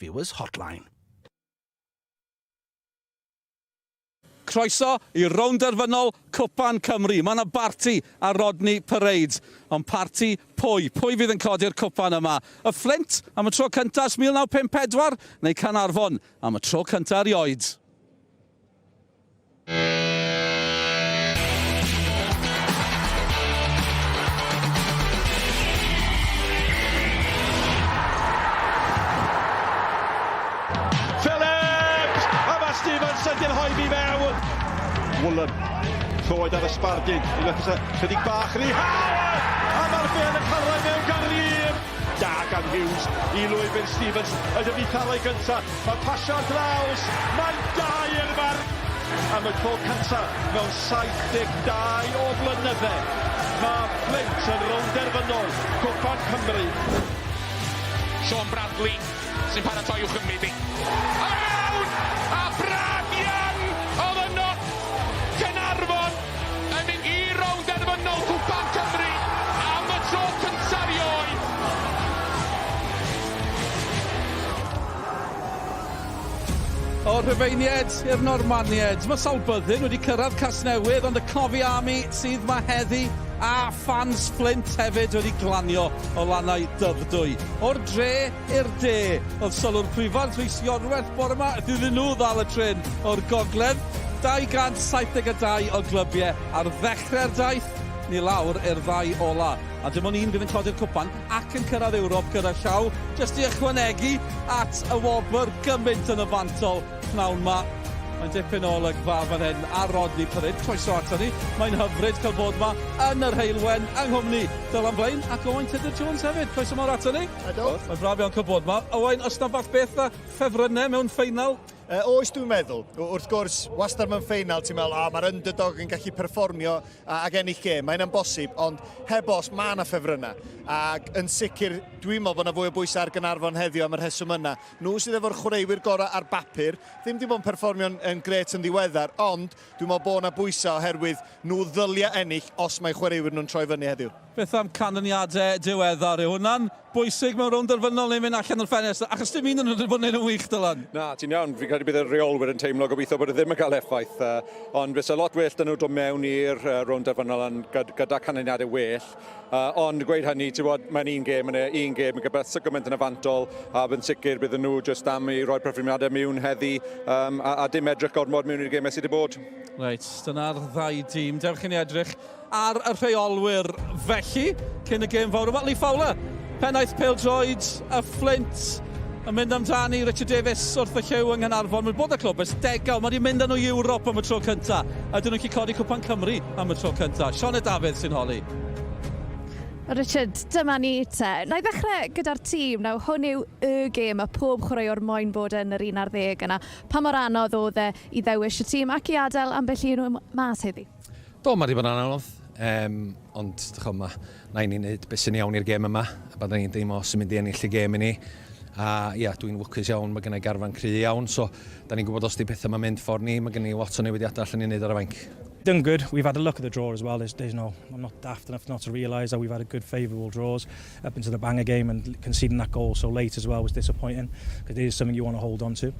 Viewers Hotline. Croeso i rownd derfynol Cwpan Cymru. Mae yna barti ar Rodney Parade. Ond parti pwy? Pwy fydd yn codi'r cwpan yma? Y Flint am y tro cyntaf 1954 neu Caernarfon am y tro cyntaf erioed? Sydyn hoedi mewn. Woolen, Lloyd ar y sbargyn. Chydig bach yn ei hawdd. A mae'r bel yn cael ei mewn gan Rîm. Da gan Hughes i Louis Ben Stevens. Ydy fi cael ei gyntaf. Mae pasio ar draws. Mae'n da i'r mar. Am y tro cyntaf mewn 72 o blynydde. Mae Flint yn rownd derfynol Cwpan Cymru. Sean Bradley sy'n paratoi i'w chymryd i. A mewn! A Bradian oedd yno! Caernarfon yn mynd i rownd derfynol Cwpan Cymru am y tro cyntaf erioed. O'r Rhufeinied i'r Normanied. Mae sawl byddin wedi cyrraedd Casnewydd, ond y Cofi Army sydd ma heddi a fans Flint hefyd wedi glanio o lannau dyfrdwy. O'r dre i'r de, oedd sylw'r prifan Rhys Ionwerth bore yma, iddyn nhw ddal y trin o'r gogledd. 272 o glybiau ar ddechrau'r daith, ni lawr i'r ddau ola. A dim ond un fydd yn codi'r cwpan ac yn cyrraedd Ewrop gyda llaw, jyst i ychwanegu at y wobr gymaint yn y fantol pnawn ma. Mae'n dipyn o olygfa fan hyn ar Rodney Parade. Croeso ato ni. Mae'n hyfryd cael bod yma yn yr heilwen yng Nghymru. Dylan Blaen ac Owain Tudur Jones hefyd. Croeso mawr ato ni. Mae'n braf iawn cael bod yma. Owain, os na fath beth a ffefrynnau mewn ffeinal? Oes dwi'n meddwl. Wrth gwrs, wastad mewn ffeinal ti'n meddwl, mae'r underdog yn gallu perfformio ag ennill gêm. Mae'n amhosib, ond heb os, mae yna ffefrynnau. Ac yn sicr, dwi'n meddwl bod yna fwy o bwysau ar Caernarfon heddiw am yr rheswm yna. Nhw sydd efo'r chwaraewyr gorau ar bapur, ddim di bod yn perfformio'n gret yn ddiweddar, ond dwi'n meddwl bod yna bwysau oherwydd nhw ddyliau ennill os mae chwaraewyr nhw'n troi fyny heddiw. Beth am canlyniadau diweddar yw hwnna'n bwysig mewn rownd derfynol neu mynd allan o'r ffenest, achos dim un yn rhaid bod yn wych, Dylan. Na, ti'n iawn. Fi'n credu bydd y reolwyr yn teimlo gobeithio bod y ddim yn cael effaith. Ond fysa lot well dyn nhw dod mewn i'r rownd derfynol gyda canlyniadau well. Ond gweud hynny, ti'n bod, mae'n un gêm yn gybyth gymaint yn y fantol, a bydd yn sicr bydden nhw jyst am i roi perfformiadau mewn heddi, a dim edrych gormod mewn i'r gêm sydd wedi bod. Reit, dyna'r ddau dîm. Dewch i ni edrych ar y rheolwyr felly, cyn y gêm fawr yma. Lee Fowler, pennaeth pêl-droed y Flint yn mynd amdani. Richard Davies wrth y lliw yng Nghaernarfon. Mae'n bod y clwb ers degawd. Mae wedi mynd â nhw i Ewrop am y tro cyntaf. A dyn nhw'n gallu codi Cwpan Cymru am y tro cyntaf. Sean Dafydd sy'n holi. Richard, dyma ni te. Na i ddechrau gyda'r tîm. Nawr, hwn yw y gêm a pob chwaraewr moyn bod yn yr 11 yna. Pa mor anodd oedd i ddewis y tîm ac i adael ambell i nhw mas heddi? Do, mae wedi bod yn anodd. Ond na i ni wneud beth sy'n iawn i'r gêm yma. A byddwn ni'n deimlo sy'n mynd i ennill y gêm i ni. A ia, dwi'n lwcus iawn, mae gennau garfan cry iawn. So, da ni'n gwybod os di pethau yma'n mynd ffordd ni. Mae gen i lot o newidiadau allan ni'n neud ar y fainc. Done good. We've had a look at the draw as well. I'm not daft enough not to realise that we've had a good favourable draws up into the Bangor game, and conceding that goal so late as well was disappointing because it is something you want to hold on to.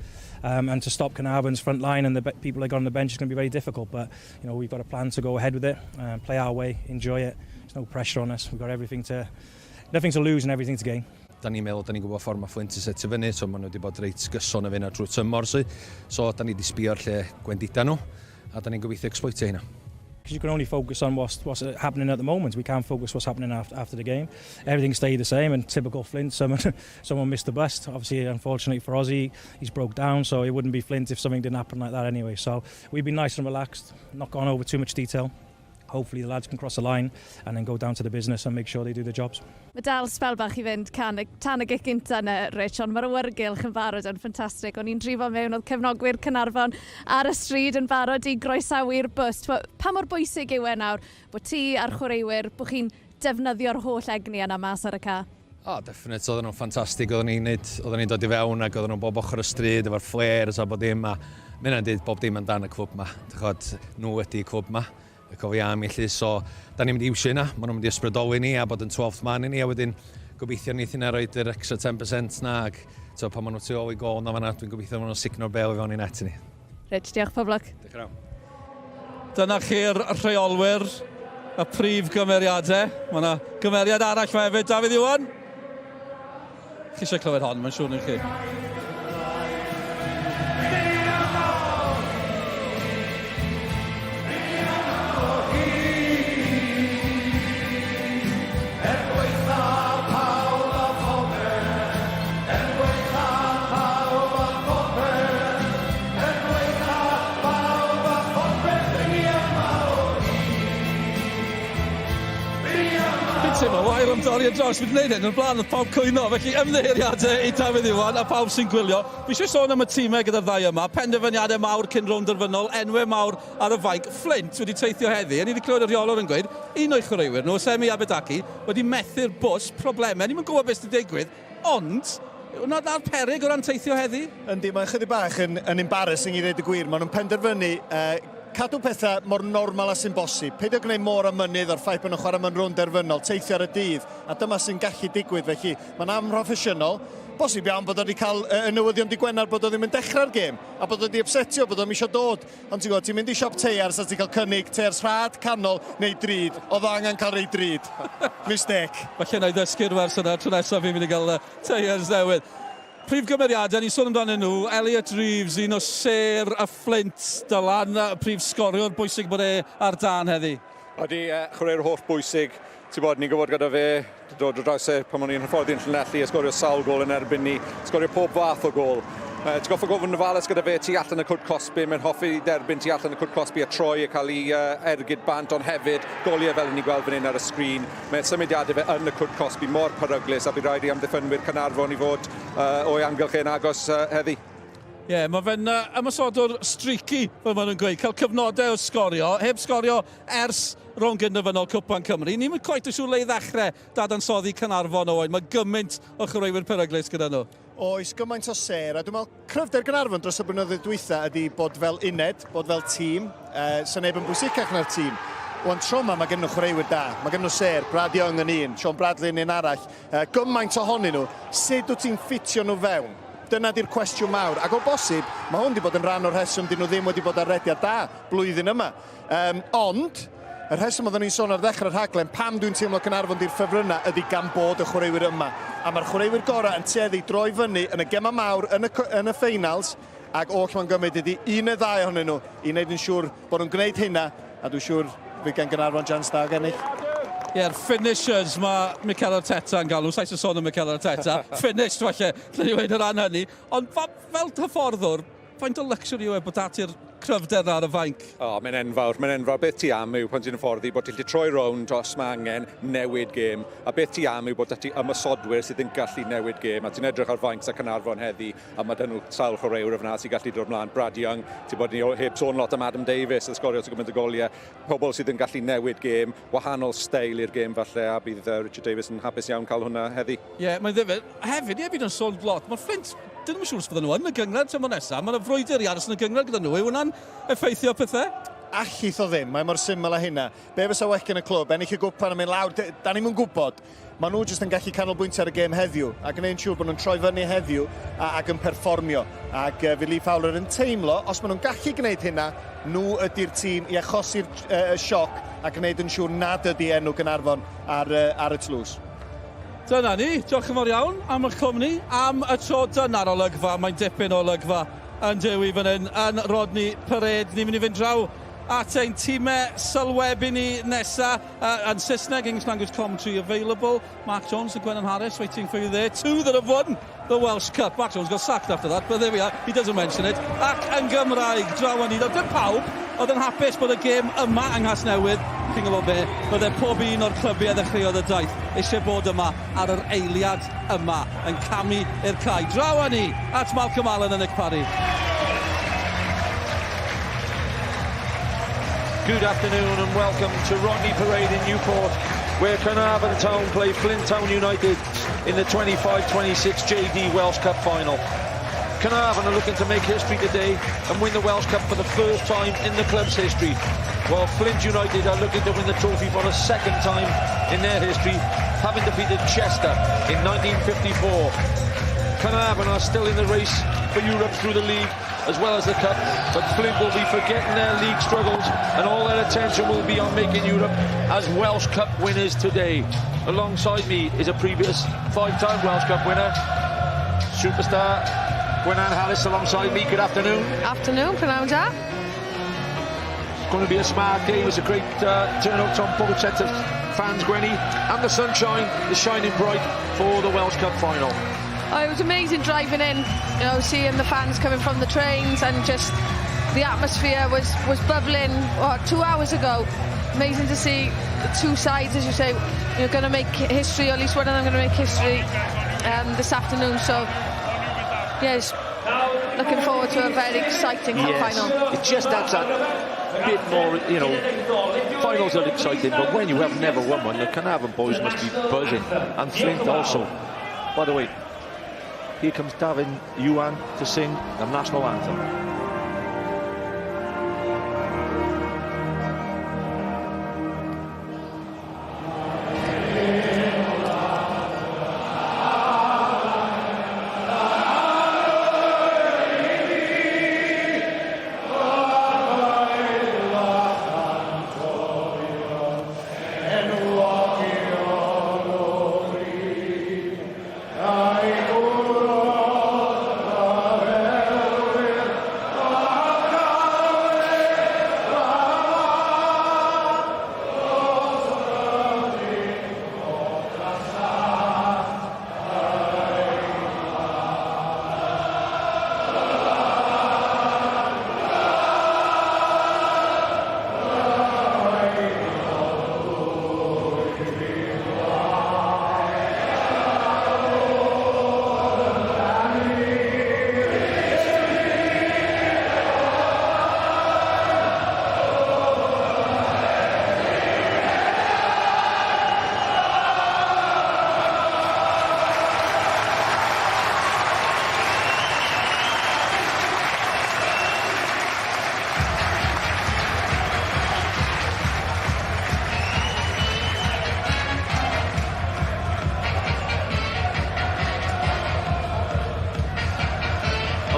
And to stop Caernarfon's front line and the people they got on the bench is going to be very difficult. But we've got a plan to go ahead with it, play our way, enjoy it. There's no pressure on us. We've got nothing to lose and everything to gain. Da ni'n meddwl, da ni'n gwybod ffordd mae Flint yn setu fyny, so maen nhw wedi bod reit gyson o fyna drwy tymor. So da ni wedi sbio'r lle gwendida nhw, a da ni'n gobeithio exploitio hynna. Because you can only focus on what's happening at the moment. We can't focus what's happening after the game. Everything stayed the same, and typical Flint, someone missed the bus. Obviously, unfortunately for Ozzy, he's broke down, so it wouldn't be Flint if something didn't happen like that anyway. So we've been nice and relaxed, not gone over too much detail. Hopefully the lads can cross the line and then go down to the business and make sure they do the jobs. Mae dal sbel bach i fynd tan y gic gynta yna, Rich, ond mae'r awyrgylch yn barod yn ffantastig. O'n i'n drifo mewn, oedd cefnogwyr Caernarfon ar y stryd yn barod i groesawu'r bws. Pa mor bwysig yw e nawr bod ti a'r chwaraewyr, bod chi'n defnyddio'r holl egni yna mas ar y ca? Definite, oedden nhw'n ffantastig. Oedden ni'n dod i fewn ac oedden nhw'n bob ochr y stryd efo'r flares a bod dim. Mae'n dweud bob dim amdan y clwb yma. Nhw wedi y clwb yma. Y Cofi Army, so da ni'n mynd i iwsio yna, maen nhw'n mynd i ysbrydoli ni a bod yn 12th man i ni, a wedyn gobeithio ni thyn roed yr extra 10% na, ac so pan maen nhw tu ôl i gol na fanna, dwi'n gobeithio maen nhw'n sicno'r bel i fewn i net ni. Rich, diolch pob lwc. Diolch yn fawr. Dyna chi'r rheolwyr, y prif gymeriadau. Mae yna gymeriad arall fe hefyd, Dafydd Iwan. Chi eisiau clywed hon, mae'n siŵr yn chi. Teimlo wael am dorri y dros, fi'n gwneud hyn yn blaen, oedd pawb cwyno, felly ymddeiriadau i Dafydd Iwan a pawb sy'n gwylio. Fi eisiau sôn am y tîmau gyda'r ddau yma, penderfyniadau mawr cyn rownd derfynol, enwau mawr ar y fainc. Flint wedi teithio heddi, a ni wedi clywed y rheolwr yn gweud, un o'i chwaraewyr nhw, Semi Abedaki, wedi methu'r bws problemau. Ni'n gwybod beth sy'n digwydd, ond wna'n ar peryg o ran teithio heddi? Yndi, mae'n chydig bach yn embarrassing i ddweud y gwir. Maen nhw'n penderfynu cadw pethau mor normal a sy'n bosib. Peidio gwneud môr am mynydd o'r ffaith bod nhw'n chwarae mewn rownd derfynol, teithio ar y dydd, a dyma sy'n gallu digwydd. Felly, mae'n amproffesiynol. Bosib iawn bod wedi cael y newyddion di Gwener bod o ddim yn dechrau'r gêm, a bod wedi upsetio, bod o'n eisiau dod. Ond ti'n gwybod, ti'n mynd i siop teiars a ti'n cael cynnig teiars rhad, canol neu drud. Oedd o angen cael rei drud. Mistake. Falle na i ddysgu'r wers yna, tro nesaf fi'n mynd i gael teiars newydd. Prif gymeriadau, ni'n sôn amdano nhw, Elliot Reeves, un o ser y Flint, Dylan, prif sgoriwr bwysig bod e ar dan heddi. Odi, chwarae'r holl bwysig. Ti'n bod, ni'n gwybod gyda fe, dod o draws e pan o'n i'n hyfforddi yn Llanelli, sgorio sawl gol yn erbyn ni, sgorio pob fath o gol. Ti'n goffa gofyn Nofales gyda fe tu allan y Cwrt Cosby, mae'n hoffi derbyn tu allan y Cwrt Cosby a troi a cael ei ergyd bant, ond hefyd goliau fel ni'n gweld fan hyn ar y sgrin. Mae'n symudiadau fe yn y Cwrt Cosby mor peryglus a bydd rhaid i amddiffynwyr Caernarfon i fod o'i amgylch e'n agos heddi. Ie, mae fe'n ymysodwr streaky, fel maen nhw'n gweud, cael cyfnodau o sgorio, heb sgorio ers rhwng gynnyfynol Cwpan Cymru. Ni'n mynd coet o siŵr le i ddechrau dadansoddi Caernarfon oed. Mae gymaint o chwaraewyr peryglus gyda nhw. Oes gymaint o ser, a dwi'n meddwl cryfder Caernarfon dros y blynyddoedd dwytha ydy bod fel uned, bod fel tîm, sy'n neb yn bwysicach na'r tîm. Ond tro yma, mae gen nhw chwaraewyr da, mae gen nhw ser, Brad Young yn un, Sean Bradley yn un arall, gymaint ohonyn nhw, sut wyt ti'n ffitio nhw fewn? Dyna di'r cwestiwn mawr, ac o bosib, mae hwn wedi bod yn rhan o'r rheswm dyn nhw ddim wedi bod ar rediad da blwyddyn yma. Ond, y rheswm oedden ni'n sôn ar ddechrau'r rhaglen, pam dwi'n teimlo Caernarfon di'r ffefrynnau ydy gan bod y chwaraewyr yma. A mae'r chwaraewyr gorau yn tueddu droi fyny yn y gema mawr yn y ffeinals, ac oll mae'n gymryd ydy un neu ddau ohonyn nhw i wneud yn siŵr bod nhw'n gwneud hynna, a dwi'n siŵr fydd gen Caernarfon chance da gennych.Ie'r finishers mae Mikel Arteta yn galw, sa'n sôn am Mikel Arteta, finished falle, lle ni wedi ran hynny, ond fel hyfforddwr, faint o luxury yw e bod dati'r cryfder ar y fainc? Mae'n enfawr. Beth ti am yw pan ti'n hyfforddi bod ti'n troi rownd os mae angen newid gêm, a beth ti am yw bod ti ymysodwyr sydd yn gallu newid gêm, a ti'n edrych ar fainc sa Caernarfon heddi, a mae dyn nhw sawl chwaraewr yna sy'n gallu dod ymlaen. Brad Young, ti'n bod ni heb sôn lot am Adam Davies, yn sgorio sy'n gymaint o goliau, pobl sydd yn gallu newid gêm, wahanol steil i'r gêm falle, a bydd Richard Davies yn hapus iawn cael hwnna heddi. Ie, mae'n ddifur. Hefyd, ie, bydd yn sôn lot. Mae'r Flint, dyn nhw'n siŵr sbydden nhw yn y gyngred tymor nesaf. Mae'n frwydr i aros yn y gyngred gyda nhw. Yw hwnna'n effeithio pethau? Allith o ddim, mae mor syml â hynna. Be fysa well yn y clwb, ennill y gwpan yn mynd lawr, da ni'n gwybod. Maen nhw jyst yn gallu canolbwyntio ar y gêm heddiw, ac yn ein siŵr bod nhw'n troi fyny heddiw ac yn perfformio. Ac fi Lee Fowler yn teimlo, os maen nhw'n gallu gwneud hynna, nhw ydy'r tîm i achosi'r sioc ac gwneud yn siŵr nad ydy enw Caernarfon ar y tlws. Dyna ni, diolch yn fawr iawn am eich cwmni, am y tro dyna'r olygfa, mae'n dipyn o olygfa yn dewi fan hyn, yn Rodney Parade. Ni'n mynd i fynd draw at ein tîmau sylwebu ni nesa yn Saesneg, English language commentary available. Mark Jones and Gwennan Harris waiting for you there. Two that have won the Welsh Cup. Mark Jones got sacked after that, but there we are, he doesn't mention it. Ac yn Gymraeg, draw yn iddo. Dim pawb oedd yn hapus bod y gêm yma yng Nghasnewydd, chi'n gwybod be, bydde pob un o'r clybiau ddechreuodd y daith eisiau bod yma ar yr eiliad yma yn camu i'r cae. Draw yn ni at Malcolm Allen yn Nick Parry. Good afternoon and welcome to Rodney Parade in Newport, where Caernarfon Town play Flint Town United in the 25-26 JD Welsh Cup final. Caernarfon are looking to make history today and win the Welsh Cup for the first time in the club's history, while Flint United are looking to win the trophy for a second time in their history, having defeated Chester in 1954. Caernarfon are still in the race for Europe through the league as well as the Cup, but Flint will be forgetting their league struggles and all their attention will be on making Europe as Welsh Cup winners today. Alongside me is a previous 5-time Welsh Cup winner, superstar Gwenan Harris alongside me. Good afternoon. Afternoon, prynawn da. It's going to be a smart game. It's a great turnout on both sets of fans, Gwenny, and the sunshine is shining bright for the Welsh Cup final. Oh, it was amazing driving in, you know, seeing the fans coming from the trains, and just the atmosphere was bubbling. 2 hours ago, amazing to see the two sides, as you say, you're going to make history, or at least one of them going to make history this afternoon. So yes, looking forward to a very exciting cup final. It just adds that bit more, you know, finals are exciting, but when you have never won one, the Caernarfon boys must be buzzing, and Flint also. By the way, here comes Davin Yuan to sing the national anthem.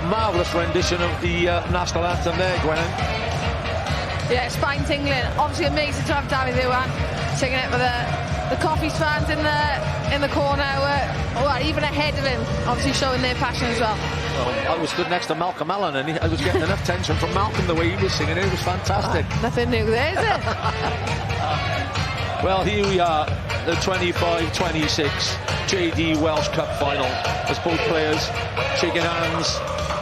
Marvellous rendition of the national anthem there, Gwenan. Yeah, spine tingling. Obviously amazing to have Davin Yuan singing it for the Cofis fans in the corner, even ahead of him, obviously showing their passion as well. Well, I was stood next to Malcolm Allen, and I was getting enough tension from Malcolm the way he was singing it. It was fantastic. Nothing new there, is it? Well, here we are, the 25-26 JD Welsh Cup final, as both players shaking hands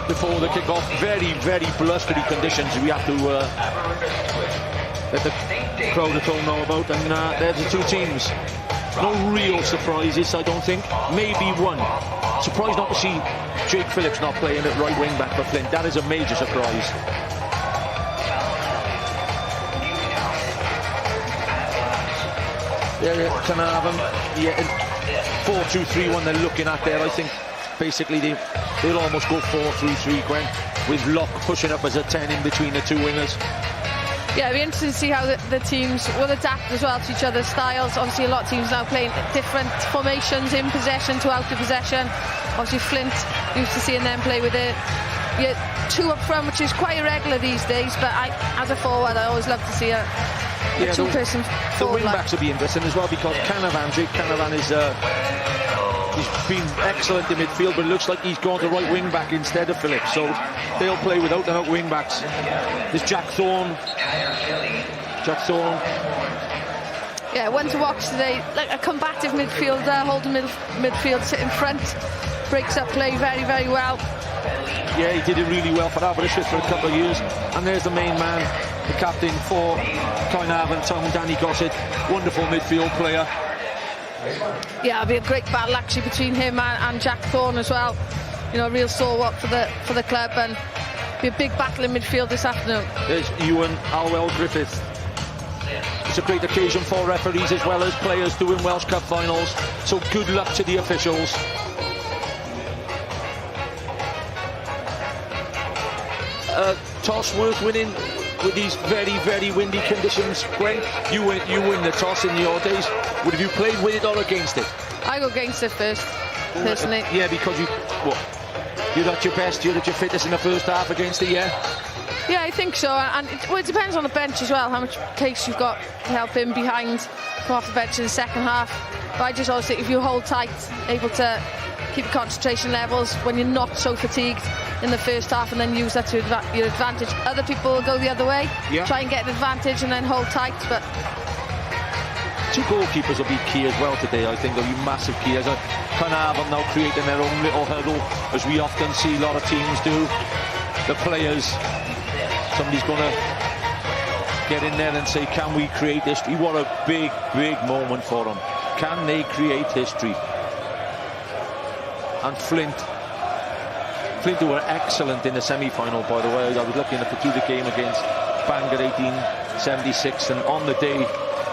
before the kick-off. Very, very blustery conditions we have to let the crowd at home know about. And there's the two teams. No real surprises, I don't think. Maybe one. Surprised not to see Jake Phillips not playing at right wing back for Flint. That is a major surprise. There, Caernarfon, 4-2-3-1 they're looking at there. I think basically they'll almost go 4-3-3, Gwen, with Locke pushing up as a 10 in between the two wingers. Yeah, it'll be interesting to see how the teams will adapt as well to each other's styles. Obviously, a lot of teams now playing different formations, in possession to out of possession. Obviously, Flint, used to seeing them play with two up front, which is quite irregular these days. But as a forward, I always love to see a two-person forward. The wing-backs will be interesting as well, because Jake Caernarfon is... he's been excellent in midfield, but it looks like he's gone to right wing back instead of Phillips, so they'll play without the wing backs. There's Jack Thorne. Yeah, one to watch today, like a combative midfielder, holding midfield, sitting front, breaks up play very, very well. Yeah, he did it really well for Aberystwyth for a couple of years. And there's the main man, the captain for Caernarfon Town, Danny Gossett, wonderful midfield player. Yeah, it'll be a great battle actually between him and Jack Thorne as well. You know, a real stalwart for the club, and be a big battle in midfield this afternoon. There's Ewan Alwell-Griffith. It's a great occasion for referees as well as players doing Welsh Cup finals, so good luck to the officials. Toss worth winning with these very, very windy conditions. Gwen, you win the toss in your days. Would have you played with it or against it? I go against it first, personally. Yeah, because you what, you're at your best, you're at your fittest in the first half against it, yeah? Yeah, I think so, and it depends on the bench as well, how much pace you've got to help him behind, come off the bench in the second half. But I just always think if you hold tight, able to keep your concentration levels when you're not so fatigued in the first half, and then use that to your advantage. Other people will go the other way, try and get an advantage and then hold tight, but... Two goalkeepers will be key as well today, I think. They'll be massive key. As Caernarfon now creating their own little hurdle, as we often see a lot of teams do. The players, somebody's going to get in there and say, can we create history? What a big, big moment for them. Can they create history? And Flint were excellent in the semi-final, by the way. I was looking at the game against Bangor 1876, and on the day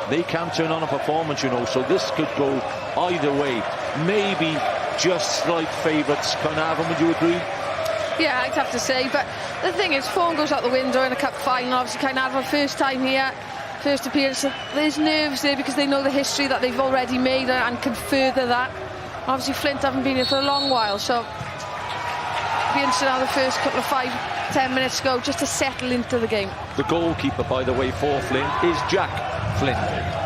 they can turn on a performance, you know, so this could go either way. Maybe just slight favourites. Caernarfon, would you agree? Yeah, I'd have to say, but the thing is, form goes out the window in a cup final. Obviously, Caernarfon, first time here, first appearance. There's nerves there because they know the history that they've already made and can further that. Obviously, Flint haven't been here for a long while, so it'll be interesting how the first couple of 5-10 minutes go, just to settle into the game. The goalkeeper, by the way, for Flint is Jack Flint.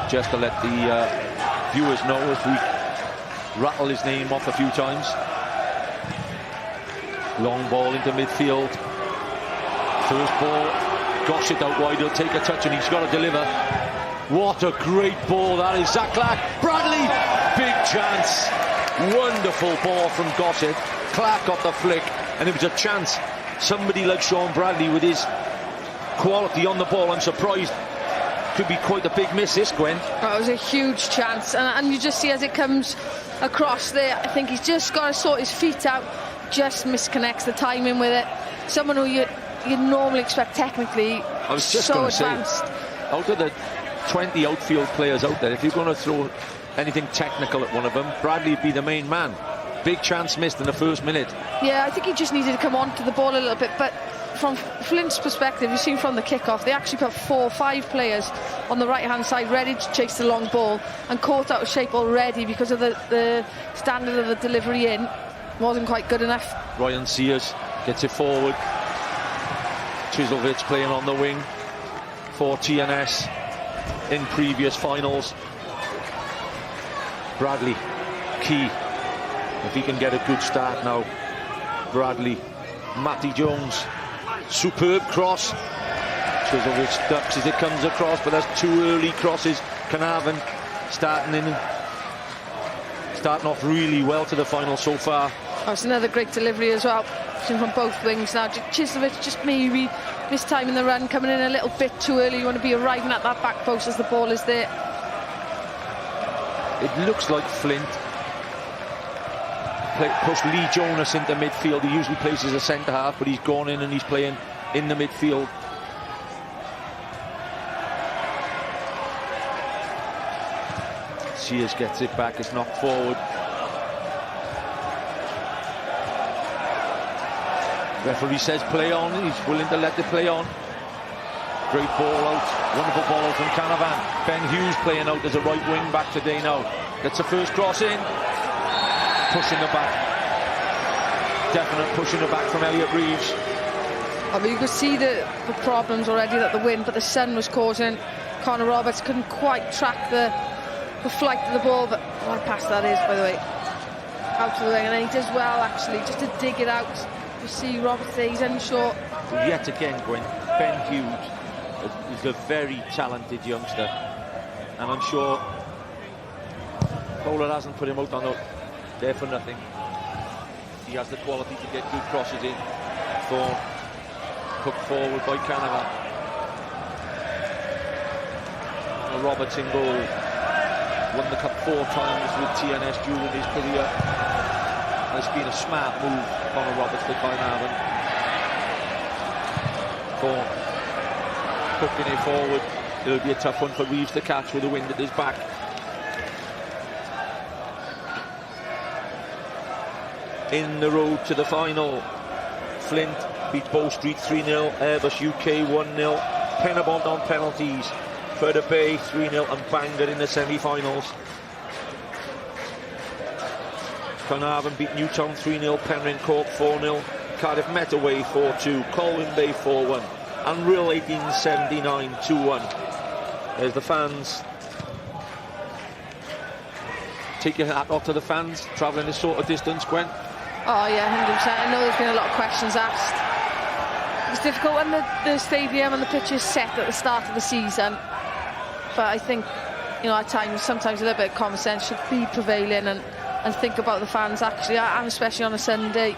Just to let the viewers know, as we rattle his name off a few times. Long ball into midfield. First ball, Gossett out wide, he'll take a touch and he's got to deliver. What a great ball that is. Zach Clark, Bradley, big chance. Wonderful ball from Gossett. Clark got the flick, and it was a chance. Somebody like Sean Bradley with his quality on the ball, I'm surprised. Could be quite a big miss, this, Gwen. Oh, it was a huge chance, and you just see as it comes across there, I think he's just got to sort his feet out, just misconnects the timing with it. Someone who you normally expect technically I was just so going to say, advanced. out of the 20 outfield players out there, if you're going to throw anything technical at one of them, Bradley would be the main man. Big chance missed in the first minute. Yeah, I think he just needed to come onto the ball a little bit, but from Flint's perspective, you've seen from the kick-off, they actually put 4 or 5 players on the right-hand side ready to chase the long ball, and caught out of shape already because of the standard of the delivery in. Wasn't quite good enough. Ryan Sears gets it forward. Chiselvich playing on the wing for TNS in previous finals. Bradley, key. If he can get a good start now. Bradley, Matty Jones, superb cross. Chiselvich ducks as it comes across, but that's 2 early crosses. Caernarfon starting off really well to the final so far. That's another great delivery as well, from both wings now. Chiselvich just maybe mistiming the run, coming in a little bit too early. You want to be arriving at that back post as the ball is there. It looks like Flint pushed Lee Jonas into midfield. He usually plays as a centre half, but he's gone in and he's playing in the midfield. Sears gets it back, it's knocked forward. Referee says play on, he's willing to let the play on. Great ball out, wonderful ball out from Caernarfon. Ben Hughes playing out as a right wing back today now. Gets the first cross in. Pushing the back. Definite pushing the back from Elliot Reeves. I mean, you could see the problems already that the wind, but the sun was causing. Connor Roberts couldn't quite track the flight of the ball, but what a pass that is, by the way. Out to the wing, and then he does well, actually, just to dig it out. You see Roberts there, he's unsure. Yet again, Gwen, Ben Hughes is a very talented youngster, and I'm sure Bowler hasn't put him out on there for nothing. He has the quality to get good crosses in. Thorne cooked forward by Caernarfon. Roberts in goal. Won the cup 4 times with TNS during his career. It's been a smart move, Connor Roberts to Caernarfon. Thorne cooking it forward. It'll be a tough one for Reeves to catch with the wind at his back. In the road to the final, Flint beat Bow Street 3-0, Airbus UK 1-0, Penabont on penalties, Further Bay 3-0 and Bangor in the semi-finals. Caernarfon beat Newtown 3-0, Penryn Court 4-0, Cardiff Met away 4-2, Colwyn Bay 4-1, and Real 1879 2-1. There's the fans. Take your hat off to the fans travelling this sort of distance, Gwen. Oh yeah, 100%. I know there's been a lot of questions asked. It's difficult when the stadium and the pitch is set at the start of the season, but I think, you know, at times, sometimes a little bit of common sense should be prevailing and think about the fans actually, and especially on a Sunday.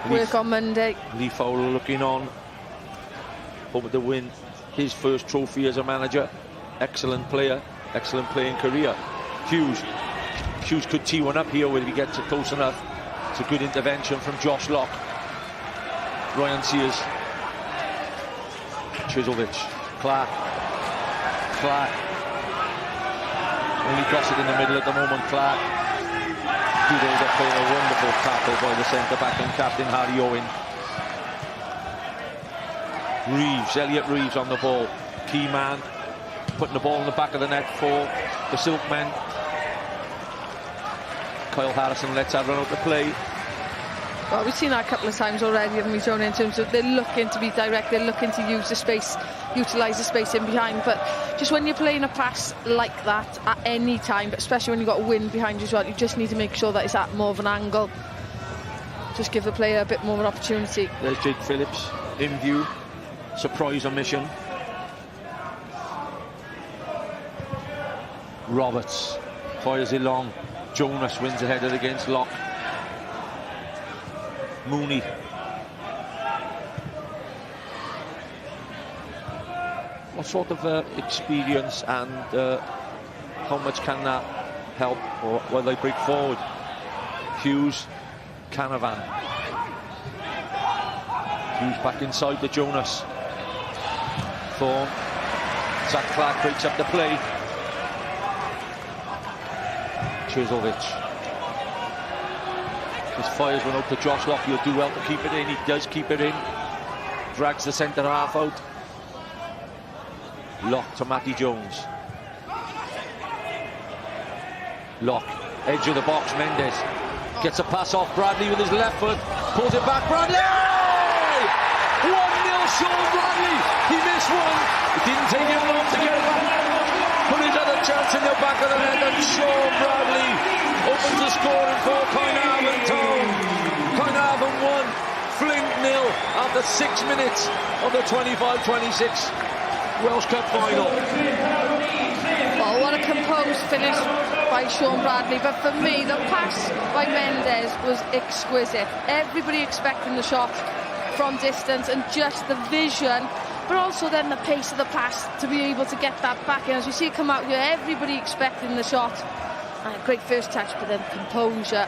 Work on Monday. Lee Fowler looking on, hoping to win his first trophy as a manager. Excellent player, excellent playing career. Hughes could tee one up here if he gets it close enough. It's a good intervention from Josh Locke. Ryan Sears, Chiselvich, Clark. Only got it in the middle at the moment, Clark. Good over playing a wonderful tackle by the centre-back and captain Harry Owen. Elliot Reeves on the ball. Key man, putting the ball in the back of the net for the Silkmen. Kyle Harrison lets that run out to play. Well, we've seen that a couple of times already, haven't we, John, in terms of they're looking to be direct, they're looking to use the space, utilise the space in behind. But just when you're playing a pass like that at any time, but especially when you've got a wind behind you as well, you just need to make sure that it's at more of an angle. Just give the player a bit more of an opportunity. There's Jake Phillips in view. Surprise omission. Roberts fires it long. Jonas wins a header against Locke. Mooney. What sort of experience and how much can that help or will they break forward? Hughes, Canavan. Hughes back inside to Jonas. Thorne. Zach Clark breaks up the play. Chiselvich. His fires one out to Josh Locke. He'll do well to keep it in. He does keep it in. Drags the centre half out. Locke to Matty Jones. Locke, edge of the box, Mendes. Gets a pass off Bradley with his left foot. Pulls it back, Bradley! 1-0 Sean Bradley. He missed one. It didn't take him long to get it back. Put his other chance in the back of the net, and Sean Bradley opens the scoring for Caernarfon Town. Caernarfon 1, Flint 0 after 6 minutes of the 25-26 Welsh Cup final. Well, what a composed finish by Sean Bradley, but for me the pass by Mendes was exquisite. Everybody expecting the shot from distance and just the vision, but also then the pace of the pass to be able to get that back in. As you see it come out here, everybody expecting the shot. And a great first touch, but then composure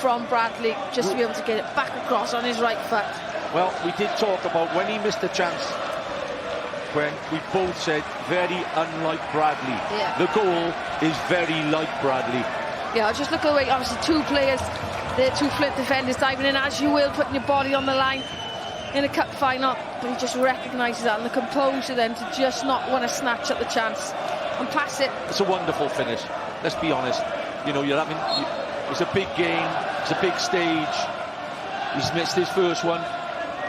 from Bradley just to be able to get it back across on his right foot. Well, we did talk about when he missed a chance, when we both said very unlike Bradley. Yeah. The goal is very like Bradley. Yeah, just look away. Obviously, two players, the two Flint defenders diving in as you will, putting your body on the line in a cup final, but he just recognises that, and the composure then to just not want to snatch at the chance and pass it. It's a wonderful finish, let's be honest. You know, it's a big game, it's a big stage. He's missed his first one,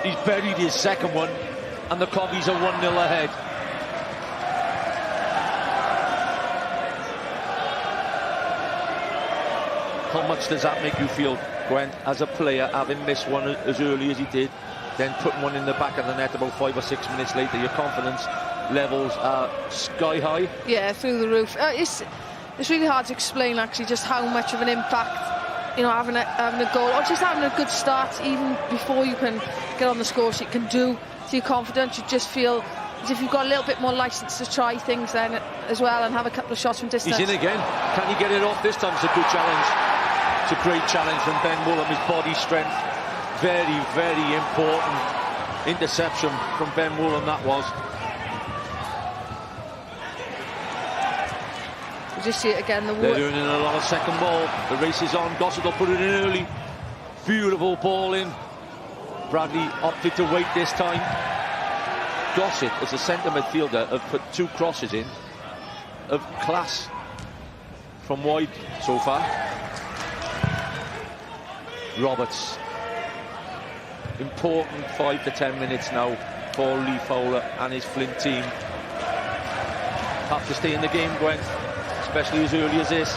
he's buried his second one, and the Cofis are 1-0 ahead. How much does that make you feel, Gwen, as a player, having missed one as early as he did, then putting one in the back of the net about 5 or 6 minutes later? Your confidence levels are sky high. Yeah, through the roof. It's really hard to explain actually just how much of an impact, you know, having a goal or just having a good start even before you can get on the score sheet can do to your confidence. You just feel as if you've got a little bit more licence to try things then as well and have a couple of shots from distance. He's in again. Can he get it off this time? It's a good challenge. It's a great challenge from Ben Woolham. His body strength, very, very important interception from Ben Woolham that was. You just see it again. They're doing it a lot of second ball. The race is on. Gossett will put it in early. Beautiful ball in. Bradley opted to wait this time. Gossett, as a centre midfielder, have put 2 crosses in of class from wide so far. Roberts. Important 5 to 10 minutes now for Lee Fowler and his Flint team. Have to stay in the game, Gwen, especially as early as this.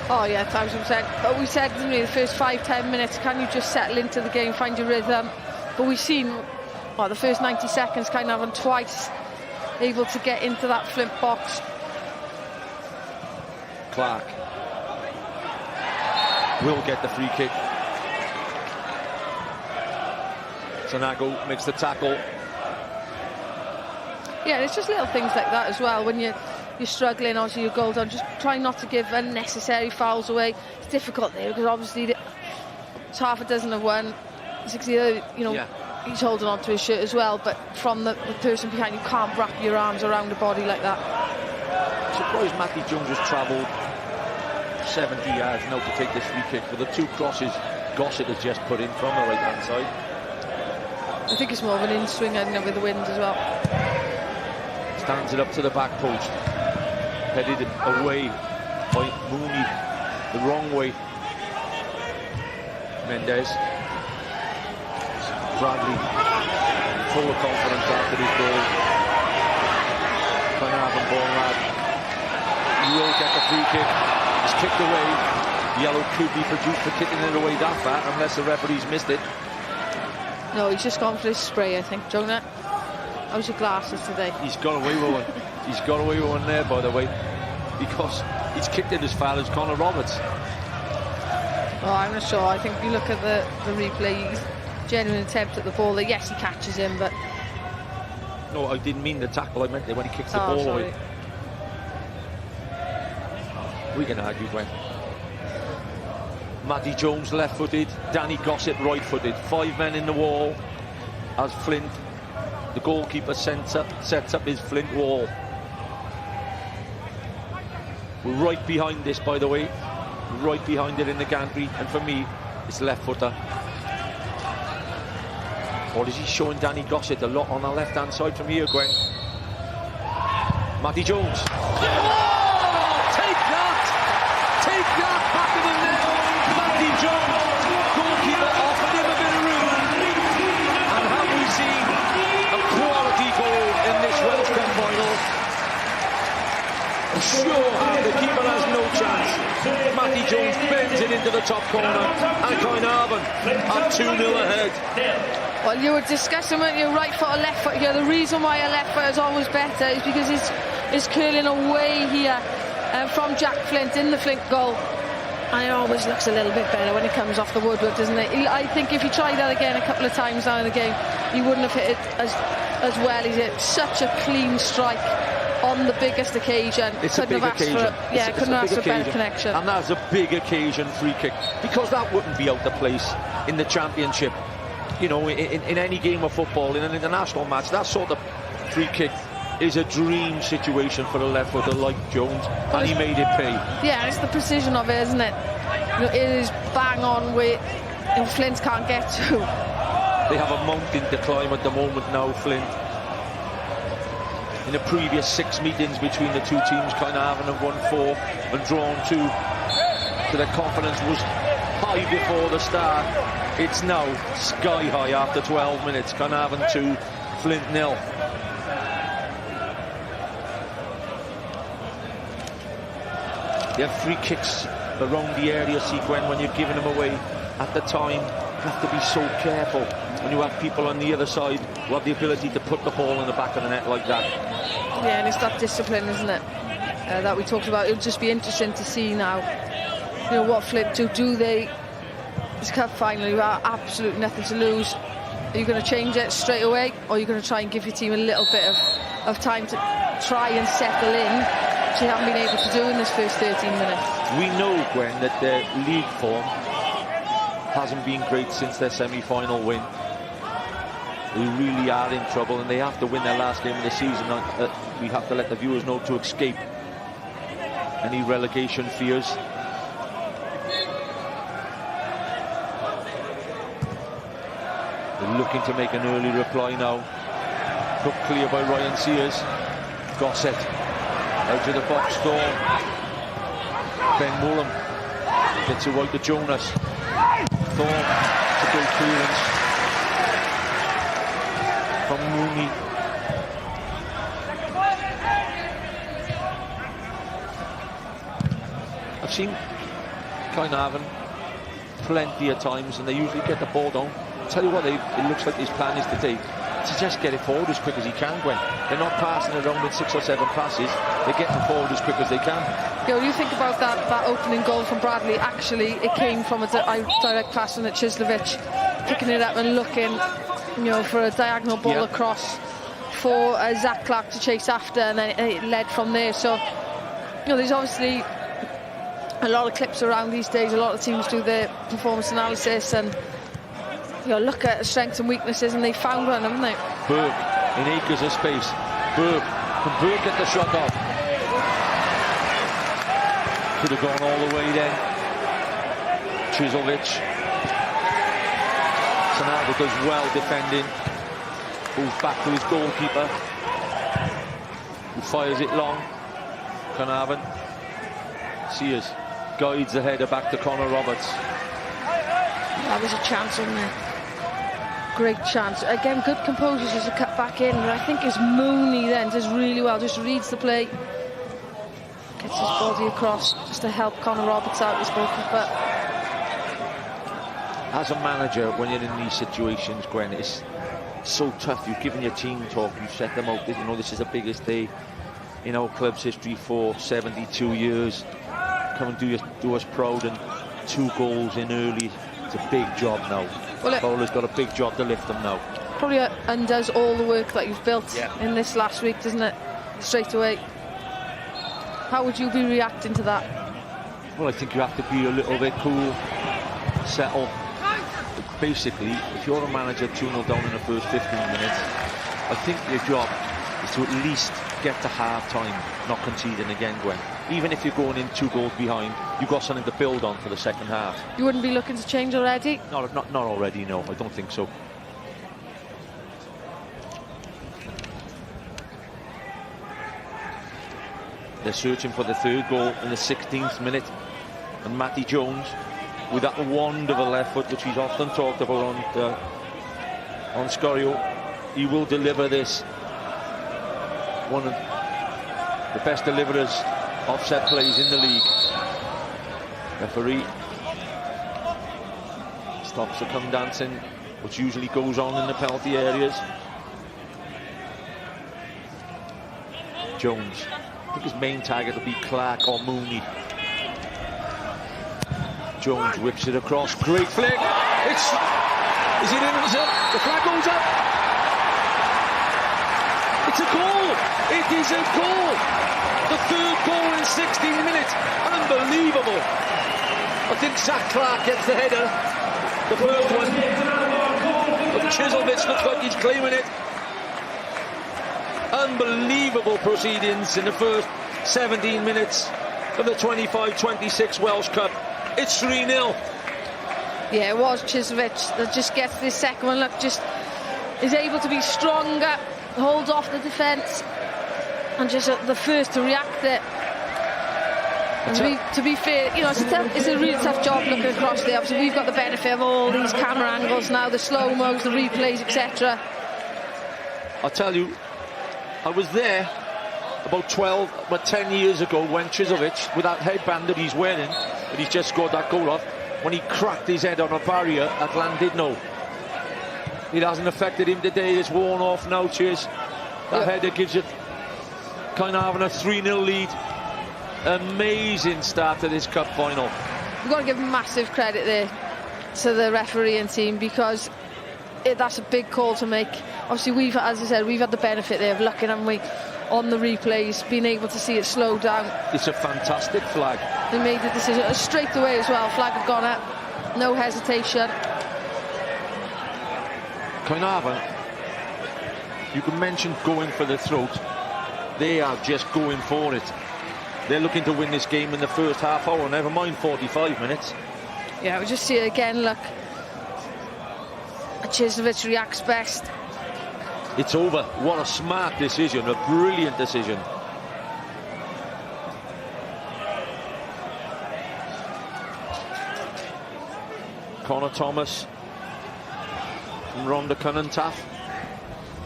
Oh yeah, 1000%. But we said, didn't we, the first 5-10 minutes, can you just settle into the game, find your rhythm? But we've seen, well, the first 90 seconds, Caernarfon twice able to get into that Flint box. Clark will get the free kick. Sanago makes the tackle. Yeah, it's just little things like that as well. When you're struggling, obviously your goal down, just try not to give unnecessary fouls away. It's difficult there because obviously it's half a dozen of one. He's holding on to his shirt as well, but from the person behind, you can't wrap your arms around a body like that. I'm surprised Matty Jones has travelled 70 yards now to take this free kick for the 2 crosses Gossett has just put in from the right-hand side. I think it's more of an in-swing with the wind as well. Stands it up to the back post. Headed away by Mooney, the wrong way. Mendes. Bradley, full of confidence after his goal. Caernarfon ball lad. He will get the free kick. It's kicked away. Yellow could be produced for kicking it away that far, unless the referee's missed it. No, he's just gone for his spray, I think. Jonah, how's your glasses today? He's got away with one. He's got away with one there, by the way, because he's kicked it as far as Connor Roberts. Oh, I'm not sure. I think you look at the replay, he's genuine attempt at the ball there. Yes, he catches him, but... No, I didn't mean the tackle. I meant it when he kicks the ball away. We can argue, Gwen. Matty Jones left-footed, Danny Gossett right-footed. 5 men in the wall as Flint, the goalkeeper, sets up his Flint wall. We're right behind this, by the way. Right behind it in the gantry, and for me, it's left-footer. Or is he showing Danny Gossett a lot on the left-hand side from here, Gwen? Matty Jones. Take that back of the net. Matty Jones, goalkeeper, offered him a bit of room. And have we seen a quality goal in this Welsh Cup final? Sure, the keeper has no chance. Matty Jones bends it into the top corner, and Caernarfon are 2-0 ahead. Well, you were discussing, weren't you, right foot or left foot here. The reason why a left foot is always better is because it's curling away here from Jack Flint in the Flint goal. And it always looks a little bit better when it comes off the woodwork, doesn't it? I think if he tried that again a couple of times now in the game, he wouldn't have hit it as well. He's hit such a clean strike on the biggest occasion. It's a big occasion. Couldn't ask for a better connection. And that's a big occasion free kick, because that wouldn't be out of place in the Championship. You know, in any game of football, in an international match, that sort of free kick is a dream situation for a left footer like Jones, and he made it pay. Yeah, it's the precision of it, isn't it? You know, it is bang on where Flint can't get to. They have a mountain to climb at the moment now, Flint. In the previous 6 meetings between the two teams, Caernarfon have won 4 and drawn 2. So their confidence was high before the start. It's now sky high after 12 minutes. Caernarfon 2, Flint 0. They have free kicks around the area, Gwen, when you're giving them away at the time. You have to be so careful when you have people on the other side who have the ability to put the ball in the back of the net like that. Yeah, and it's that discipline, isn't it, that we talked about. It'll just be interesting to see now, you know, what Flint do they... It's cup final, you have absolutely nothing to lose. Are you going to change it straight away, or are you going to try and give your team a little bit of time to try and settle in, which they haven't been able to do in this first 13 minutes? We know, Gwen, that their league form hasn't been great since their semi-final win. They really are in trouble, and they have to win their last game of the season. We have to let the viewers know to escape any relegation fears. They're looking to make an early reply now. Put clear by Ryan Sears. Gossett out of the box door. Ben Mullen gets it right to Jonas. Thorne. It's a good clearance from Mooney. I've seen Caernarfon plenty of times, and they usually get the ball down. Tell you what, it looks like his plan is today to just get it forward as quick as he can, Gwen. They're not passing it around in 6 or 7 passes. They're getting forward as quick as they can. You know, you think about that opening goal from Bradley. Actually, it came from a direct pass from Chislovic, picking it up and looking, you know, for a diagonal ball across for Zach Clark to chase after, and then it led from there. So, you know, there's obviously a lot of clips around these days. A lot of teams do their performance analysis and, you know, look at strengths and weaknesses, and they found one, haven't they? Berg in acres of space. Berg, can Berg get the shot off? Could have gone all the way then. Chislovic. Sanada does well defending. Moves back to his goalkeeper, who fires it long. Caernarfon. Sears guides the header back to Connor Roberts. That was a chance, wasn't it? Great chance. Again, good composure as a cut back in. But I think it's Mooney then does really well, just reads the play. Gets his body across just to help Connor Roberts out, his goalkeeper. As a manager, when you're in these situations, Gwen, it's so tough. You've given your team talk, you've set them out. You know, this is the biggest day in our club's history for 72 years. Come and do us proud, and 2 goals in early. It's a big job now. Well, Bowler's got a big job to lift them now. Probably undoes all the work that you've built in this last week, doesn't it? Straight away. How would you be reacting to that? Well, I think you have to be a little bit cool, settle. Basically, if you're a manager 2-0 down in the first 15 minutes, I think your job is to at least get to half-time, not conceding again, Gwen. Even if you're going in 2 goals behind, you've got something to build on for the second half. You wouldn't be looking to change already? Not already, no. I don't think so. They're searching for the 3rd goal in the 16th minute. And Matty Jones, with that wonderful left foot, which he's often talked about on Scorio, he will deliver this. One of the best deliverers of set plays in the league. Referee stops the come dancing, which usually goes on in the penalty areas. Jones. I think his main target will be Clark or Mooney. Jones whips it across. Great flick. Is it in? The flag goes up. It's a goal. It is a goal. The 3rd goal in 16 minutes. Unbelievable. I think Zach Clark gets the header. The first one. But Chislovic looks like he's claiming it. Unbelievable proceedings in the first 17 minutes of the 25-26 Welsh Cup. It's 3-0. Yeah, it was Chislovic that just gets this second one. Look, just is able to be stronger, hold off the defence, and just the first to react there. And to be fair, you know, it's a really tough job looking across there. Obviously, we've got the benefit of all these camera angles now, the slow-mos, the replays, etc. I'll tell you, I was there about 10 years ago when Chislovic, with that headband that he's wearing, that he's just scored that goal off, when he cracked his head on a barrier at Llandudno. It hasn't affected him today. It's worn off now, Chiz. That header gives it Caernarfon a 3-0 lead. Amazing start to this cup final. We've got to give massive credit there to the referee and team, because that's a big call to make. Obviously, we've, as I said, we've had the benefit there of looking, haven't we, on the replays, being able to see it slow down. It's a fantastic flag. They made the decision straight away as well. Flag had gone up, no hesitation. Caernarfon, you can mention going for the throat. They are just going for it. They're looking to win this game in the first half hour, never mind 45 minutes. Yeah, we just see it again, look. Chislovic reacts best. It's over. What a smart decision, a brilliant decision. Connor Thomas from Rhondda Cynon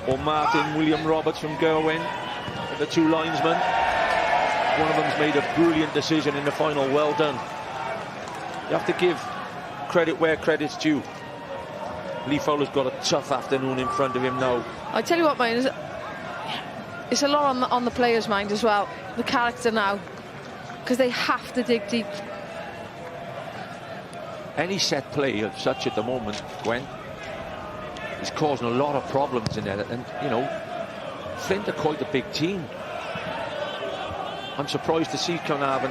or Martin William Roberts from Gerwyn, the two linesmen. One of them's made a brilliant decision in the final. Well done. You have to give credit where credit's due. Lee Fowler's got a tough afternoon in front of him now. I tell you what, mate, it's a lot on the players' mind as well, the character now, because they have to dig deep. Any set play of such at the moment, Gwen, is causing a lot of problems in there. And, you know, Flint are quite a big team. I'm surprised to see Caernarfon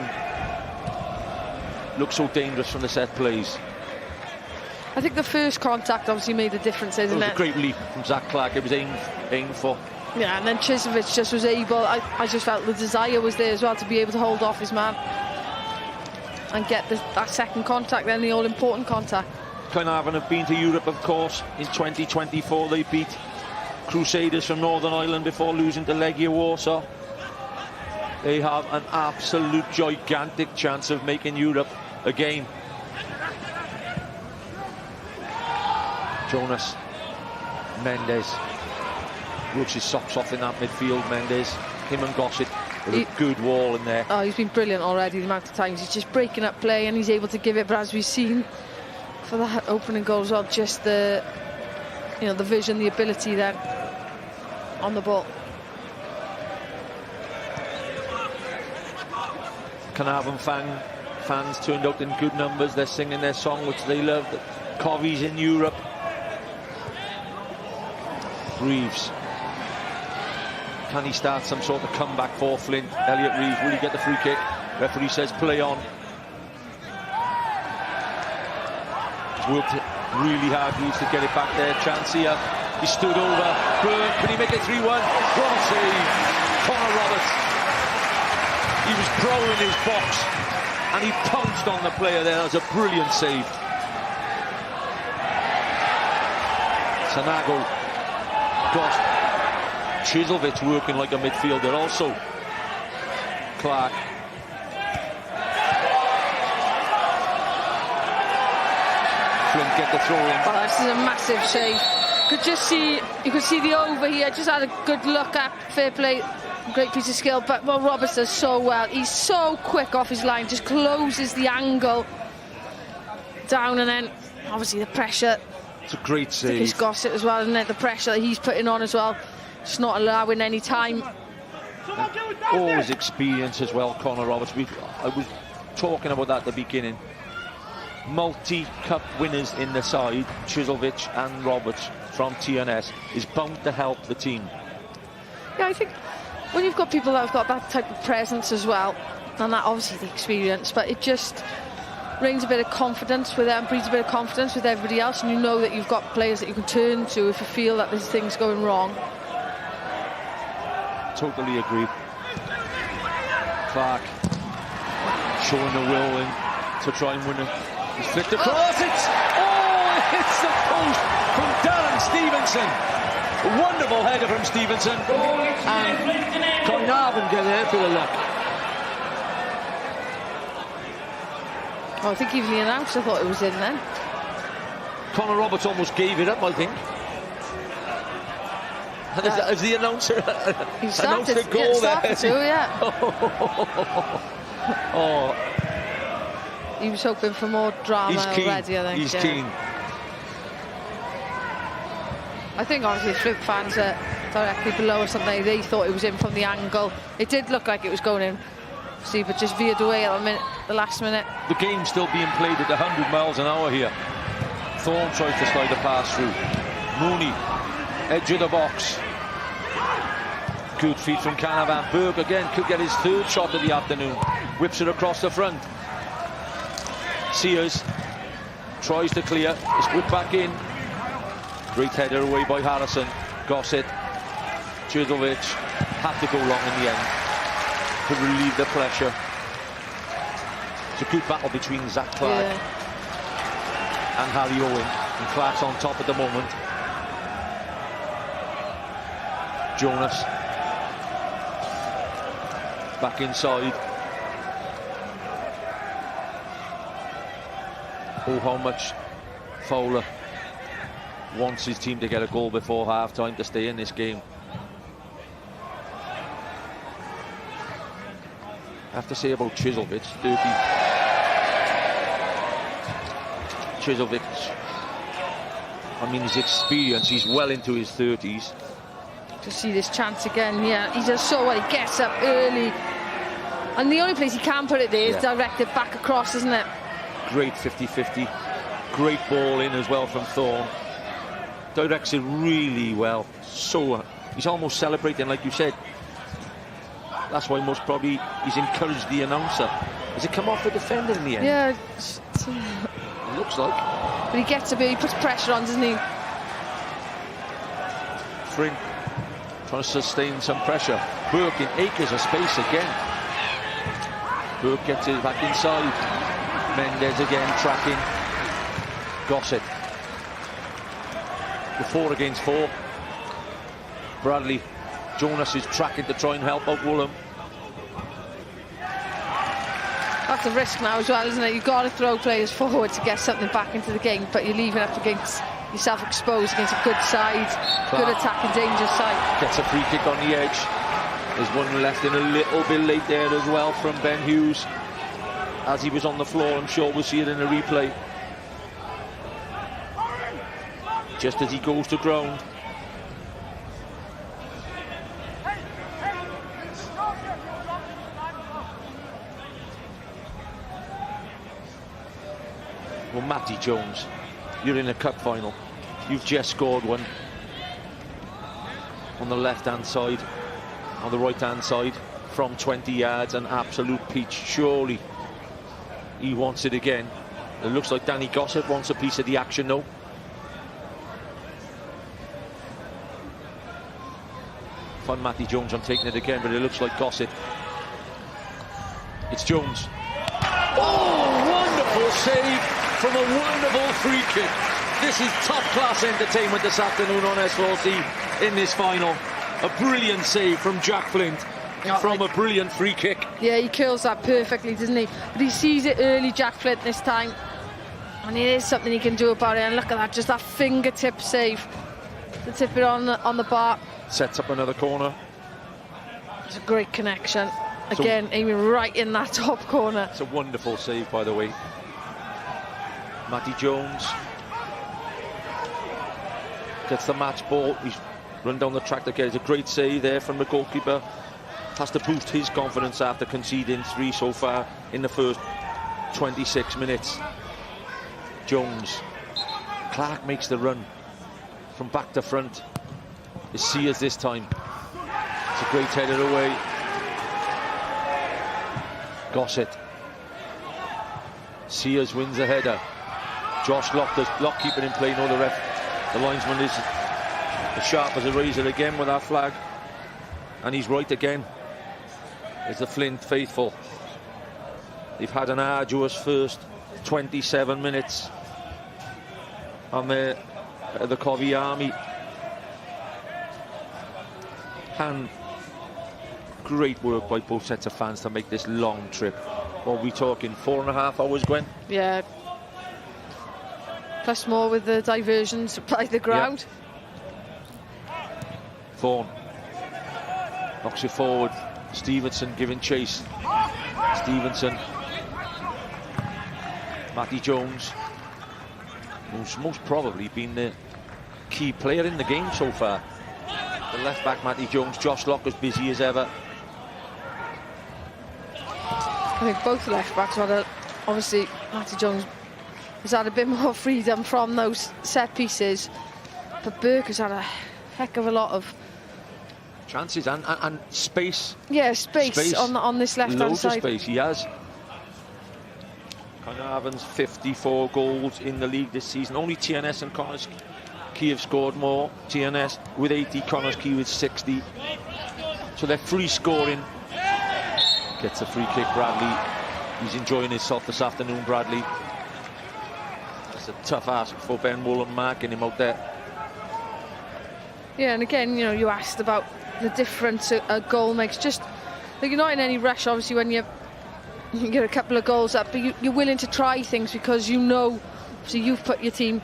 look so dangerous from the set plays. I think the first contact obviously made a difference, isn't it? It was a great leap from Zach Clark. It was aimed for. Yeah, and then Chisovich just was able, I just felt the desire was there as well to be able to hold off his man and get that second contact, then the all-important contact. Caernarfon have been to Europe, of course. In 2024, they beat Crusaders from Northern Ireland before losing to Legia Warsaw. They have an absolute gigantic chance of making Europe again. Jonas Mendes works his socks off in that midfield. Mendes, him and Gossett with a good wall in there. Oh, he's been brilliant already, the amount of times he's just breaking up play and he's able to give it. But as we've seen for that opening goal as well, just the, you know, the vision, the ability then on the ball. Caernarfon fans turned out in good numbers. They're singing their song, which they love. Cofis in Europe. Reeves. Can he start some sort of comeback for Flint? Elliot Reeves, will he get the free kick? Referee says play on. He's worked really hard, Reeves, to get it back there. Chance here. He stood over. Burke, can he make it 3-1? What a save. Connor Roberts. He was prowling his box and he pounced on the player there. That was a brilliant save. Sanago. Gosh, Chisovich working like a midfielder also. Clark. Flint get the throw in. Oh, this is a massive save. You could see the over here. Just had a good look at, fair play, great piece of skill. But what Roberts does so well, he's so quick off his line, just closes the angle down, and then obviously the pressure. It's a great save. He's Gossett as well, isn't it? The pressure that he's putting on as well, just not allowing any time. All his experience as well, Connor Roberts. I was talking about that at the beginning. Multi-cup winners in the side, Chisovich and Roberts from TNS, is bound to help the team. Yeah, I think when you've got people that have got that type of presence as well, and that obviously the experience, but it just brings a bit of confidence with them, breeds a bit of confidence with everybody else, and you know that you've got players that you can turn to if you feel that there's things going wrong. Totally agree. Clark showing the will to try and win it. He's flicked across. It's the post from Darren Stevenson. A wonderful header from Stevenson. And Caernarfon get there for the luck. Oh, I think even the announcer thought it was in then. Connor Roberts almost gave it up, I think. As the announcer announced the goal there. Oh. He was hoping for more drama already, I think. He's keen. I think obviously the Flint fans are directly below or something. They thought it was in from the angle. It did look like it was going in. See, but just veered away at the last minute. The game's still being played at 100 miles an hour here. Thorne tries to slide a pass through. Mooney, edge of the box. Good feet from Caernarfon. Berg again could get his third shot of the afternoon. Whips it across the front. Sears tries to clear. It's whipped back in. Great header away by Harrison. Gossett. Chisovich had to go long in the end to relieve the pressure. It's a good battle between Zach Clark and Harry Owen. And Clark's on top at the moment. Jonas back inside. Oh, how much Fowler wants his team to get a goal before half-time to stay in this game. I have to say about Chiselvic, I mean, his experience, he's well into his 30s. To see this chance again, yeah, he does so well. He gets up early, and the only place he can put it there is directed back across, isn't it? Great 50-50, great ball in as well from Thorne. Directs it really well. So he's almost celebrating, like you said. That's why most probably he's encouraged the announcer. Does it come off the defender in the end? Yeah, it looks like. But he gets a bit, he puts pressure on, doesn't he? Frink trying to sustain some pressure. Burke in acres of space again. Burke gets it back inside. Mendes again tracking. Gossett. The 4 against 4. Bradley. Jonas is tracking to try and help out Woolham. That's a risk now as well, isn't it? You've got to throw players forward to get something back into the game, but you're leaving up against yourself exposed against a good side, good attacking, dangerous side. Gets a free kick on the edge. There's one left in a little bit late there as well from Ben Hughes. As he was on the floor, I'm sure we'll see it in the replay. Just as he goes to ground. Well, Matty Jones, you're in a cup final. You've just scored one on the left-hand side, on the right-hand side, from 20 yards, an absolute peach. Surely he wants it again. It looks like Danny Gossett wants a piece of the action, though. If I'm Matty Jones, I'm taking it again, but it looks like Gossett. It's Jones. Oh, wonderful save from a wonderful free kick. This is top-class entertainment this afternoon on S4C in this final. A brilliant save from Jack Flint from a brilliant free kick. Yeah, he curls that perfectly, doesn't he? But he sees it early, Jack Flint, this time. And it is something he can do about it. And look at that, just that fingertip save to tip it on the bar. Sets up another corner. It's a great connection. Again, aiming right in that top corner. It's a wonderful save, by the way. Matty Jones gets the match ball. He's run down the track to get it. It's a great save there from the goalkeeper. Has to boost his confidence after conceding 3 so far in the first 26 minutes. Jones. Clark makes the run from back to front. It's Sears this time. It's a great header away. Gossett. Sears wins the header. Josh Lock keeping in play. No, the linesman is as sharp as a razor again with that flag. And he's right again. It's the Flint faithful. They've had an arduous first 27 minutes on the Covey Army. And great work by both sets of fans to make this long trip. What are we talking, 4.5 hours, Gwen? Yeah. Plus more with the diversions by the ground. Thorne knocks it forward. Stevenson giving chase. Stevenson. Matty Jones, who's most probably been the key player in the game so far. The left back, Matty Jones. Josh Lock as busy as ever. I think both left backs had obviously Matty Jones has had a bit more freedom from those set pieces, but Burke has had a heck of a lot of chances and space. Yeah, space. on this left hand side. Loads of space he has. Caernarfon's 54 goals in the league this season. Only TNS and Connors Key have scored more. TNS with 80, Connors Key with 60. So they're free scoring. Gets a free kick, Bradley. He's enjoying himself this afternoon, Bradley. It's a tough ask for Ben Woolham marking him out there. Yeah, and again, you know, you asked about the difference a goal makes. Just like you're not in any rush, obviously, when you get a couple of goals up, but you're willing to try things because you know, so you've put your team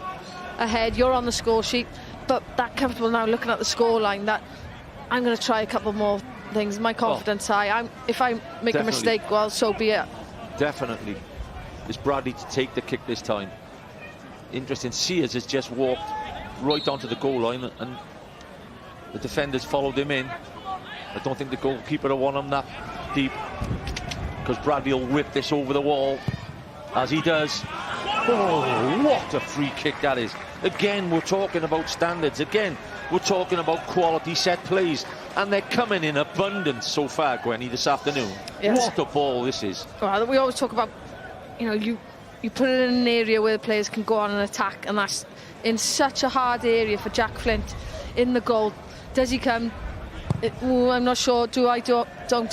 ahead, you're on the score sheet, but that comfortable now looking at the scoreline that I'm going to try a couple more things. My confidence high. If I make a mistake, well, so be it. Definitely. It's Bradley to take the kick this time. Interesting. Sears has just walked right onto the goal line and the defenders followed him in. I don't think the goalkeeper will want him that deep because Bradley will whip this over the wall as he does. Oh, what a free kick that is. Again, we're talking about standards. Again, we're talking about quality set plays. And they're coming in abundance so far, Gwenny, this afternoon. Yes. What a ball this is. Well, we always talk about, you know, you put it in an area where the players can go on and attack, and that's in such a hard area for Jack Flint in the goal. Does he come? I'm not sure. Don't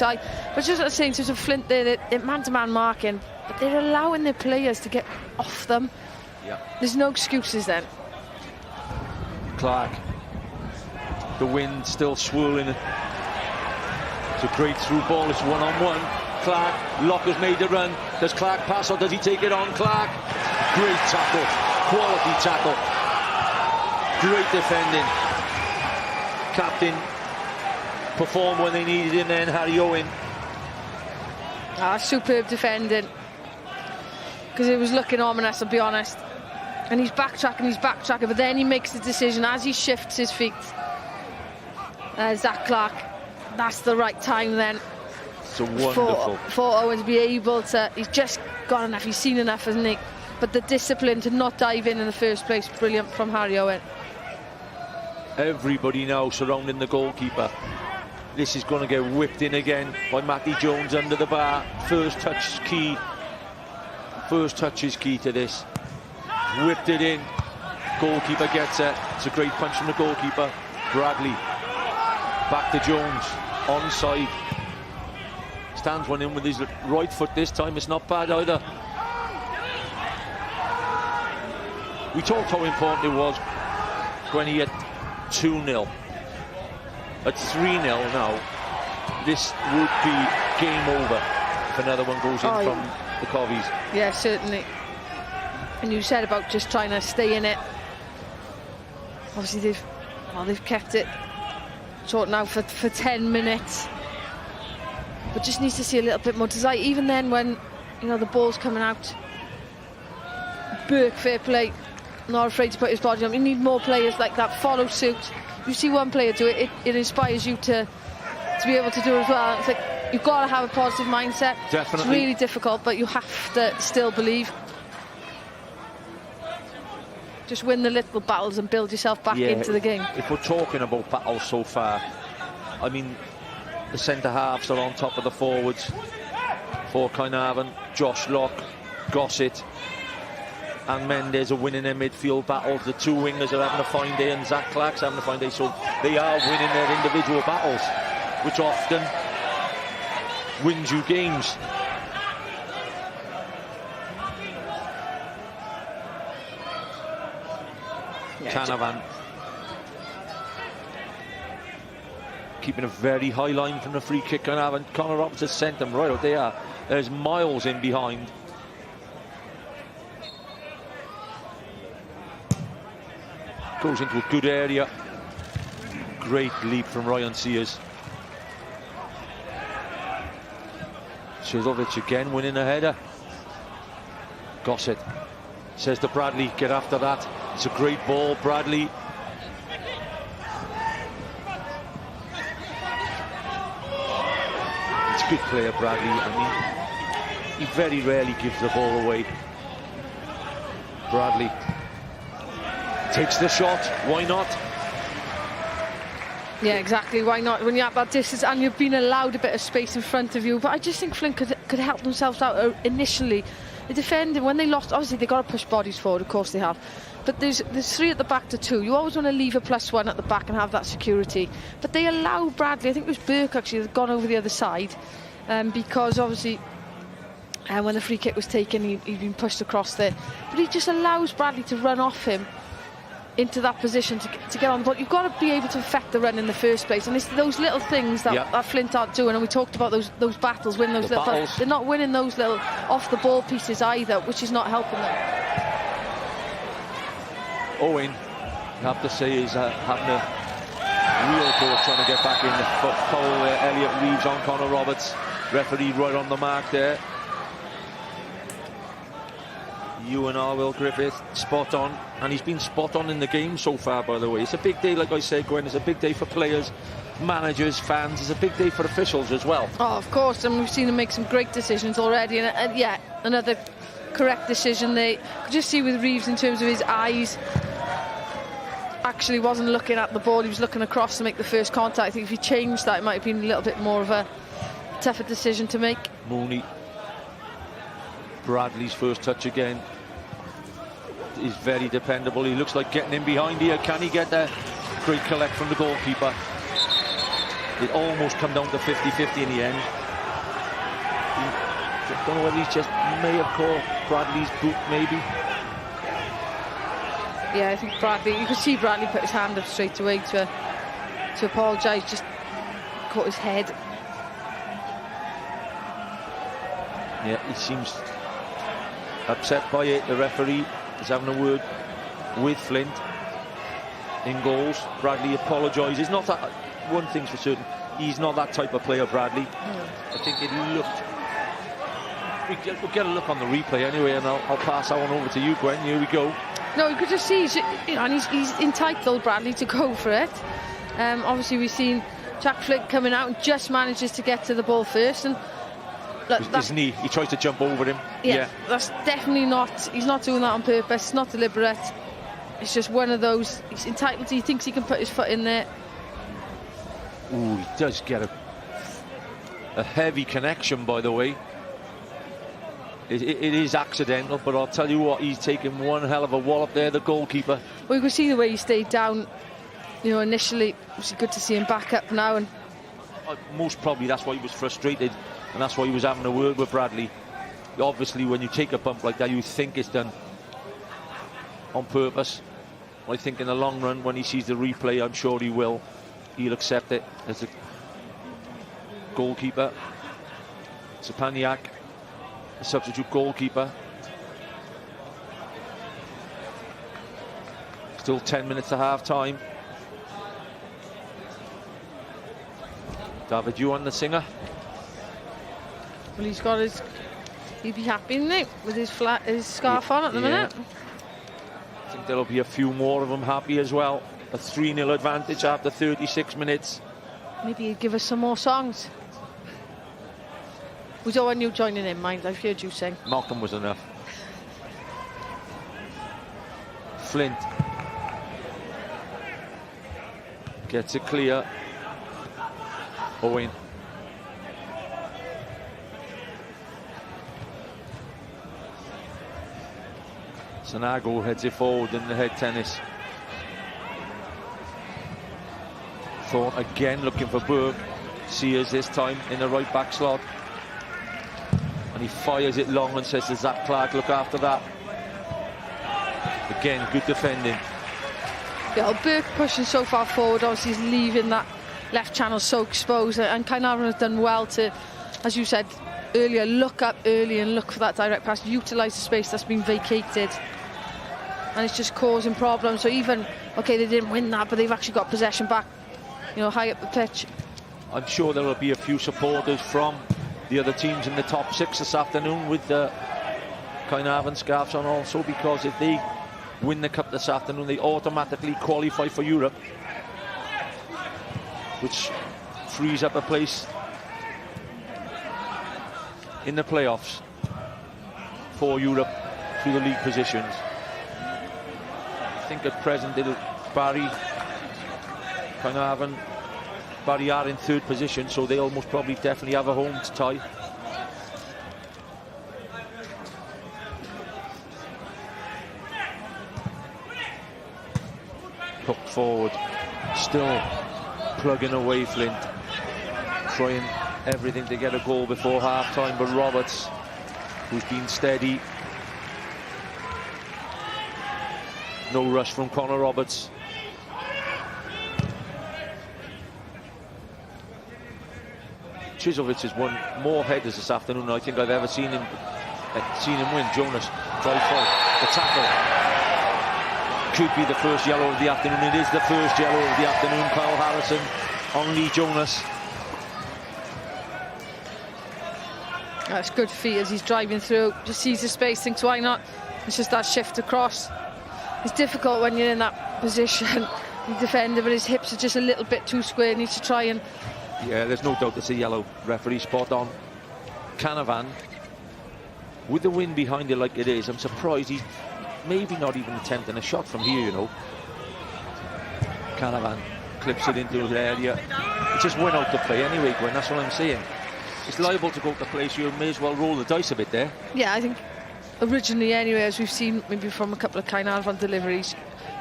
I? But just at the same time, Flint there, they're man-to-man marking, but they're allowing their players to get off them. Yeah. There's no excuses then. Clark. The wind still swirling. It's a great through ball. It's one-on-one. Clark. Locker's made the run. Does Clark pass or does he take it on? Clark. Great tackle. Quality tackle. Great defending. Captain performed when they needed him then, Harry Owen. Superb defending. Because it was looking ominous, I'll be honest. And he's backtracking, but then he makes the decision as he shifts his feet. Zach Clark, that's the right time then. It's a wonderful. For Owen to be able to, he's just got enough, he's seen enough, hasn't he? But the discipline to not dive in the first place, brilliant from Harry Owen. Everybody now surrounding the goalkeeper. This is going to get whipped in again by Matty Jones under the bar. First touch is key. First touch is key to this. Whipped it in. Goalkeeper gets it. It's a great punch from the goalkeeper. Bradley. Back to Jones. Onside. Stands one in with his right foot this time. It's not bad either. We talked how important it was when he had 2-0. At 3-0 now, this would be game over if another one goes in from the Cofis. Yeah, certainly. And you said about just trying to stay in it. Obviously they've kept it short now for 10 minutes. But just needs to see a little bit more desire. Even then when, you know, the ball's coming out. Burke, fair play. Not afraid to put his body on. You need more players like that. Follow suit. You see one player do it, it inspires you to be able to do it as well. It's like you've got to have a positive mindset. Definitely. It's really difficult, but you have to still believe. Just win the little battles and build yourself back into the game. If we're talking about battles so far, I mean, the centre-halves are on top of the forwards for Caernarfon. Josh Locke, Gossett and Mendes are winning their midfield battles. The two wingers are having a fine day and Zach Clark's having a fine day, so they are winning their individual battles, which often wins you games. Caernarfon keeping a very high line from the free kick. Caernarfon, Connor Roberts has sent them right out there. There's Miles in behind. Goes into a good area. Great leap from Ryan Sears. Silovic again winning a header. Gossett says to Bradley, get after that. It's a great ball, Bradley. It's a good player, Bradley. I mean, he very rarely gives the ball away. Bradley takes the shot. Why not? Yeah, exactly. Why not? When you have that distance and you've been allowed a bit of space in front of you. But I just think Flint could help themselves out initially. The defending, when they lost, obviously they've got to push bodies forward, of course they have. But there's 3 at the back to 2. You always want to leave a +1 at the back and have that security. But they allow Bradley, I think it was Burke actually, that had gone over the other side. Because obviously, when the free kick was taken, he'd been pushed across there. But he just allows Bradley to run off him into that position to get on the ball. You've got to be able to affect the run in the first place, and it's those little things that Flint aren't doing. And we talked about those battles, win those little battles. They're not winning those little off the ball pieces either, which is not helping them. Owen, you have to say, is having a real go trying to get back in. The foul there, Elliot Reeves on Connor Roberts. Referee right on the mark there. Ewan Will Griffith, spot on, and he's been spot on in the game so far, by the way. It's a big day, like I said, Gwen. It's a big day for players, managers, fans. It's a big day for officials as well. Oh, of course, and we've seen them make some great decisions already, and yeah, another correct decision. They could just see with Reeves in terms of his eyes, actually wasn't looking at the ball, he was looking across to make the first contact. I think if he changed that, it might have been a little bit more of a tougher decision to make. Mooney, Bradley's first touch again. He's very dependable. He looks like getting in behind here. Can he get there? Great collect from the goalkeeper. It almost come down to 50-50 in the end. I don't know whether he just may have caught Bradley's boot, maybe. Yeah, I think Bradley, you could see Bradley put his hand up straight away to apologise, just caught his head. Yeah, he seems upset by it. The referee is having a word with Flint in goals. Bradley apologises. Not that, one thing's for certain, he's not that type of player, Bradley. I think it looked... We'll get a look on the replay anyway, and I'll pass that one over to you, Gwen. Here we go. No, you could just see, and he's entitled, Bradley, to go for it. Obviously, we've seen Jack Flint coming out and just manages to get to the ball first, and look, his knee, he tries to jump over him. Yeah, that's definitely not, he's not doing that on purpose, it's not deliberate. It's just one of those, he's entitled to, he thinks he can put his foot in there. Ooh, he does get a heavy connection, by the way. It is accidental, but I'll tell you what, he's taken one hell of a wallop there, the goalkeeper. Well, you can see the way he stayed down, you know, initially. It's good to see him back up now. And most probably that's why he was frustrated, and that's why he was having a word with Bradley. Obviously, when you take a bump like that, you think it's done on purpose. I think in the long run, when he sees the replay, I'm sure he will. He'll accept it as a goalkeeper. Sapaniak, a substitute goalkeeper. Still 10 minutes to half time. David, you on the singer? Well, he's got his, he'd be happy, isn't he, with his scarf on at the minute. I think there'll be a few more of them happy as well. A 3-0 advantage after 36 minutes. Maybe he'd give us some more songs. We don't want you joining in, mind. I've heard you sing. Malcolm was enough. Flint gets it clear. Owen. Sanago heads it forward in the head tennis. Thorne again looking for Burke. Sears this time in the right back slot. And he fires it long and says to Zach Clark, look after that. Again, good defending. Yeah, Burke pushing so far forward, obviously he's leaving that left channel so exposed, and Caernarfon has done well to, as you said earlier, look up early and look for that direct pass, utilise the space that's been vacated, and it's just causing problems. So even, okay, they didn't win that, but they've actually got possession back, you know, high up the pitch. I'm sure there will be a few supporters from the other teams in the top 6 this afternoon with the Caernarfon scarves on also, because if they win the cup this afternoon, they automatically qualify for Europe, which frees up a place in the playoffs for Europe through the league positions. I think at present Barry, Caernarfon, Barry are in 3rd position, so they almost probably definitely have a home to tie. Hooked forward, still plugging away Flint, trying everything to get a goal before half time, but Roberts, who's been steady. No rush from Connor Roberts. Chizovic has won more headers this afternoon than I think I've ever seen him win. Jonas, drive forward, the tackle. could be the first yellow of the afternoon. It is the first yellow of the afternoon. Kyle Harrison on Lee Jonas. That's good feet as he's driving through. Just sees the space, thinks why not? It's just that shift across. It's difficult when you're in that position. The defender, but his hips are just a little bit too square. Needs to try and... Yeah, there's no doubt it's a yellow. Referee spot on. Caernarfon, with the wind behind it like it is, I'm surprised he's maybe not even attempting a shot from here, you know. Caernarfon clips it into his area. It just went out to play anyway, Gwen, that's what I'm saying. It's liable to go to play, so you may as well roll the dice a bit there. Yeah, I think originally anyway, as we've seen maybe from a couple of Caernarfon deliveries,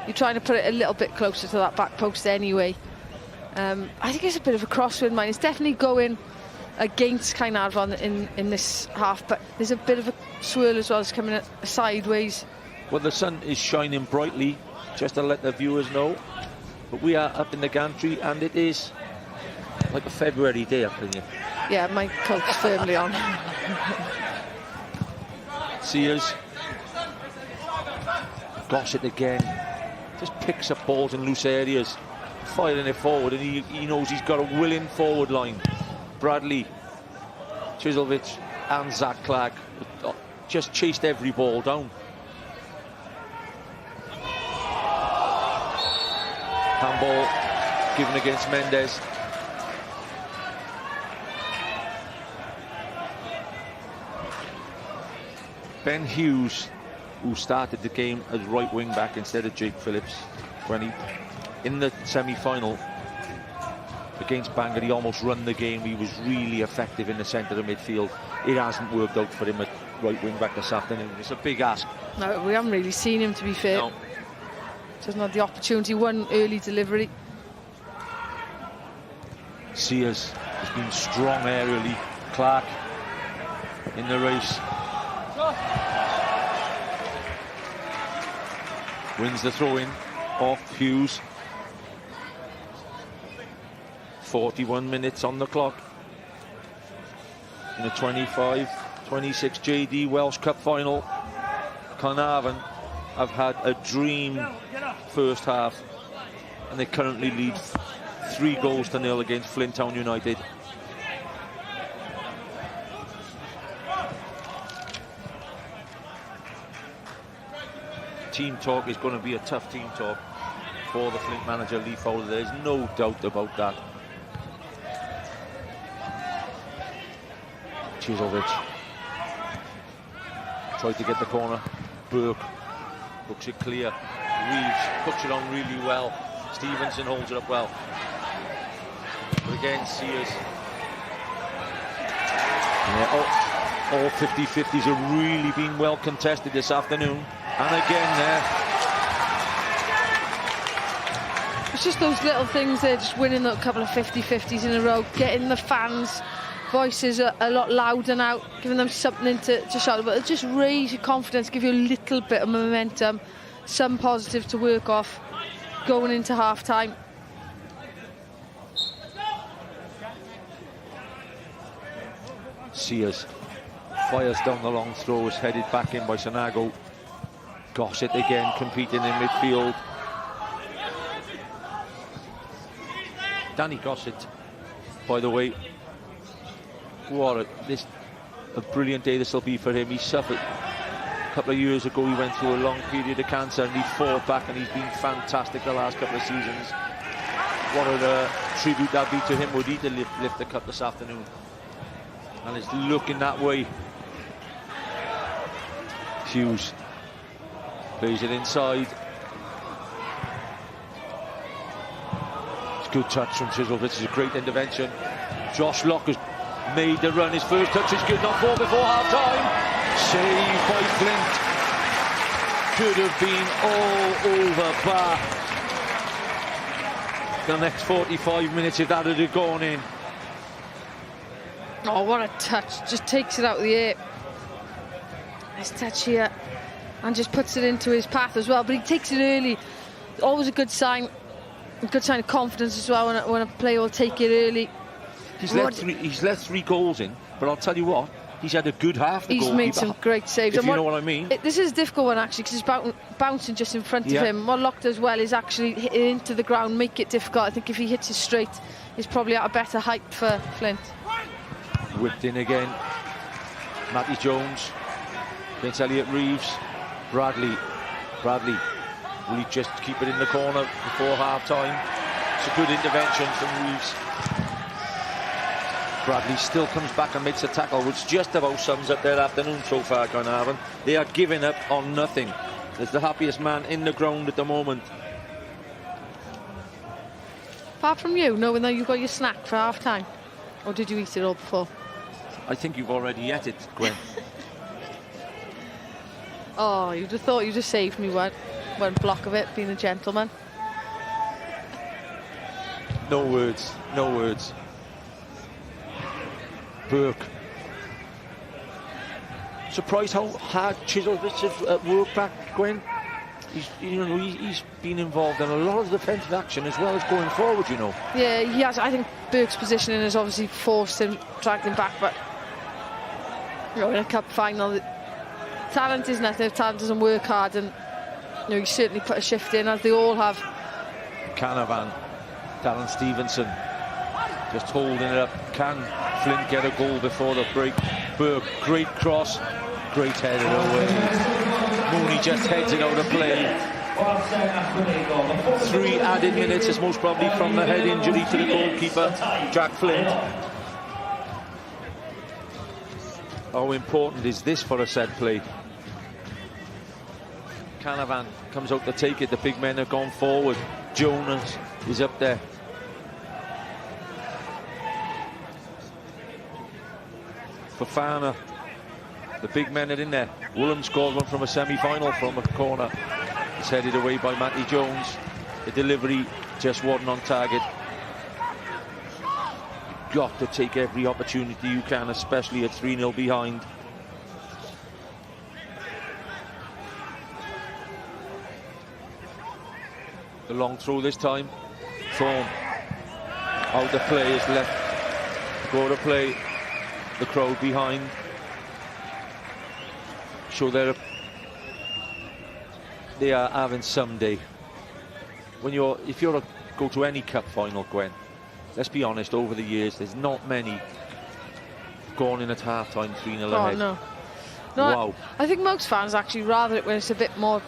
you're trying to put it a little bit closer to that back post anyway. I think it's a bit of a crosswind, mine. It's definitely going against Caernarfon in this half, but there's a bit of a swirl as well. It's coming sideways. Well, the sun is shining brightly, just to let the viewers know. But we are up in the gantry, and it is like a February day up in here. Yeah, my coat's firmly on. Sears. Gossett again. Just picks up balls in loose areas, firing it forward, and he knows he's got a willing forward line. Bradley, Chiselvich and Zach Clark just chased every ball down. Handball given against Mendes. Ben Hughes, who started the game as right wing back instead of Jake Phillips, when he, in the semi-final against Bangor, he almost run the game. He was really effective in the centre of midfield. It hasn't worked out for him at right wing back this afternoon. It's a big ask. No, we haven't really seen him, to be fair. No. Doesn't have the opportunity. One early delivery. Sears has been strong aerially. Clark in the race. Wins the throw-in off Hughes. 41 minutes on the clock in the 25-26 JD Welsh Cup final. Caernarfon have had a dream first half, and they currently lead 3-0 against Flint Town United. Team talk is going to be a tough team talk for the Flint manager, Lee Fowler. There's no doubt about that. Chiselvich tried to get the corner. Burke looks it clear. Reeves puts it on really well. Stevenson holds it up well. But again, Sears. Yeah, all 50-50s have really been well contested this afternoon. And again there. It's just those little things there, just winning a couple of 50-50s in a row, getting the fans' voices a lot louder now, giving them something to shout about. It just raise your confidence, give you a little bit of momentum, some positive to work off going into half-time. Sears fires down the long throw, is headed back in by Sanago. Gossett again competing in midfield. Danny Gossett, by the way, what a brilliant day this will be for him. He suffered a couple of years ago. He went through a long period of cancer, and he fought back, and he's been fantastic the last couple of seasons. What a tribute that'd be to him, would he, to lift the cup this afternoon? And it's looking that way. Hughes plays it inside. It's a good touch from Chiselvich. It's a great intervention. Josh Locke has made the run. His first touch is good, not 4 before half-time. Saved by Flint. Could have been all over bar. The next 45 minutes if that had gone in. Oh, what a touch. Just takes it out of the air. Nice touch here. And just puts it into his path as well. But he takes it early. Always a good sign. A good sign of confidence as well when a player will take it early. He's let 3 goals in, but I'll tell you what, he's had a good half. He's made some great saves. If you know what I mean. This is a difficult one actually, because he's bouncing just in front of him. What Locke does well is actually hit it into the ground, make it difficult. I think if he hits it straight, he's probably at a better height for Flint. Whipped in again. Matty Jones against Elliot Reeves. Bradley. Will he just keep it in the corner before half-time? It's a good intervention from Reeves. Bradley still comes back and makes a tackle, which just about sums up their afternoon so far, Caernarfon. They are giving up on nothing. There's the happiest man in the ground at the moment. Apart from you, knowing that you got your snack for half-time, or did you eat it all before? I think you've already ate it, Gwen. Oh, you'd have thought you'd have saved me one block of it, being a gentleman. No words, no words. Burke. Surprised how hard Chiselvich has worked back, Gwen. He's been involved in a lot of defensive action as well as going forward, you know. Yeah, he has. I think Burke's positioning has obviously forced him, dragged him back, but in a cup final, talent is nothing if talent doesn't work hard, and he certainly put a shift in, as they all have. Caernarfon, Darren Stevenson, just holding it up. Can Flint get a goal before the break? Burke, great cross, great header away. Mooney just heads it out of play. 3 added minutes is most probably from the head injury to the goalkeeper, Jack Flint. How important is this for a set play? Caernarfon comes out to take it. The big men have gone forward. Jonas is up there. Fofana. The big men are in there. Woolham scored one from a semi-final from a corner. It's headed away by Matty Jones. The delivery just wasn't on target. You've got to take every opportunity you can, especially at 3-0 behind. The long throw this time. Thorne. Out the play is left. Go to play. The crowd behind. So they are having some day. If you're go to any cup final, Gwen, let's be honest, over the years there's not many gone in at half-time 3-0 ahead. No, wow. I think most fans actually rather it when it's a bit more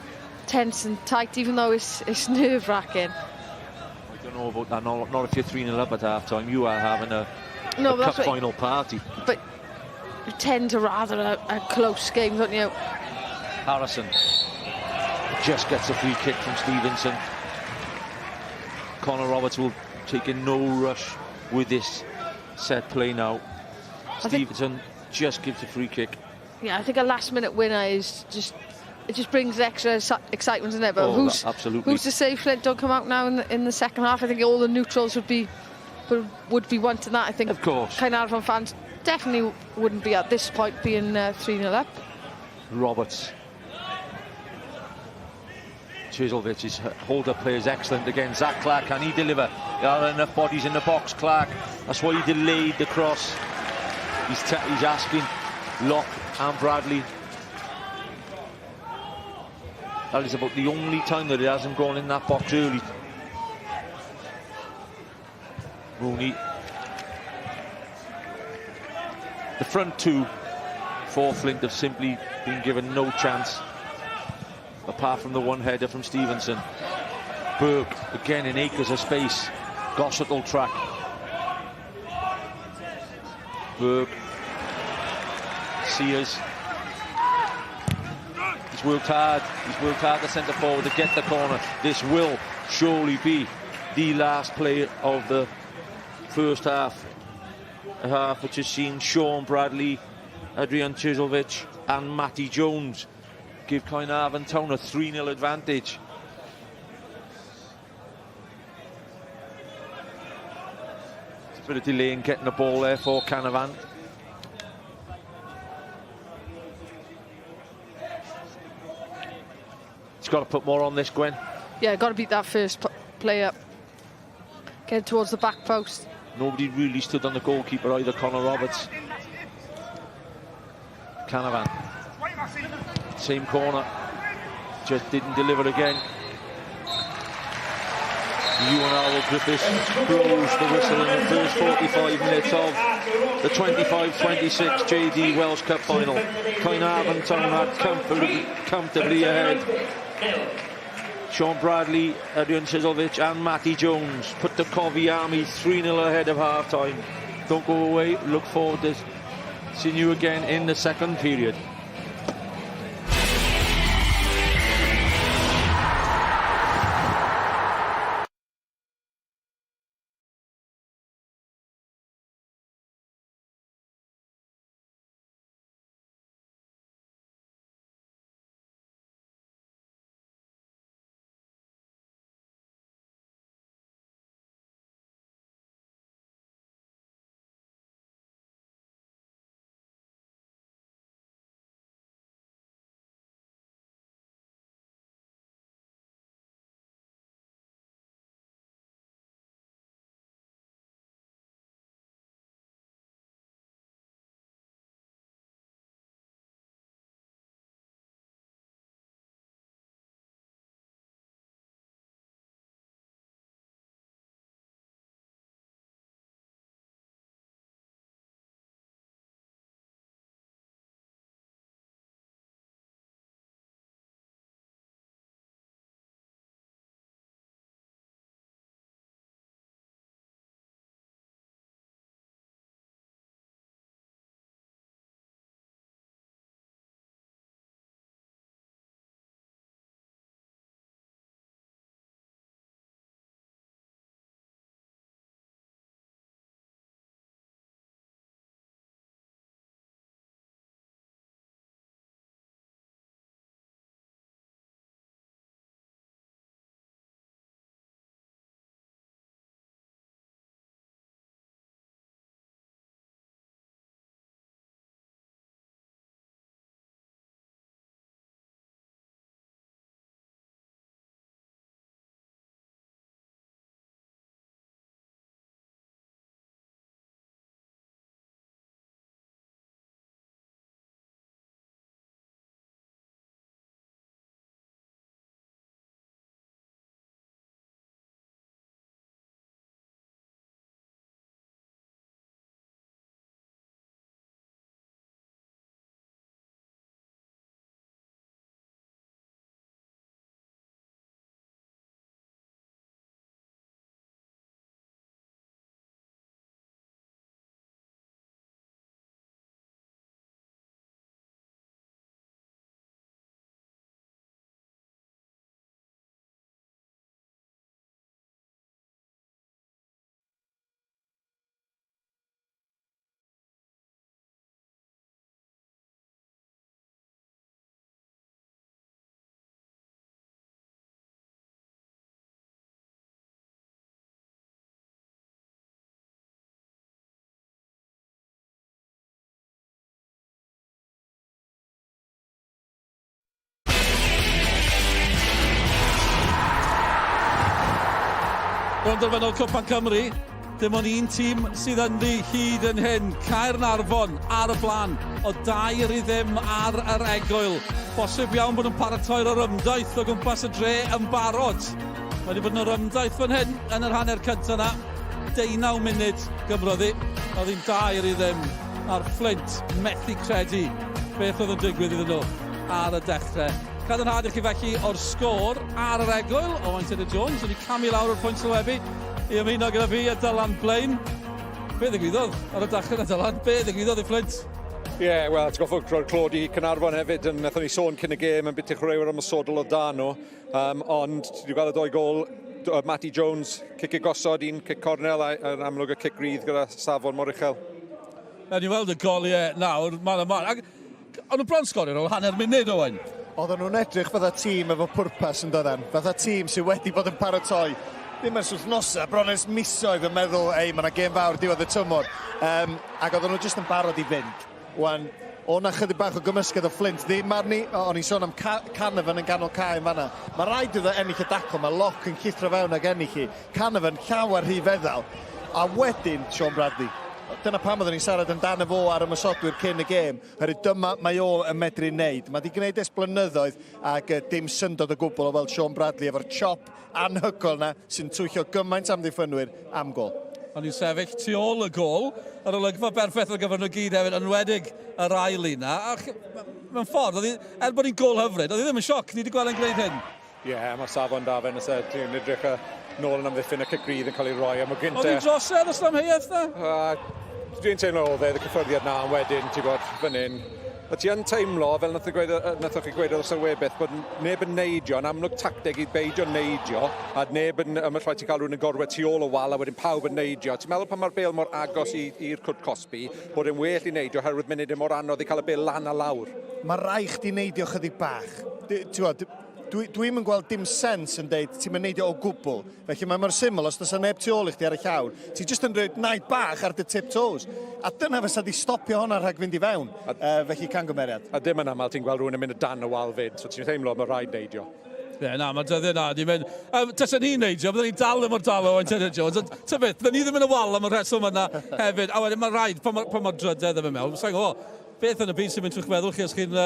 tense and tight, even though it's nerve-wracking. I don't know about that. Not if you're 3-0 up at half-time. You are having a cup final party. But you tend to rather a close game, don't you? Harrison just gets a free kick from Stevenson. Connor Roberts will take in no rush with this set play now. Stevenson just gives a free kick. Yeah, I think a last-minute winner is it just brings extra excitement in there. But who's to say Flint don't come out now in the second half? I think all the neutrals would be wanting that. I think, of course, Caernarfon fans definitely wouldn't be at this point being 3-0 up. Roberts. Chiselvich's hold-up play is excellent again. Zach Clark, can he deliver? There are enough bodies in the box, Clark. That's why he delayed the cross. He's asking Locke and Bradley. That is about the only time that it hasn't gone in that box early. Rooney. The front two for Flint have simply been given no chance, apart from the one header from Stevenson. Burke, again in acres of space. Gossett will track. Burke. Sears. He's worked hard. He's worked hard to centre forward to get the corner. This will surely be the last play of the first half. A half which has seen Sean Bradley, Adrian Chiselvich and Matty Jones give Caernarfon Town a 3-0 advantage. It's a bit of delay in getting the ball there for Caernarfon. He's got to put more on this, Gwen. Yeah, got to beat that first play up. Get towards the back post. Nobody really stood on the goalkeeper either, Connor Roberts. Caernarfon. Same corner. Just didn't deliver again. Ewan Griffiths blows the whistle in the first 45 minutes of the 25-26 JD Welsh Cup final. Caernarfon Town are comfortably ahead. Sean Bradley, Adrian Sizzlevich and Matty Jones put the Cofis Army 3-0 ahead of half-time. Don't go away, look forward to seeing you again in the second period. Penderfynol Cwpan Cymru, dim ond un tîm sydd ynddi hyd yn hyn. Caernarfon ar y blaen o 2-0 ar yr egwyl. Bosib iawn bod yn paratoi'r ymdaith o gwmpas y dre yn barod. Wedi bod yn yr ymdaith fan hyn yn yr hanner cyntaf yna. 19 munud gymryddi. Oedd hi'n 2-0 ar Flint. Methu credu beth oedd yn digwydd iddyn nhw ar y dechrau. Cadarnhad i chi felly o'r sgôr ar yr egwyl o Anthem Jones wedi camu lawr o'r pwynt sylwebu i ymuno gyda fi a Dylan Blaen. Be ddigwyddodd ar y dechrau na Dylan? Be ddigwyddodd i Flint? Wel, ti'n goffod clod i Caernarfon hefyd, yn nathon ni sôn cyn y gêm yn bit i'ch rhywun ymwysodol o dan nhw, ond ti'n gweld y 2 gol, Matty Jones, cic i gosod, un cic cornel a'n amlwg y cic rydd gyda safon mor uchel. Ni weld y goliau nawr, man a man. Ond y bron sgorio ar ôl hanner munud o hyn. Oedden nhw'n edrych fatha tîm efo pwrpas yn dodden. Fatha tîm sydd wedi bod yn paratoi. Ddim ers wythnosa, bron ers misoedd yn meddwl, ei, mae yna gêm fawr diwedd y tymor. Ac oedden nhw jyst yn barod i fynd. Wan, o'na chydig bach o gymysgedd o Flint ddim arni. O'n i'n sôn am Caernarfon yn ganol cae yn fanna. Mae rhaid iddo ennill y dacl, mae loc yn llithro fewn ag ennill hi. Caernarfon llawer rhy feddal. A wedyn, Sean Bradley, dyna pam oedden ni'n siarad amdano fo ar ymysodwyr cyn y gêm. Herwydd dyma mae o yn medru wneud. Mae wedi gwneud es blynyddoedd ac dim syndod o gwbl o weld Sean Bradley efo'r chop anhygol na sy'n twyllo gymaint am ddiffynwyr am gol. Ond ni'n sefyll tu ôl y gol, ar olygfa berffaith ar gyfer nhw gyd hefyd, yn wedig yr ail un na. Mewn ffordd, bod ni'n gol hyfryd, oedd hi ddim yn sioc, ni wedi gweld yn gwneud hyn. Ie, mae'r safon da fe, nes dwi'n edrych nôl yn amddiffyn y cygryd yn cael ei roi am y gyntaf. Oedd hi'n drosedd os amheuaeth na? Dwi'n teimlo o fe, y cyffyrddiad na, yn wedyn, ti'n bod, fan hyn. O ti yn teimlo, fel nathoch chi gweud o'r sylwebeth, bod neb yn neidio, yn amlwg tacteg i beidio neidio, a neb yn rhaid ti cael rhywun yn gorwedd tu ôl o wal, a wedyn pawb yn neidio. Ti'n meddwl pan mae'r bêl mor agos i'r cwrt Cosby, bod e'n well i neidio, herwydd munud e mor anodd i cael y bêl lan a lawr? Mae rai chdi neidio chydig bach. Dwi'n yn gweld dim sens yn deud ti'n mynd neidio o gwbl. Felly mae mor syml, os dyna neb tu ôl i chdi ar y llawr, ti jyst yn rhoi naid bach ar dy tip-toes. A dyna fysa di stopio honna rhag fynd i fewn, felly cangymeriad. A dim yn aml ti'n gweld rhywun yn mynd y dan y wal fyd, so ti'n teimlo mae rhaid neidio. Ie, na, mae dyddiau na, ni'n mynd... Tasa ni'n neidio, byddwn ni'n dal ddim o'r dal o Antonio Jones, ond ta beth, byddwn ni ddim yn y wal am y rheswm yna hefyd, a wedyn mae rhaid, pan mae'r drydedd ddim yn mewn, sa'n beth yn y byd sy'n mynd trwy'ch meddwl chi os chi'n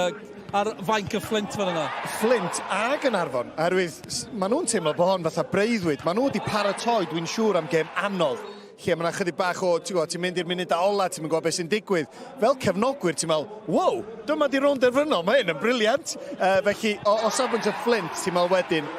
ar fainc y Flint fan yna? Flint a Caernarfon, oherwydd maen nhw'n teimlo bod hon fatha breuddwyd. Maen nhw wedi paratoi, dwi'n siŵr, am gêm anodd. Lle mae yna chydig bach o, ti'n mynd i'r munud a ola, ti'n mynd gwybod beth sy'n digwydd. Fel cefnogwyr, ti'n meddwl, wow, dyma di rownd erfynol, mae hyn yn briliant. Felly, o safbwynt y Flint, ti'n meddwl wedyn,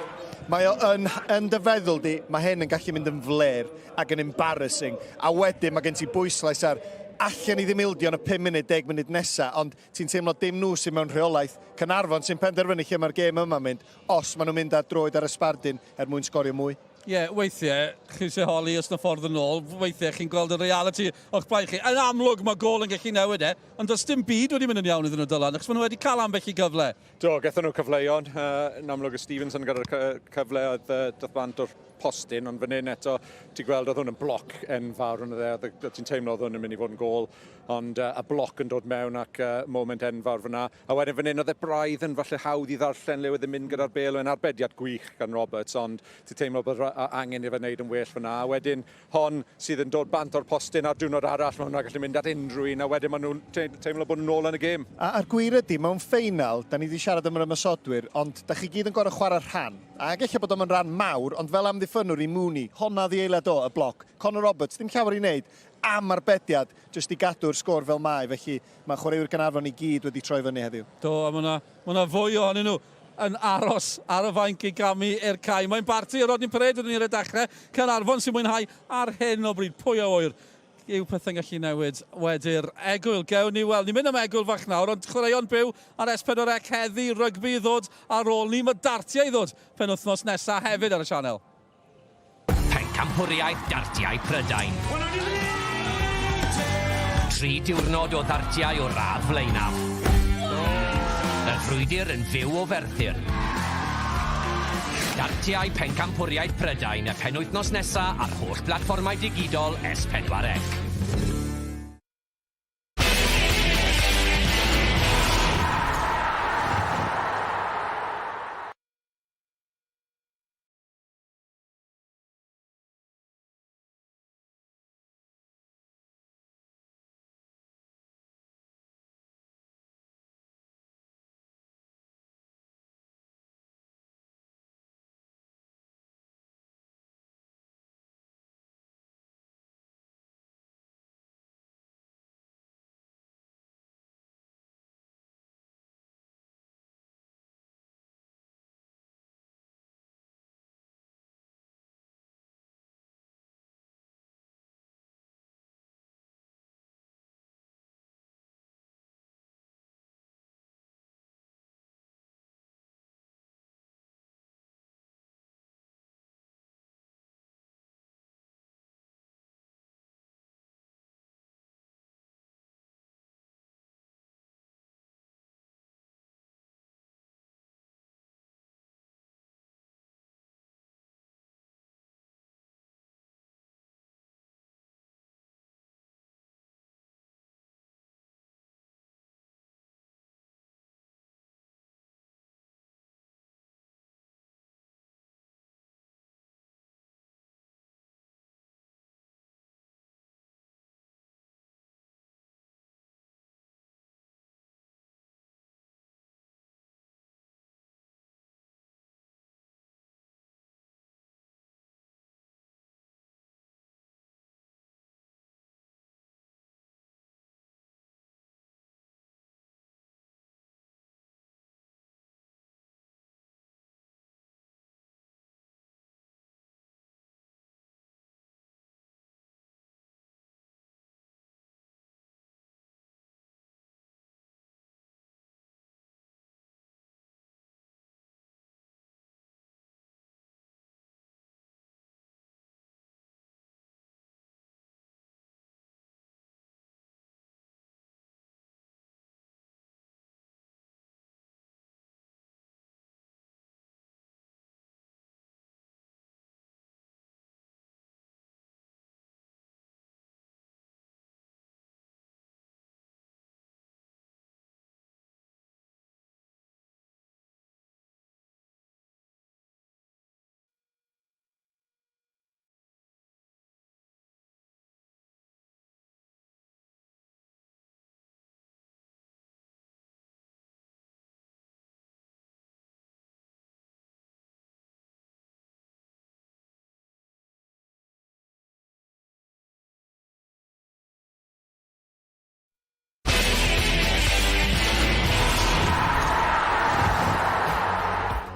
mae o yn dy feddwl di, mae hyn yn gallu mynd yn fler ac yn embarrassing. A wedyn, mae gen ti bwyslais ar allan i ddim ildio yn y 5 munud, 10 munud nesaf, ond ti'n teimlo dim nhw sy'n mewn rheolaeth. Caernarfon sy'n penderfynu lle mae'r gêm yma mynd, os maen nhw'n mynd ar droed ar y sbardun mwyn sgorio mwy. Ie, weithiau, chi'n se holi os na ffordd yn ôl, weithiau chi'n gweld y reality o'ch bai chi. Yn amlwg mae gol yn gallu newid ond does dim byd wedi mynd yn iawn iddyn nhw Dylan, achos maen nhw wedi cael ambell i gyfle. Do, gaethon nhw cyfleuon. Yn amlwg y Stevenson gyda'r cyfle oedd doedd bant o'r postyn, ond fan hyn eto, ti'n gweld oedd hwn yn bloc enfawr yn dde, ti'n teimlo oedd hwn yn mynd i fod yn gol, ond y bloc yn dod mewn ac moment enfawr fyna. A wedyn fan hyn oedd e braidd yn falle hawdd i ddarllen le oedd yn mynd gyda'r bêl, yn arbediad gwych gan Roberts, ond ti'n teimlo bod angen i fe wneud yn well fyna. A wedyn hon sydd yn dod bant o'r postyn ar diwrnod arall, mae hwnna'n gallu mynd at unrhyw un, a wedyn maen nhw'n teimlo bod nhw'n ôl yn y gêm. A'r gwir ydy, mewn ffeinal, da ni wedi siarad am yr ymysodwyr, ond da chi gyd yn gorau chwarae rhan. A gallai bod o'n rhan mawr, ond fel amddiffynwr i Mooney, honna ddi eiliad o, y bloc. Conor Roberts, dim llawer i wneud am arbediad, jyst i gadw'r sgôr fel mae, felly mae chwaraewyr Caernarfon i gyd wedi troi fyny heddiw. Do, a mae fwy ohonyn nhw yn aros ar y fainc i gamu i'r cae. Mae'n barti o Rodney Parade wedyn ni'r dechrau. Caernarfon sy'n mwynhau ar hyn o bryd. Pwy o oer yw pethau'n gallu newid wedi'r egwyl. Gewn ni weld. Ni'n mynd am egwyl fach nawr, ond chwaraeon byw ar S4C heddi, rygbi i ddod ar ôl ni. Mae dartiau i ddod penwythnos nesaf hefyd ar y sianel. Pencampwriaeth dartiau Prydain. 3 diwrnod o ddartiau o radd flaenaf. Y frwydr yn fyw o ferthyr. Dartiau pencampwriaeth Prydain y penwythnos nesaf ar holl blatfformau digidol S4C.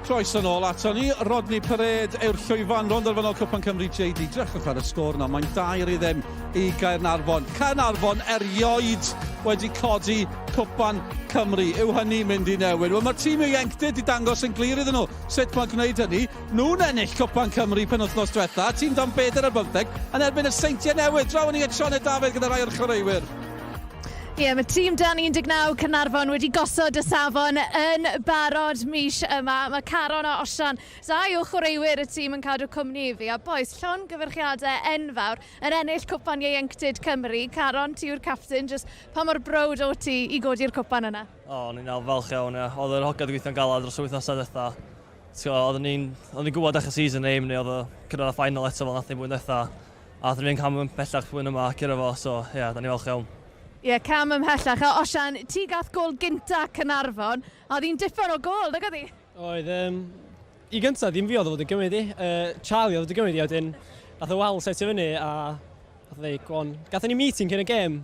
Croeso nôl ato ni, Rodney Parade yw'r llwyfan rond arfynol Cwpan Cymru JD. Drechwch ar y sgôr na, mae'n 2-0 i Caernarfon. Caernarfon erioed wedi codi Cwpan Cymru. Yw hynny mynd i newid? Wel, mae'r tîm ieuenctid i dangos yn glir iddyn nhw. Sut mae'n gwneud hynny? Nhw'n ennill Cwpan Cymru penwythnos diwetha. Tîm dan 4 ar 5 yn erbyn y seintiau newydd. Draw ni at Sioned Dafydd gyda rai o'r chwaraewyr. Ie, mae tîm dan 19 Caernarfon wedi gosod y safon yn barod mis yma. Mae Caron a Osian, dau o chwaraewyr y tîm yn cadw cwmni i fi. A boes, llon gyfyrchiadau enfawr yn ennill Cwpan Ieuenctid Cymru. Caron, ti yw'r captain, just pa mor browd o ti i godi'r cwpan yna? O'n i'n falch iawn, ia. Oedd yr hogad gweithio'n galad dros y wythnosau ddiwetha. Oedd ni'n gwybod dechrau season aim ni, oedd y cyrraedd y final eto fel nath ni'n bwyn ddiwetha. A oedd ni'n cam yn pellach bwyn yma, cyrra fo, so ia, da ni'n falch iawn. Ie, cam ymhellach. A Osian, ti gath gol gynta Caernarfon, a oedd hi'n differ o gol, ddeg oedd hi? Oedd, i gyntaf, ddim fi oedd o fod yn gymryd i. Charlie oedd yn gymryd i, a wedyn nath o wal setio fyny, a nath o ddweud, gwan. Gatho ni meeting cyn y gêm,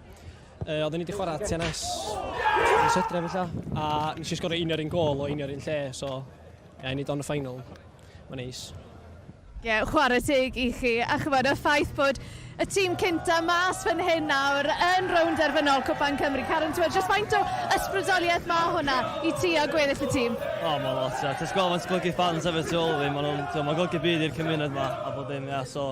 oedden ni wedi chwarae TNS yn Sydre felly, a nes i sgorio 1 o'r un gol o 1 o'r un lle, so i ni don y final. Mae'n neis. Ie, chwarae teg i chi, a chybod y ffaith bod y tîm cynta mas fan hyn nawr yn rownd erfynol Cwpan Cymru. Karen, ti'n just faint o ysbrydoliaeth ma hwnna i ti a gweddill y tîm? O, mae'n lot, ia. Ti'n gweld mae'n golygu fans efo tu ôl fi, mae'n golygu byd i'r cymuned ma, a bod dim, ia, so,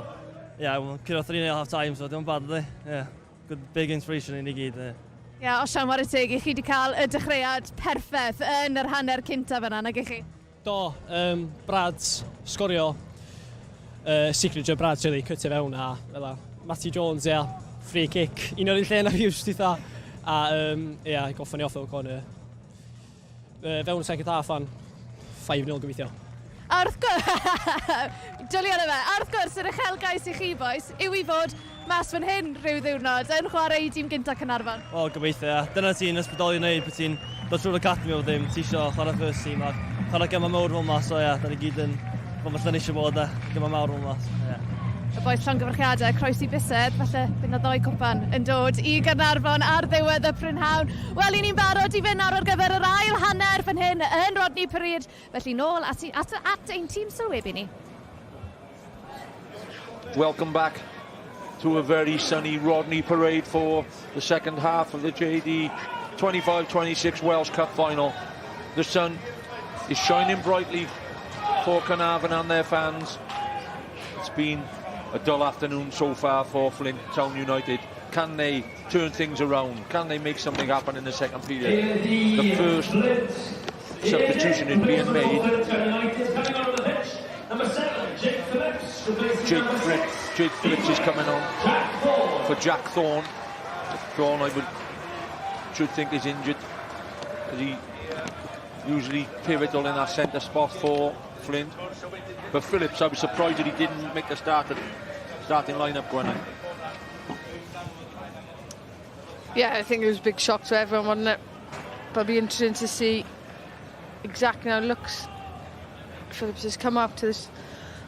ia, cyrraedd 3 half time, so dim bad, di, ia. Good big inspiration i ni gyd, ia. Ie, Osian, chwarae teg, i chi wedi cael y dechreuad perffaith yn yr hanner cynta fyna, nag i chi? Do, Brad sgorio, signature Brad sydd wedi cytio fewn, a fel Matty Jones, ia, free kick, 1 o'r un lle na fi wrth eitha, a ia, goffon ni off o'r corner. Fewn y second half fan, 5-0 gobeithio. A wrth gwrs, Julian yma, a wrth gwrs, yr uchelgais i chi, boys, yw i fod mas fan hyn rhyw ddiwrnod yn chwarae i tîm gynta Caernarfon. O, gobeithio, ia. Dyna ti'n ysbrydoli wneud, bod ti'n dod trwy'r academy o ddim, ti isio chwarae first team, a chwarae gema mawr fel mas, so ia, da ni gyd yn fel falle ni eisiau bod, gema mawr fel mas, ia. Y boes llongyfarchiadau, croesi bused, falle bydd na 2 cwpan yn dod i Caernarfon ar ddiwedd y Prynhawn. Wel, i ni'n barod i fynd nawr ar gyfer yr ail hanner fan hyn yn Rodney Parade. Felly nôl at ein tîm sylwebu ni. Welcome back to a very sunny Rodney Parade for the second half of the JD 25-26 Welsh Cup final. The sun is shining brightly for Caernarfon and their fans. It's been a dull afternoon so far for Flint Town United. Can they turn things around? Can they make something happen in the second period? The first substitution is being made. Jake Phillips is coming on for Jack Thorne. Thorne, should think is injured. He usually pivotal in that centre spot for Flint. But Phillips, I was surprised that he didn't make the starting lineup going on. Yeah, I think it was a big shock to everyone, wasn't it? But it'll be interesting to see exactly how it looks. Phillips has come up to this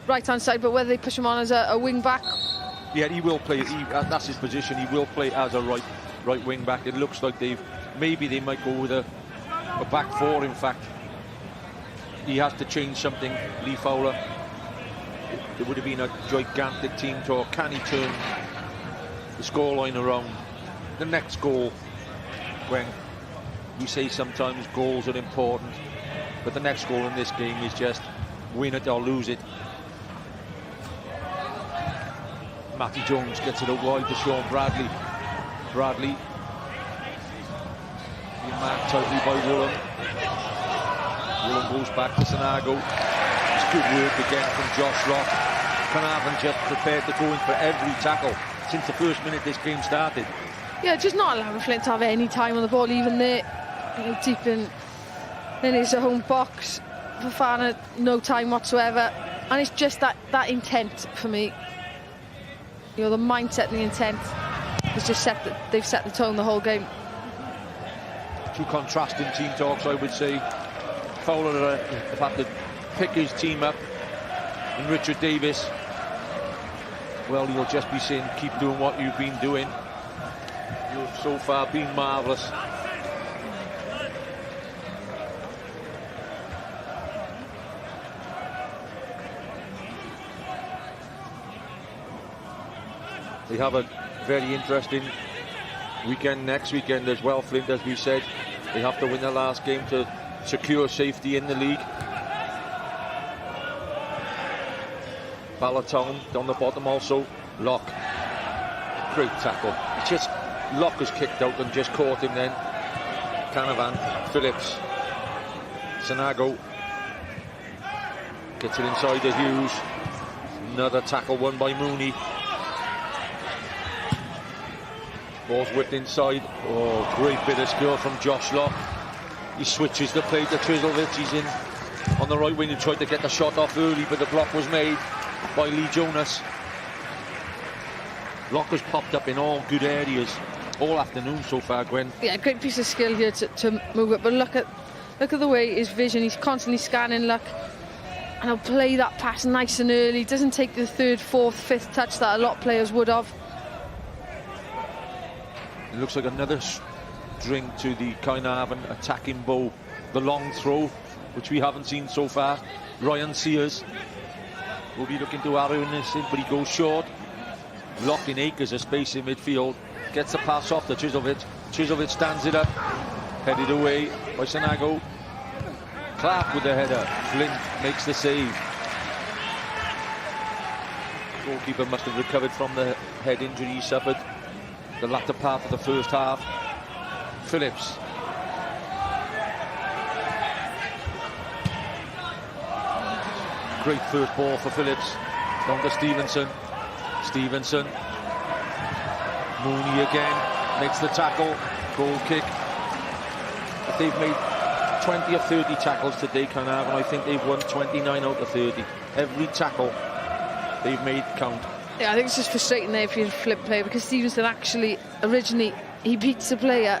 right-hand side, but whether they push him on as a wing-back. Yeah, he will play. That's his position. He will play as a right wing-back. It looks like maybe they might go with a back 4, in fact. He has to change something, Lee Fowler. It would have been a gigantic team talk. Can he turn the scoreline around? The next goal, when we say sometimes goals are important, but the next goal in this game is just win it or lose it. Matty Jones gets it out wide to Sean Bradley. Bradley being marked tightly by Woolen. Woolen goes back to Sanago. It's good work again from Josh Rock. Caernarfon just prepared to go in for every tackle since the first minute this game started. Yeah, just not allowing Flint to have any time on the ball, even there, deep in his own box. Fofana, no time whatsoever. And it's just that intent for me. You know, the mindset and the intent has just they've set the tone the whole game. Two contrasting team talks, I would say. Fowler have had to pick his team up, and Richard Davis, well, you'll just be saying, keep doing what you've been doing. You've so far been marvellous. They have a very interesting weekend next weekend as well, Flint, as we said. They have to win their last game to secure safety in the league. Town down the bottom also. Locke, great tackle. It's just Locke has kicked out and just caught him then. Caernarfon, Phillips, Sanago gets it inside to Hughes. Another tackle won by Mooney. Ball's whipped inside. Oh, great bit of skill from Josh Locke. He switches the play to Trizovich. He's in on the right wing. He tried to get the shot off early, but the block was made by Lee Jonas. Locke has popped up in all good areas all afternoon so far, Gwen. Yeah, great piece of skill here to move it, but look at the way his vision, he's constantly scanning Locke, and he'll play that pass nice and early. Doesn't take the third, fourth, fifth touch that a lot of players would have. It looks like another string to the Caernarfon attacking bow. The long throw, which we haven't seen so far. Ryan Sears will be looking to arrow in this in, but he goes short. Locked in acres of space in midfield. Gets the pass off to Trizovich. Trizovich stands it up. Headed away by Sanago. Clark with the header. Flint makes the save. Goalkeeper must have recovered from the head injury he suffered the latter part of the first half. Phillips. Great first ball for Phillips. Down to Stevenson. Stevenson. Mooney again. Makes the tackle. Goal kick. If they've made 20 or 30 tackles today, Caernarfon, I think they've won 29 out of 30. Every tackle they've made count. Yeah, I think it's just frustrating there if you're a Flint player, because Stevenson actually, originally, he beats the player.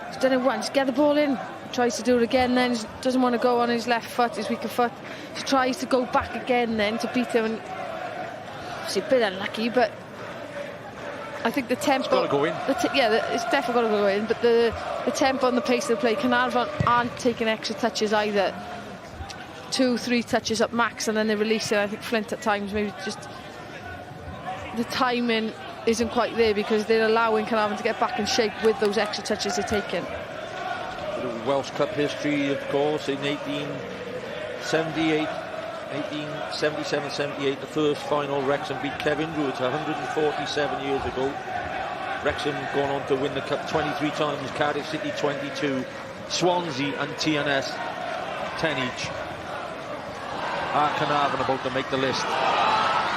He's done it once, get the ball in. Tries to do it again, then doesn't want to go on his left foot, his weaker foot. He tries to go back again then to beat him, and it's a bit unlucky, but I think the tempo... It's got to go in. It's definitely got to go in, but the tempo and the pace of the play, Caernarfon aren't taking extra touches either. 2-3 touches at max, and then they release it. I think Flint at times maybe just... the timing isn't quite there, because they're allowing Caernarfon to get back in shape with those extra touches they're taking. Welsh Cup history, of course, in 1877-78, the first final, Wrexham beat Kevin Root 147 years ago. Wrexham gone on to win the Cup 23 times, Cardiff City 22, Swansea and TNS 10 each. Caernarfon about to make the list.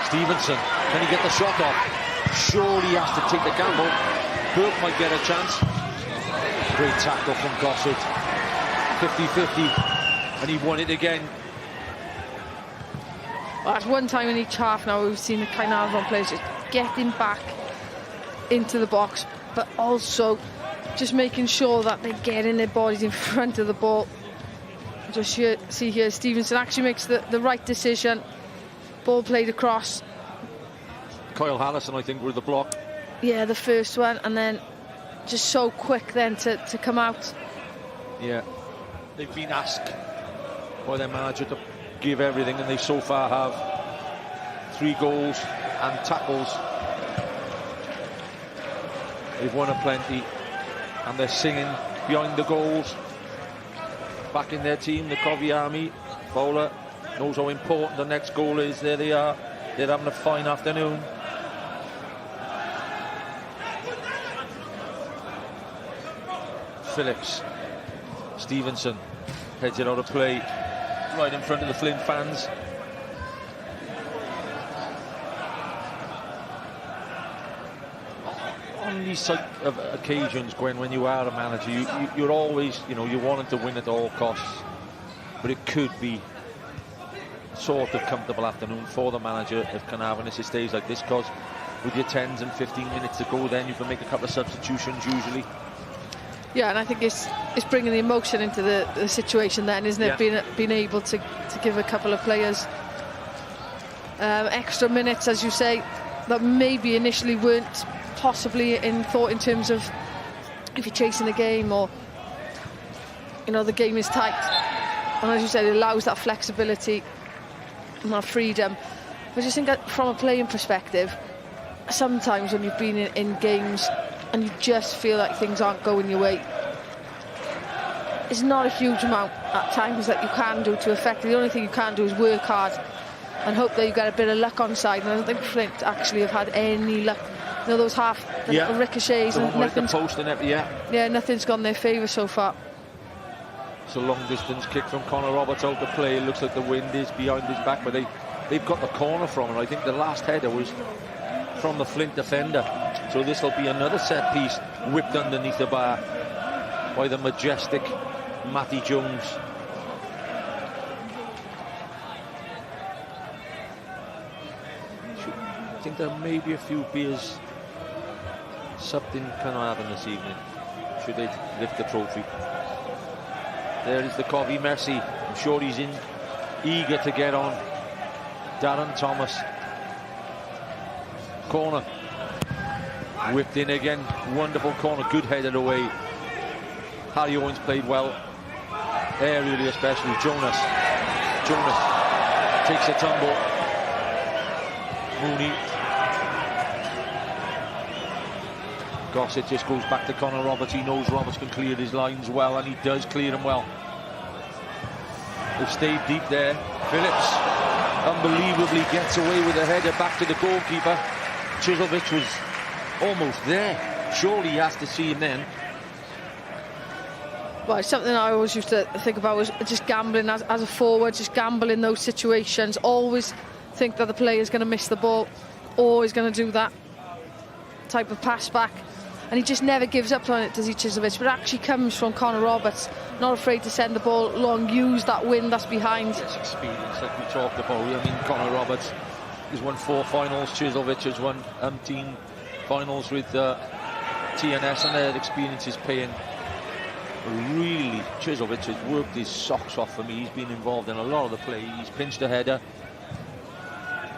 Stevenson, can he get the shot off? Surely he has to take the gamble. Burke might get a chance. Great tackle from Gossett. 50-50, and he won it again. Well, that's one time in each half now we've seen the Caernarfon players just getting back into the box, but also just making sure that they're getting their bodies in front of the ball. Just see here, Stevenson actually makes the right decision. Ball played across. Kyle Hallison, I think, with the block. Yeah, the first one, and then just so quick then to come out. Yeah, they've been asked by their manager to give everything, and they so far have 3 goals and tackles. They've won a plenty, and they're singing behind the goals. Back in their team, the Cofis Army. Fowler knows how important the next goal is. There they are. They're having a fine afternoon. Phillips. Stevenson heads it out of play right in front of the Flint fans. On these type of occasions, Gwen, when you are a manager, you're always, you're wanting to win at all costs, but it could be sort of comfortable afternoon for the manager if Caernarfon is stays like this, because with your 10s and 15 minutes to go, then you can make a couple of substitutions usually. Yeah, and I think it's bringing the emotion into the situation then, isn't it? Yeah. Being able to give a couple of players extra minutes, as you say, that maybe initially weren't possibly in thought in terms of if you're chasing the game, or the game is tight. And as you said, it allows that flexibility and that freedom. But I just think that from a playing perspective, sometimes when you've been in games and you just feel like things aren't going your way, it's not a huge amount at times that you can do to affect it. The only thing you can do is work hard and hope that you get a bit of luck on side. And I don't think Flint actually have had any luck. You know, those little ricochets and nothing's, post and everything, yeah, nothing's gone their favour so far. It's a long distance kick from Connor Roberts out to play. It looks like the wind is behind his back, but they've got the corner from it. I think the last header was from the Flint defender. So this will be another set piece whipped underneath the bar by the majestic Matty Jones. I think there may be a few beers subbed in Caernarfon this evening, should they lift the trophy. There is the Cofis Mercy. I'm sure he's eager to get on. Darren Thomas. Corner. Whipped in again. Wonderful corner. Good headed away. Harry Owens played well. Aerially especially. Jonas takes a tumble. Mooney. Gossett just goes back to Connor Roberts. He knows Roberts can clear his lines well, and he does clear them well. They've stayed deep there. Phillips unbelievably gets away with a header back to the goalkeeper. Chiselvich was almost there. Surely he has to see him then. Well, it's something I always used to think about was just gambling as a forward, just gamble in those situations. Always think that the player's going to miss the ball, always going to do that type of pass back. And he just never gives up on it, does he, Chiselvich? But it actually comes from Connor Roberts, not afraid to send the ball long, use that wind that's behind. Yes, experience, like we talked about. I mean, Connor Roberts has won 4 finals. Chiselvich has won umpteen finals with TNS, and their experience is paying. Really, Chiselvich has worked his socks off for me. He's been involved in a lot of the play. He's pinched a header,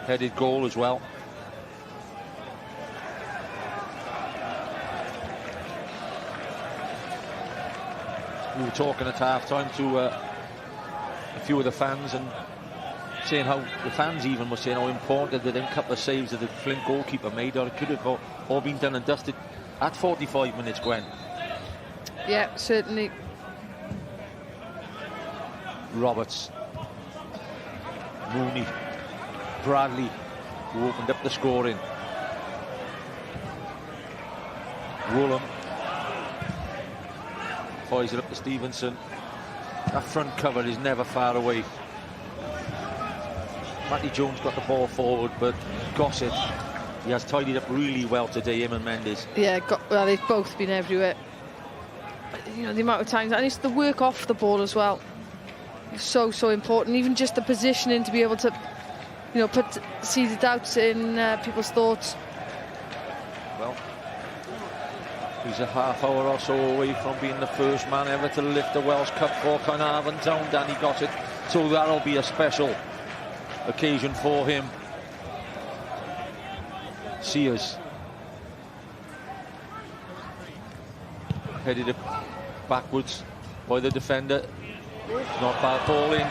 headed goal as well. We were talking at half-time to a few of the fans and saying how the fans even were saying how important the couple of saves that the Flint goalkeeper made, or it could have all been done and dusted at 45 minutes, Gwen. Yeah, certainly. Roberts, Mooney, Bradley, who opened up the scoring. Woolham fires it up to Stevenson. That front cover is never far away. Matty Jones got the ball forward, but Gossett, he has tidied up really well today, him and Mendes. Yeah, well, they've both been everywhere. You know, the amount of times, and it's the work off the ball as well. It's so important. Even just the positioning to be able to, you know, put seed doubts in people's thoughts. Well, he's a half hour or so away from being the first man ever to lift the Welsh Cup for Caernarfon Town, Danny Gossett. So that'll be a special occasion for him. Sears headed it backwards by the defender. Not bad ball in.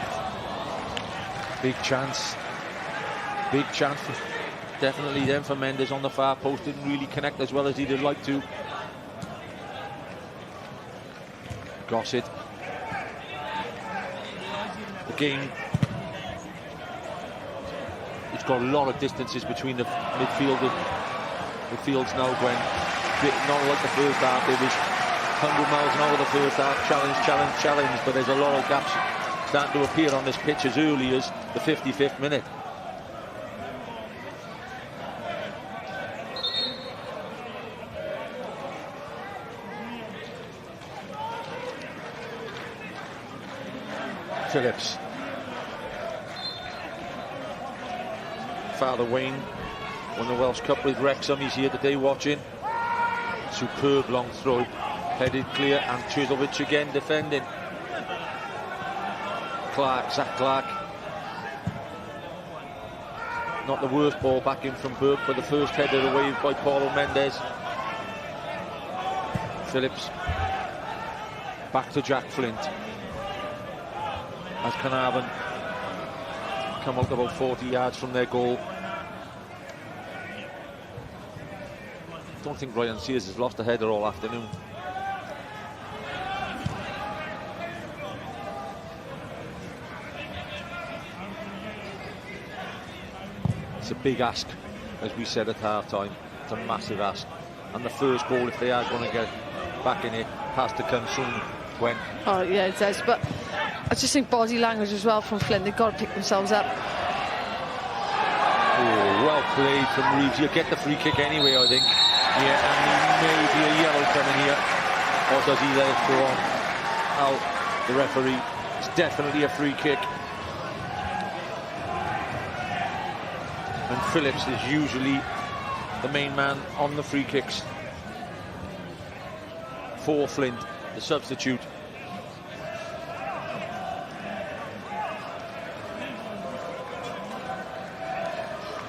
Big chance. Big chance definitely then for Mendes on the far post. Didn't really connect as well as he'd like to. Gossett. Again, it's got a lot of distances between the midfield and the fields now, Gwen. Not like the first half. It was 100 miles an hour the first half. Challenge. But there's a lot of gaps starting to appear on this pitch as early as the 55th minute. Phillips. Father Wayne won the Welsh Cup with Wrexham. He's here today watching. Superb long throw. Headed clear, and Chiselvich again defending. Zach Clark. Not the worst ball back in from Burke, but the first header away by Paulo Mendes. Phillips. Back to Jack Flint. As Caernarfon come out about 40 yards from their goal. don't think Ryan Sears has lost a header all afternoon. It's a big ask, as we said at half-time. It's a massive ask. And the first goal, if they are going to get back in it, has to come soon. When? Oh, yeah, it does. But I just think body language as well from Flint. They've got to pick themselves up. Oh, well played from Reeves. You'll get the free kick anyway, I think. Yeah, and he may be a yellow coming here. Or does he let it go on? Out, the referee. It's definitely a free kick. And Phillips is usually the main man on the free kicks for Flint, the substitute.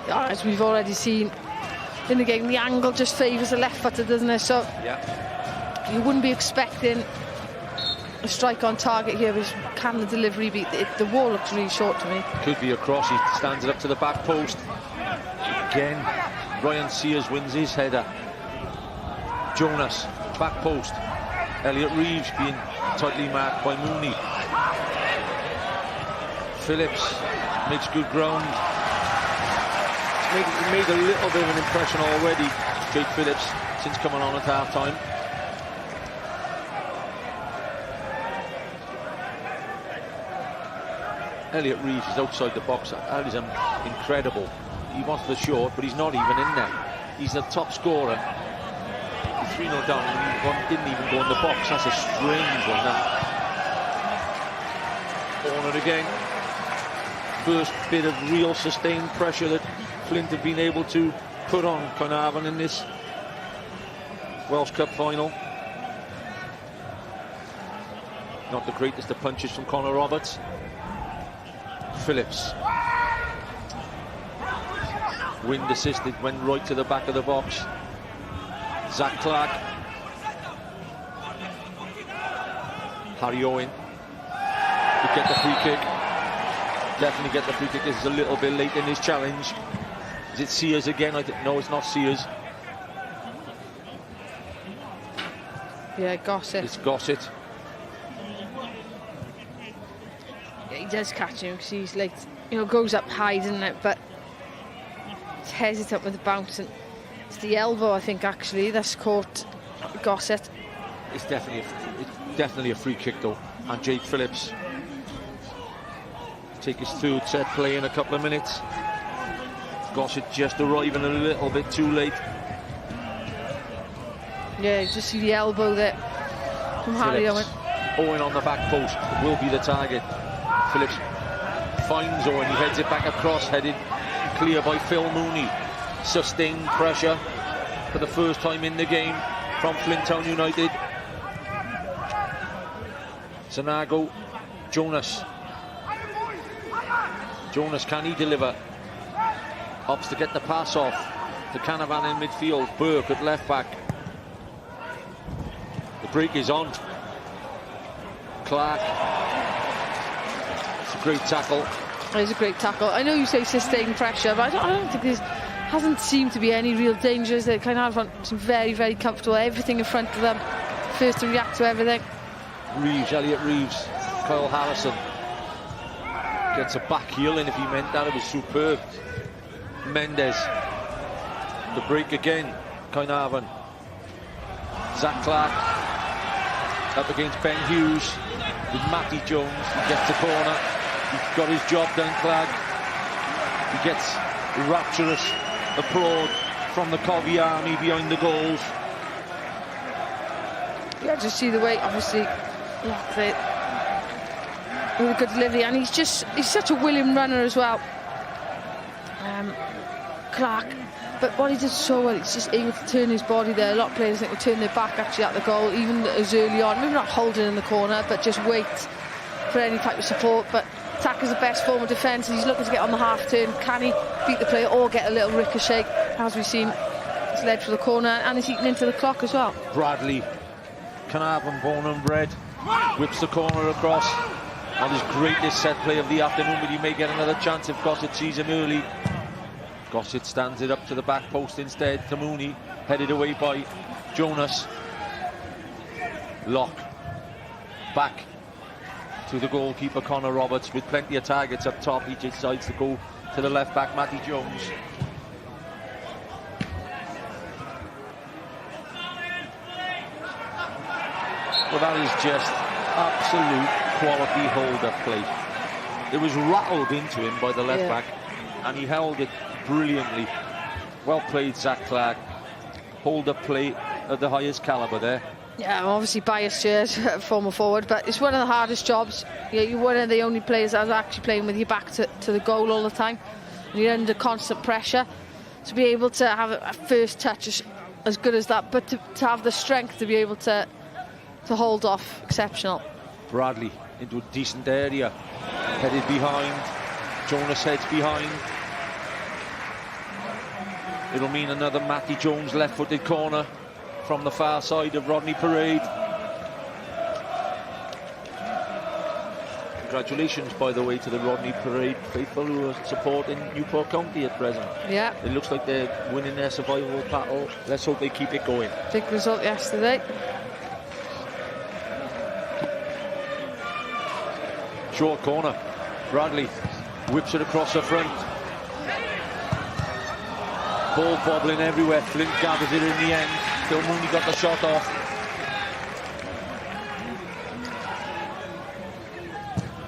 As we've already seen in the game, the angle just favours the left footer, doesn't it? So yeah, you wouldn't be expecting a strike on target here. But can the delivery be? The wall looks really short to me. Could be a cross. He stands it up to the back post. Again, Ryan Sears wins his header. Jonas, back post. Elliot Reeves being tightly marked by Mooney. Phillips makes good ground. He's made a little bit of an impression already, Jake Phillips, since coming on at half-time. Elliot Reeves is outside the box. That is incredible. He wants the short, but he's not even in there. He's the top scorer. He's 3-0 down, and he didn't even go in the box. That's a strange one, that. Cornered again. First bit of real sustained pressure that Flint have been able to put on Caernarfon in this Welsh Cup final. Not the greatest of punches from Connor Roberts. Phillips. Wind assisted, went right to the back of the box. Zach Clark. Harry Owen. Could get the free kick. Definitely get the free kick. This is a little bit late in his challenge. Is it Sears again? No, it's not Sears. Yeah, Gossett. It's Gossett. Yeah, he does catch him because he's like, you know, goes up high, doesn't it? But it's hesitant with the bounce, and it's the elbow, I think, actually, that's caught Gossett. It's definitely a free kick though. And Jake Phillips take his third set play in a couple of minutes. Gossett just arriving a little bit too late. Yeah, you just see the elbow there from Harry Owen. Owen on the back post will be the target. Phillips finds Owen, he heads it back across, headed clear by Phil Mooney. Sustained pressure for the first time in the game from Flint Town United. Sanago, Jonas. Jonas, can he deliver? Opts to get the pass off to Caernarfon in midfield. Burke at left back. The break is on. Clark. It's a great tackle. It is a great tackle. I know you say sustained pressure, but I don't think there hasn't seemed to be any real dangers. They kind of seem very, very comfortable. Everything in front of them. First to react to everything. Reeves, Elliot Reeves, Kyle Harrison. Gets a back heel in if he meant that. It was superb. Mendes. The break again. Caernarfon. Zach Clark. Up against Ben Hughes. With Matty Jones. He gets the corner. He's got his job done, Clark. He gets rapturous applaud from the Cofis army behind the goals. Yeah, just see the way, obviously, look, with a good delivery, and he's such a willing runner as well. Clark, but what he did so well, he's just able to turn his body there. A lot of players think will turn their back actually at the goal, even as early on. Maybe not holding in the corner, but just wait for any type of support. But attack is the best form of defence, and he's looking to get on the half turn. Can he beat the player or get a little ricochet? As we've seen, it's led for the corner, and he's eaten into the clock as well. Bradley, Caernarfon born and bred, whips the corner across. Not his greatest set play of the afternoon, but he may get another chance if Gossett sees him early. Gossett stands it up to the back post instead to Mooney. Headed away by Jonas. Lock. Back to the goalkeeper, Connor Roberts, with plenty of targets up top. He decides to go to the left back, Matty Jones. Well, that is just absolute quality hold-up play. It was rattled into him by the left back, and he held it brilliantly. Well played, Zach Clark. Hold-up play at the highest calibre there. Yeah, I'm obviously biased here as a former forward, but it's one of the hardest jobs. You're one of the only players that's actually playing with your back to the goal all the time. And you're under constant pressure. To be able to have a first touch as good as that, but to have the strength to be able to hold off, exceptional. Bradley into a decent area. Headed behind. Jonas heads behind. It'll mean another Matty Jones left-footed corner from the far side of Rodney Parade. Congratulations, by the way, to the Rodney Parade faithful who are supporting Newport County at present. Yeah. It looks like they're winning their survival battle. Let's hope they keep it going. Big result yesterday. Short corner. Bradley whips it across the front. Ball bobbling everywhere. Flint gathers it in the end. Phil Mooney got the shot off.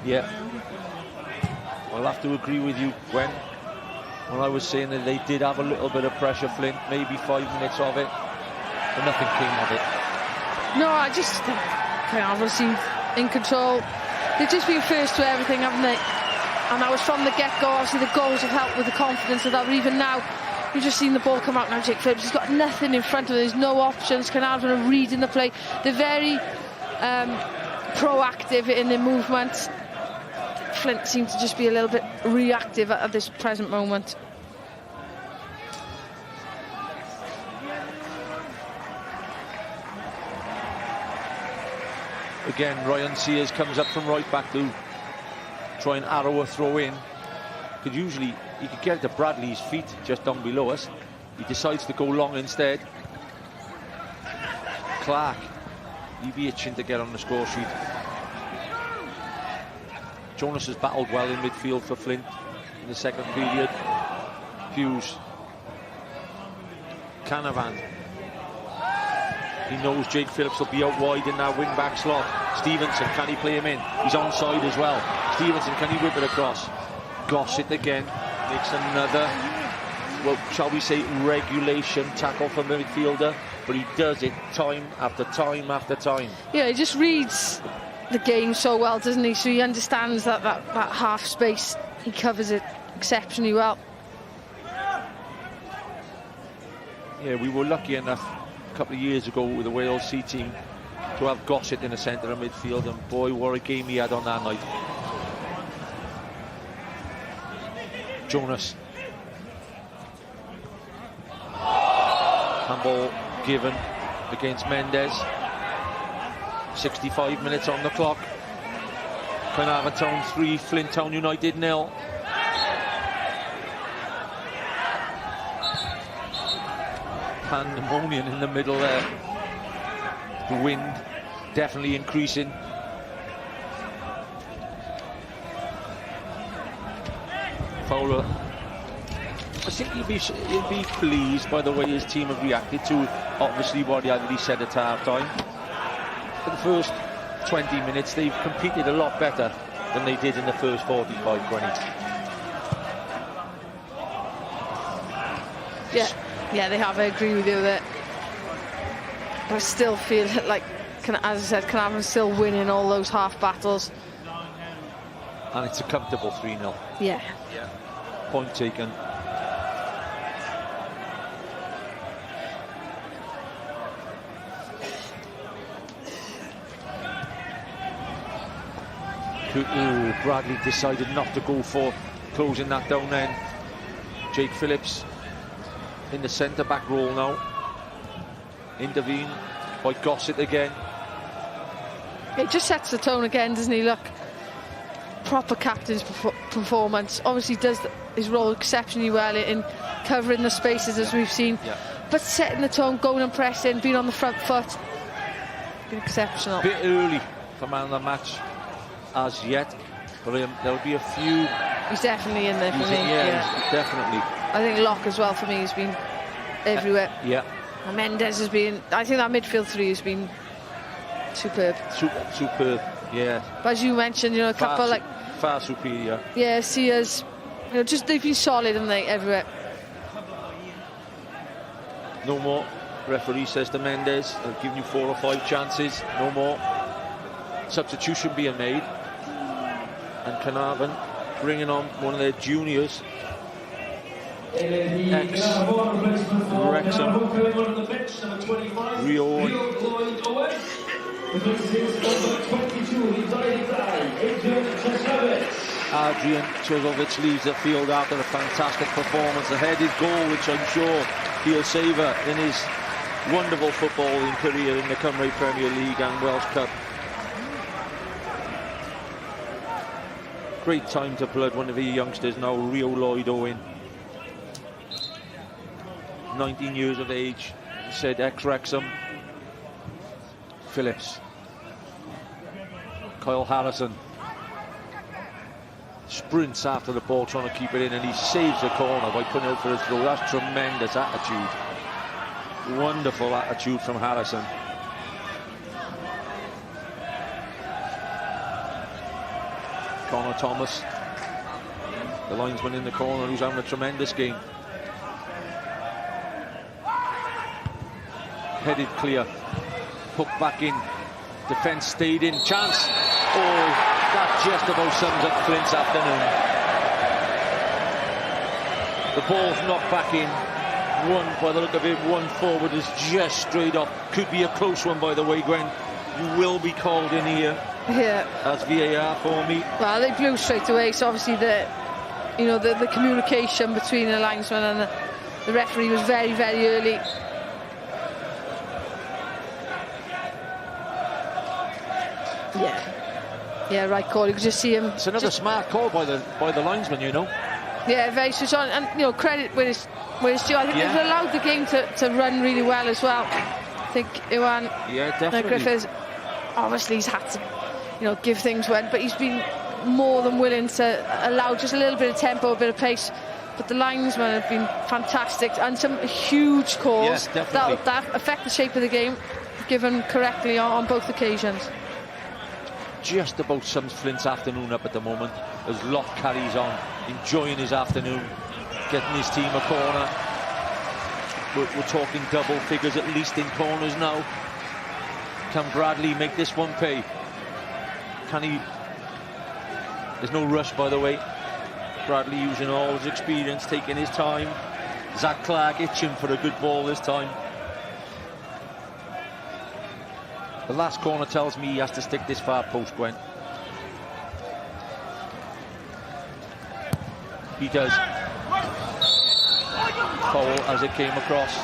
Yeah. I'll have to agree with you, Gwen. When I was saying that they did have a little bit of pressure, Flint, maybe 5 minutes of it, but nothing came of it. No, I just think Caernarfon seemed in control. They've just been first to everything, haven't they? And that was from the get-go. Obviously, the goals have helped with the confidence of that. But even now, you've just seen the ball come out now. Jake Phillips has got nothing in front of him. There's no options. Caernarfon are reading the play. They're very proactive in their movements. Flint seems to just be a little bit reactive at this present moment. Again, Ryan Sears comes up from right back to try and arrow a throw in. He could get it to Bradley's feet just down below us. He decides to go long instead. Clark, he'd be itching to get on the score sheet. Jonas has battled well in midfield for Flint in the second period. Hughes. Canavan. He knows Jake Phillips will be out wide in that wing-back slot. Stevenson, can he play him in? He's onside as well. Stevenson, can he whip it across? Gossett again. Makes another, well, shall we say, regulation tackle from the midfielder. But he does it time after time after time. Yeah, he just reads the game so well, doesn't he? So he understands that half space. He covers it exceptionally well. Yeah, we were lucky enough a couple of years ago with the Wales C team to have Gossett in the centre of midfield, and boy, what a game he had on that night. Jonas. Handball given against Mendes. 65 minutes on the clock. Caernarfon Town 3, Flint Town United 0. Pandemonium in the middle there. The wind definitely increasing. Fowler, I think he'll be pleased by the way his team have reacted to obviously what he already said at half-time. For the first 20 minutes, they've competed a lot better than they did in the first 45, 20. Yeah, they have. I agree with you there. But I still feel like, as I said, Caernarfon's still winning all those half battles. And it's a comfortable 3-0. Yeah. Point taken. Bradley decided not to go for closing that down then. Jake Phillips in the centre-back role now. Intervened by Gossett again. It just sets the tone again, doesn't he? Look, proper captain's performance. Obviously does his role exceptionally well in covering the spaces, as we've seen. but setting the tone, going and pressing, being on the front foot, been exceptional. Bit early for man of the match as yet, but there'll be a few. He's definitely in there for me. Yeah, definitely. I think Locke as well for me has been everywhere. Yeah. And Mendes has been, I think that midfield three has been superb. Superb, yeah. But as you mentioned, you know, a couple like... Far superior. Yeah, Sears, you know, just they've been solid, haven't they, everywhere. No more. Referee says to Mendes, I've given you 4 or 5 chances, no more. Substitution being made. And Caernarfon bringing on one of their juniors. Ex-Wrexham. Rio Owen. Adrian Chozovic leaves the field after a fantastic performance. A headed goal, which I'm sure he'll savour in his wonderful footballing career in the Cymru Premier League and Welsh Cup. Great time to blood one of the youngsters now, Rio Lloyd Owen. 19 years of age, he said ex-Wrexham. Phillips. Kyle Harrison. Sprints after the ball, trying to keep it in, and he saves the corner by putting it out for a throw. That's tremendous attitude. Wonderful attitude from Harrison. Connor Thomas, the linesman in the corner, who's having a tremendous game. Headed clear, hook back in, defence stayed in, chance. Oh, that just about sums up Flint's afternoon. The ball's knocked back in. One, by the look of it, one forward is just straight off. Could be a close one, by the way, Gwen. You will be called in here. Yeah. As VAR for me. Well, they blew straight away, so obviously the communication between the linesman and the referee was very, very early. Yeah, right call. You could just see him. It's another smart call by the linesman, you know. Yeah, very switched on, and you know, credit where it's due. I think they've allowed the game to run really well as well. I think Iwan, Griffiths, obviously he's had to, you know, give things one, but he's been more than willing to allow just a little bit of tempo, a bit of pace. But the linesmen have been fantastic, and some huge calls that affect the shape of the game, given correctly on both occasions. Just about sums Flint's afternoon up at the moment as Locke carries on, enjoying his afternoon, getting his team a corner. We're talking double figures at least in corners now. Can Bradley make this one pay? Can he? There's no rush, by the way. Bradley using all his experience, taking his time. Zach Clark itching for a good ball this time. The last corner tells me he has to stick this far post, Gwen. He does. Foul as it came across.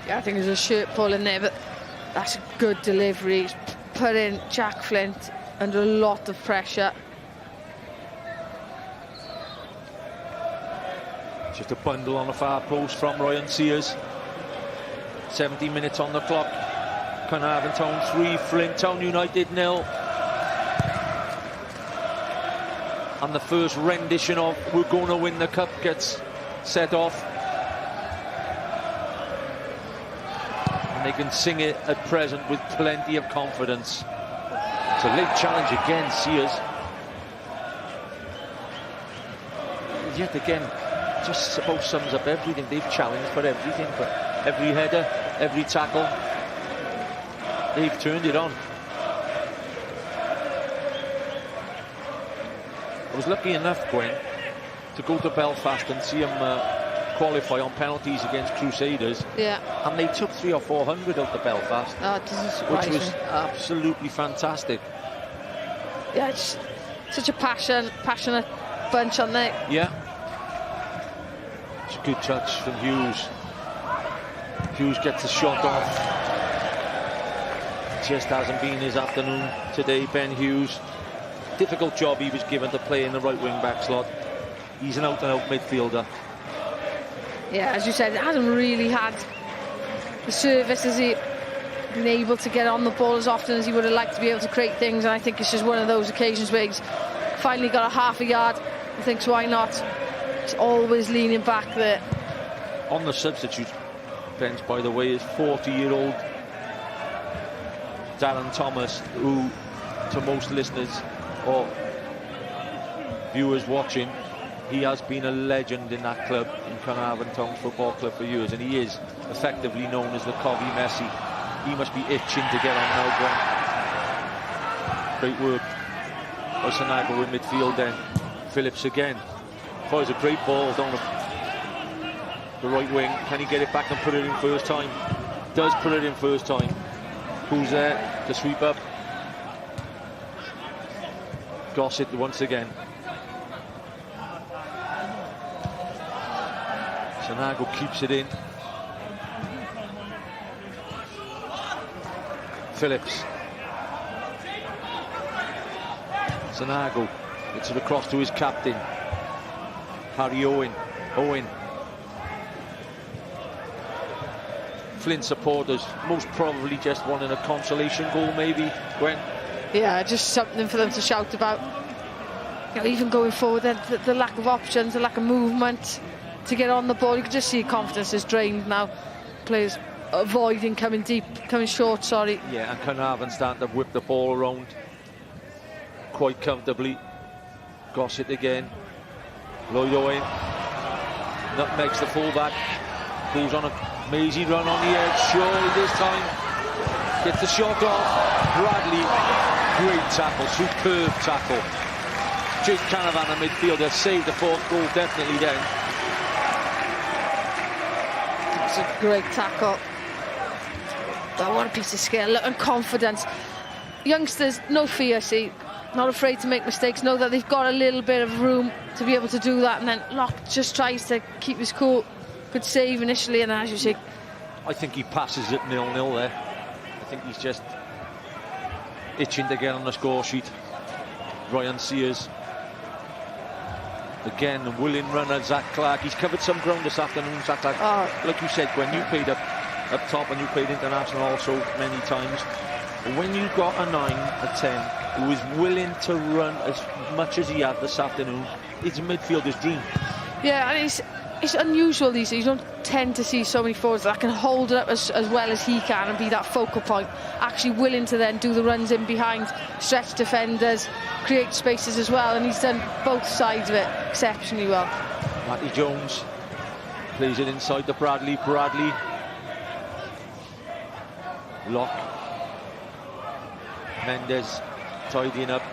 Yeah, I think there's a shirt pull in there, but that's a good delivery. He's putting Jack Flint under a lot of pressure. Just a bundle on the far post from Ryan Sears. 70 minutes on the clock. Caernarfon Town 3, Flint Town United 0. And the first rendition of "We're Going to Win the Cup" gets set off. And they can sing it at present with plenty of confidence. It's a late challenge again, Sears. Yet again, just about sums up everything. They've challenged for everything, but every header, every tackle, they've turned it on. I was lucky enough, Gwen, to go to Belfast and see them qualify on penalties against Crusaders. Yeah. And they took 300 or 400 out to Belfast. Oh, it doesn't surprise which was me. absolutely fantastic. Yeah, it's such a passionate bunch on there. Yeah. It's a good touch from Hughes. Hughes gets a shot off. Just hasn't been his afternoon today, Ben Hughes. Difficult job he was given to play in the right wing back slot. He's an out-and-out midfielder. Yeah, as you said, it hasn't really had the service, has he been able to get on the ball as often as he would have liked to be able to create things, and I think it's just one of those occasions where he's finally got a half a yard and thinks, why not? He's always leaning back there. On the substitute bench, by the way, is 40-year-old Darren Thomas, who, to most listeners or viewers watching, he has been a legend in that club, in Caernarfon Town Football Club, for years, and he is effectively known as the Cofis Messi. He must be itching to get on now, Gwen. Great work by Sanago in midfield then. Phillips again. Fires a great ball down the right wing. Can he get it back and put it in first time? Does put it in first time. Who's there to sweep up? Gossett once again. Sanago keeps it in. Phillips. Sanago gets it across to his captain, Harry Owen. Flint supporters most probably just wanting a consolation goal, maybe, Gwen? Yeah, just something for them to shout about. You know, even going forward, the lack of options, the lack of movement to get on the ball. You can just see confidence is drained now. Players avoiding coming short, sorry. Yeah, and Caernarfon starting to whip the ball around quite comfortably. Gossett again. Lloyd Owen nutmegs the fullback. Goes on a mazy run on the edge. Surely this time gets the shot off. Bradley, great tackle, superb tackle. Jake Caernarfon, a midfielder, saved the fourth goal definitely then. It's a great tackle. Oh, what a piece of skill and confidence. Youngsters, no fear, see, not afraid to make mistakes, know that they've got a little bit of room to be able to do that, and then Locke just tries to keep his cool. Good save initially, and as you say, I think he passes it 0-0 there. I think he's just itching to get on the score sheet. Ryan Sears. Again, a willing runner, Zach Clark. He's covered some ground this afternoon, Zach Clark. Like you said, when you played up top and you played international also many times, when you got a 9, a 10 who is willing to run as much as he had this afternoon, it's a midfielder's dream. Yeah, and it's unusual these days. You don't tend to see so many forwards that can hold it up as well as he can and be that focal point, actually willing to then do the runs in behind, stretch defenders, create spaces as well, and he's done both sides of it exceptionally well. Matty Jones plays it inside to Bradley. Locke. Mendes tidying up.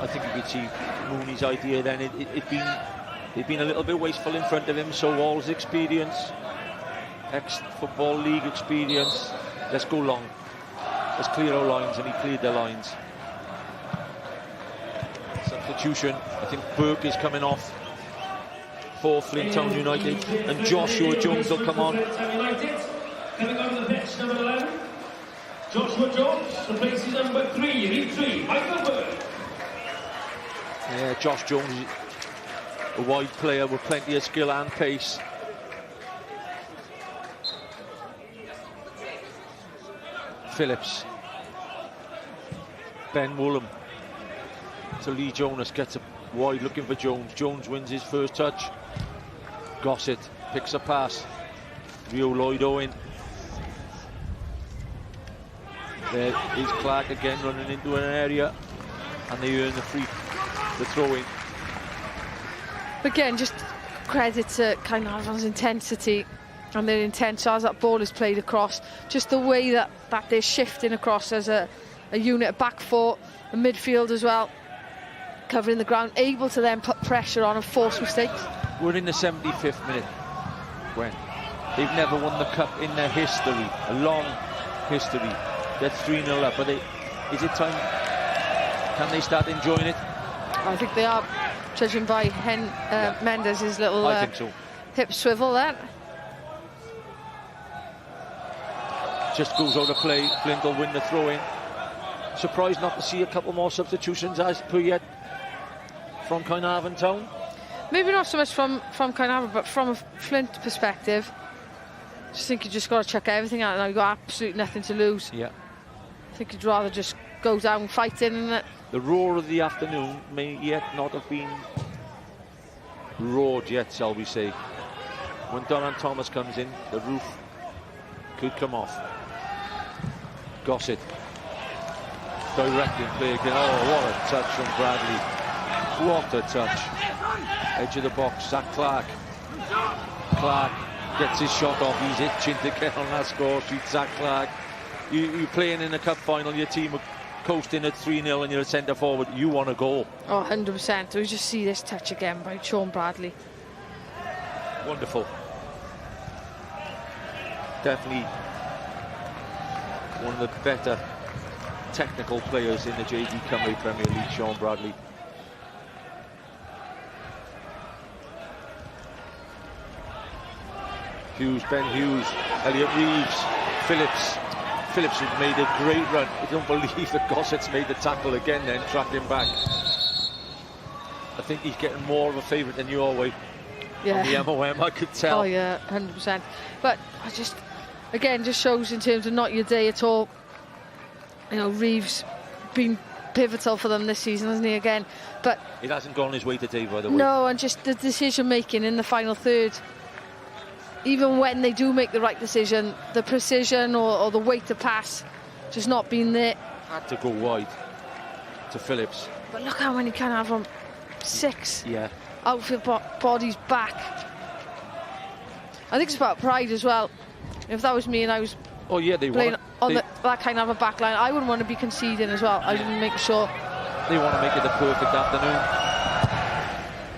I think you could see Mooney's idea then. It'd been a little bit wasteful in front of him, so Wall's experience, ex-Football League experience, let's go long. Let's clear our lines, and he cleared the lines. Substitution, I think Burke is coming off for Flint Town United, and Joshua Jones will come on. Coming on the pitch, number 11, Joshua Jones replaces number 3, Michael Burke. Yeah, Josh Jones is a wide player with plenty of skill and pace. Phillips. Ben Woolham to Lee Jonas, gets up wide looking for Jones. Jones wins his first touch. Gossett picks a pass. Rio Lloyd Owen. There is Clark again running into an area, and they earn the throw-in. Again, just credit to Caernarfon's intensity and their intent as that ball is played across. Just the way that they're shifting across as a unit, a back four, a midfield as well, covering the ground, able to then put pressure on and force mistakes. We're in the 75th minute, Gwen. They've never won the cup in their history, a long history. They're 3-0 up, but is it time? Can they start enjoying it? I think they are, judging by Mendes' little I think so. hip swivel there. Just goes out of play. Flint will win the throw-in. Surprised not to see a couple more substitutions as per yet from Caernarfon Town. maybe not so much from Caernarfon, but from a Flint perspective, I just think you just got to chuck everything out now. You've got absolutely nothing to lose. Yeah. I think you'd rather just go down fighting. And the roar of the afternoon may yet not have been roared yet, shall we say. When Donald Thomas comes in, the roof could come off. Gossett directing play again. Oh, what a touch from Bradley. What a touch. Edge of the box, Zach Clark. Clark gets his shot off. He's itching to get on that score sheet. Zach Clark. You're playing in a cup final, your team are coasting at 3-0 and you're a centre forward. You want a goal. Oh, 100%. We just see this touch again by Sean Bradley. Wonderful. Definitely one of the better technical players in the JD Cymru Premier League, Sean Bradley. Hughes, Ben Hughes, Elliot Reeves, Phillips. Phillips has made a great run. I don't believe that Gossett's made the tackle again then, tracked him back. I think he's getting more of a favourite than your way. Yeah. On the MOM, I could tell. Oh yeah, 100%. But I just, again, just shows in terms of not your day at all. You know, Reeves been pivotal for them this season, hasn't he, again? But it hasn't gone his way today, by the way. No, and just the decision making in the final third. Even when they do make the right decision, the precision or the weight to pass just not being there. Had to go wide to Phillips. But look how many can have from 6 yeah. outfield bodies back. I think it's about pride as well. If that was me and I was playing on that kind of a back line, I wouldn't want to be conceding as well. I would make sure. They want to make it the perfect afternoon.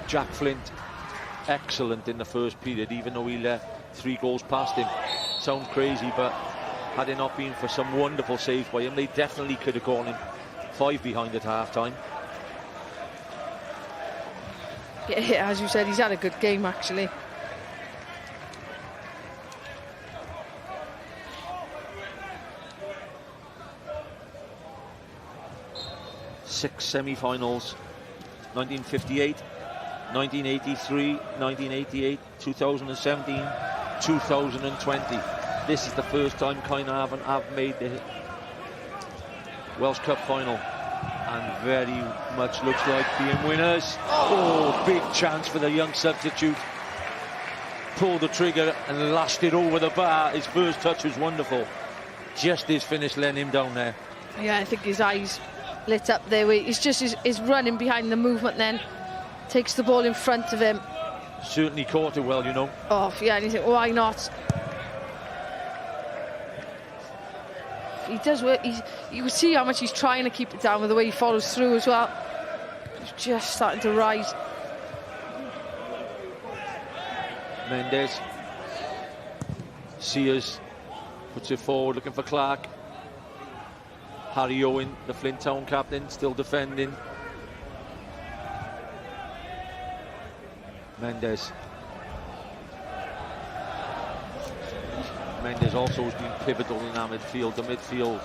Jack Flint, excellent in the first period, even though he left 3 goals past him. Sounds crazy, but had it not been for some wonderful saves by him, they definitely could have gone in 5 behind at half-time. Yeah, as you said, he's had a good game, actually. Six semi-finals: 1958, 1983, 1988, 2017, 2020. This is the first time Caernarfon have made the Welsh Cup final, and very much looks like being winners. Oh, big chance for the young substitute. Pulled the trigger and lashed it over the bar. His first touch was wonderful. Just his finish letting him down there. Yeah, I think his eyes lit up there. It's just his running behind the movement, then takes the ball in front of him. Certainly caught it well, you know. Oh, yeah, and you think, why not? He does work. You can see how much he's trying to keep it down with the way he follows through as well. He's just starting to rise. Mendes. Sears puts it forward, looking for Clark. Harry Owen, the Flint Town captain, still defending. Mendes also has been pivotal in our midfield. The midfield,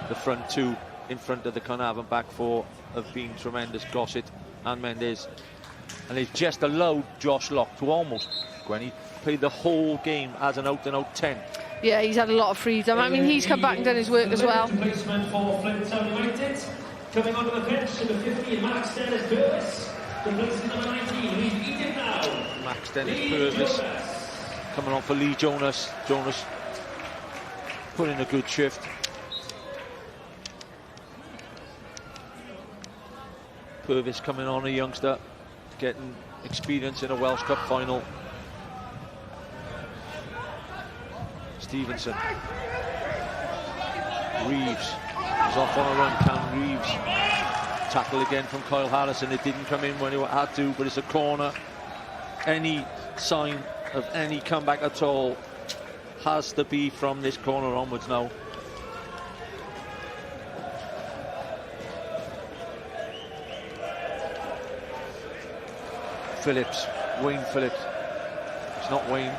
the front two in front of the Caernarfon back four have been tremendous. Gossett and Mendes, and it's just allowed Josh Locke to almost, Gwenny, play the whole game as an out-and-out 10. Yeah, he's had a lot of freedom. I mean, he's come back and done his work as well. Replacement for Flint Town United. Coming onto the pitch, number 50, Max Dennis Purvis. Replacing number 19, he's Edith now. Max Dennis Purvis coming on for Lee Jonas. Jonas put in a good shift. Purvis coming on, a youngster, getting experience in a Welsh Cup final. Stevenson. Reeves is off on a run. Cam Reeves. Tackle again from Kyle Harrison. It didn't come in when it had to, but it's a corner. Any sign of any comeback at all has to be from this corner onwards now. Phillips, Wayne Phillips. It's not Wayne.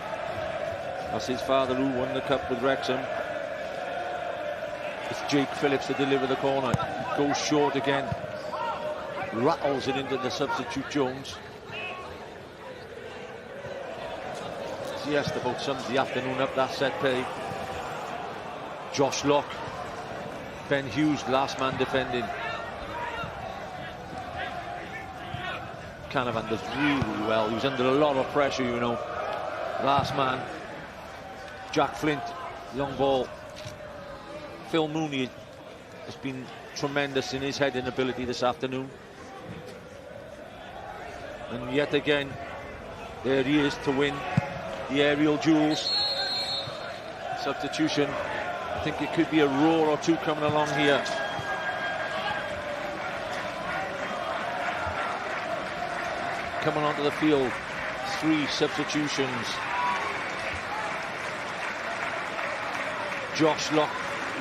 That's his father who won the cup with Wrexham. It's Jake Phillips to deliver the corner. Goes short again. Rattles it into the substitute Jones. Yes, about Sunday afternoon up that set play. Josh Locke, Ben Hughes, last man defending. Caernarfon does really well. He was under a lot of pressure, you know. Last man, Jack Flint, long ball. Phil Mooney has been tremendous in his heading ability this afternoon. And yet again, there he is to win the aerial duels. Substitution. I think it could be a roar or two coming along here. Coming onto the field, 3 substitutions. Josh Locke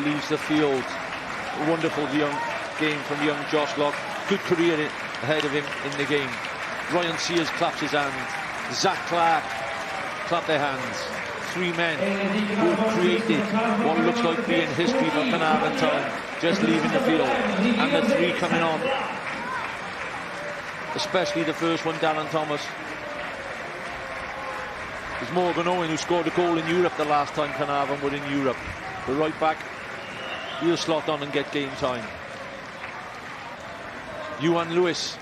leaves the field. A wonderful young game from young Josh Locke. Good career ahead of him in the game. Ryan Sears claps his hand. Zach Clark clap their hands. 3 men who have created what looks like being history for Caernarfon Town, just leaving the field. And the 3 coming on. Especially the first one, Darren Thomas. It's Morgan Owen who scored a goal in Europe the last time Caernarfon were in Europe. The right back, he'll slot on and get game time. Ewan Lewis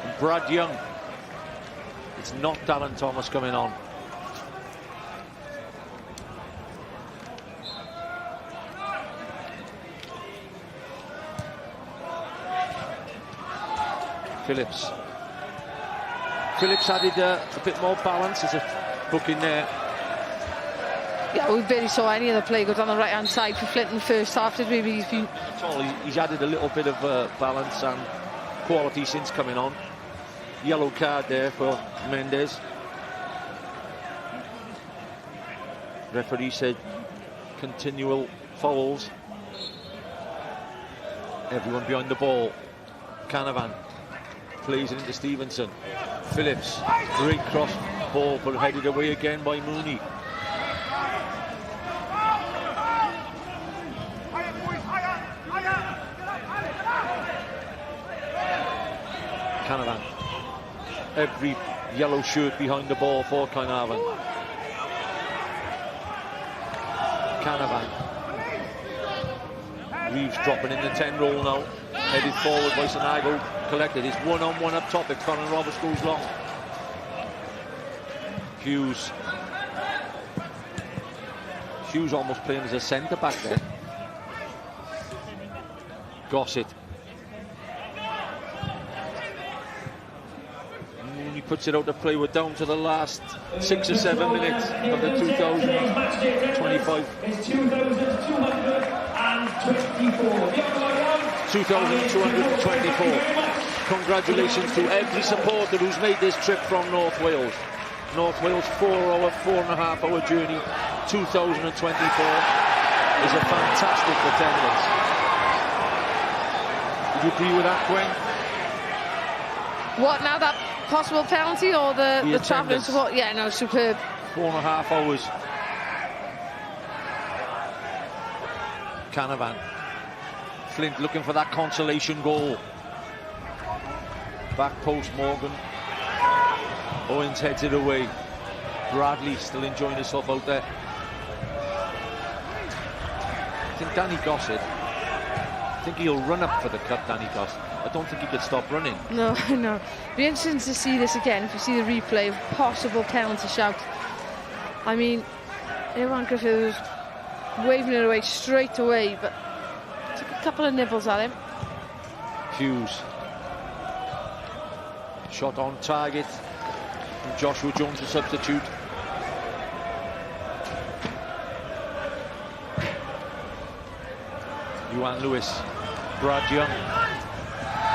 and Brad Young. It's not Darren Thomas coming on. Phillips added a bit more balance. There's a book in there. Yeah, we barely saw any of the play go down the right-hand side for Flint in the first half, did we? He's added a little bit of balance and quality since coming on. Yellow card there for Mendes. Referee said continual fouls. Everyone behind the ball. Caernarfon plays it into Stevenson. Phillips, great cross ball, but headed away again by Mooney. Caernarfon, every yellow shirt behind the ball for Caernarfon. Caernarfon. Reeves dropping in the 10 roll now. Headed forward by Sanago, collected. It's 1-on-1 up top if Colin Roberts goes long. Hughes almost playing as a centre back there. Gossett. He puts it out to play. We're down to the last 6 or 7 minutes of the 2025. 2,224. Congratulations to every supporter who's made this trip from North Wales. North Wales 4.5 hour journey. 2024 is a fantastic attendance. Would you agree with that, Gwen? What now, that possible penalty or the travelling support? Yeah, no, superb. 4.5 hours. Caernarfon. Flint looking for that consolation goal. Back post Morgan. Owens heads it away. Bradley still enjoying himself out there. I think Danny Gossett. I think he'll run up for the cup, Danny Gossett. I don't think he could stop running. No. Be interesting to see this again, if you see the replay of possible penalty shout. I mean, Ewan Griffith was waving it away straight away, but took a couple of nibbles at him. Hughes. Shot on target. And Joshua Jones, the substitute. Ewan Lewis. Brad Young.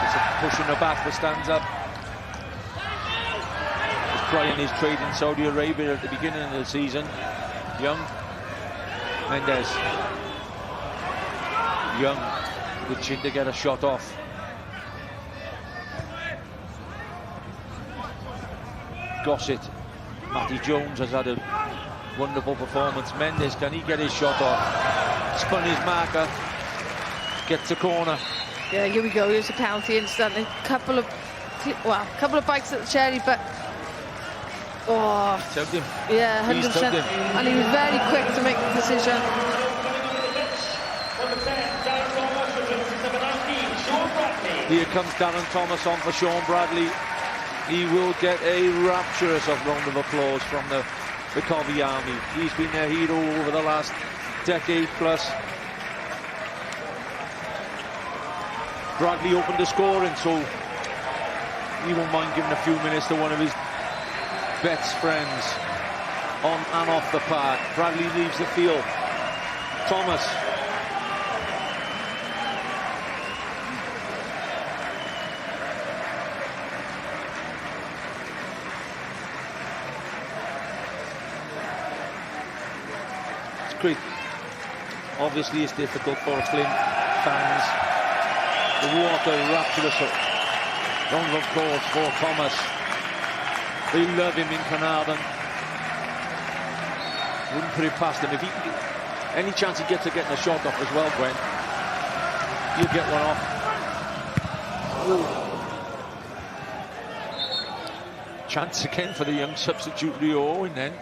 It's a push in the back that stands up. He's trying his trade in Saudi Arabia at the beginning of the season. Young. Mendes. Young with chin to get a shot off. Gossett. Matty Jones has had a wonderful performance. Mendes, can he get his shot off? Spun his marker. Gets a corner. Yeah, here we go. Here's a penalty instantly. Couple of bites at the cherry, but Oh, Tugged him. yeah, 100%. He's tugged him. And he was very quick to make the decision. Here comes Darren Thomas on for Sean Bradley. He will get a rapturous round of applause from the Cofis army. He's been their hero over the last decade plus. Bradley opened the scoring, so he won't mind giving a few minutes to one of his best friends on and off the park. Bradley leaves the field. Thomas. It's great. Obviously it's difficult for Flint fans. The water rapturous round of applause for Thomas. They love him in Caernarfon. Wouldn't put it past him. If he, any chance he gets of getting a shot off as well, Gwen, he'll get one off. Chance again for the young substitute Rio Owen then.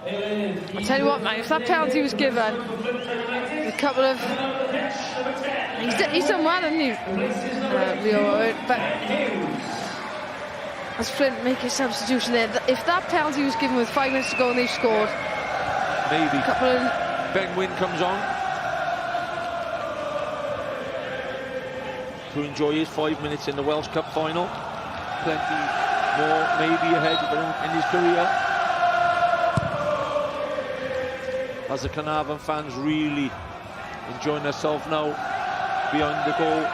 I'll tell you what, man, if that penalty was given, a couple of... He's done well, hasn't he? Rio, but as Flint make his substitution there, if that penalty was given with 5 minutes to go and they've scored... Maybe. A couple of... Ben Wynn comes on to enjoy his 5 minutes in the Welsh Cup final. Plenty more maybe ahead for him in his career. As the Caernarfon fans really enjoying themselves now behind the goal.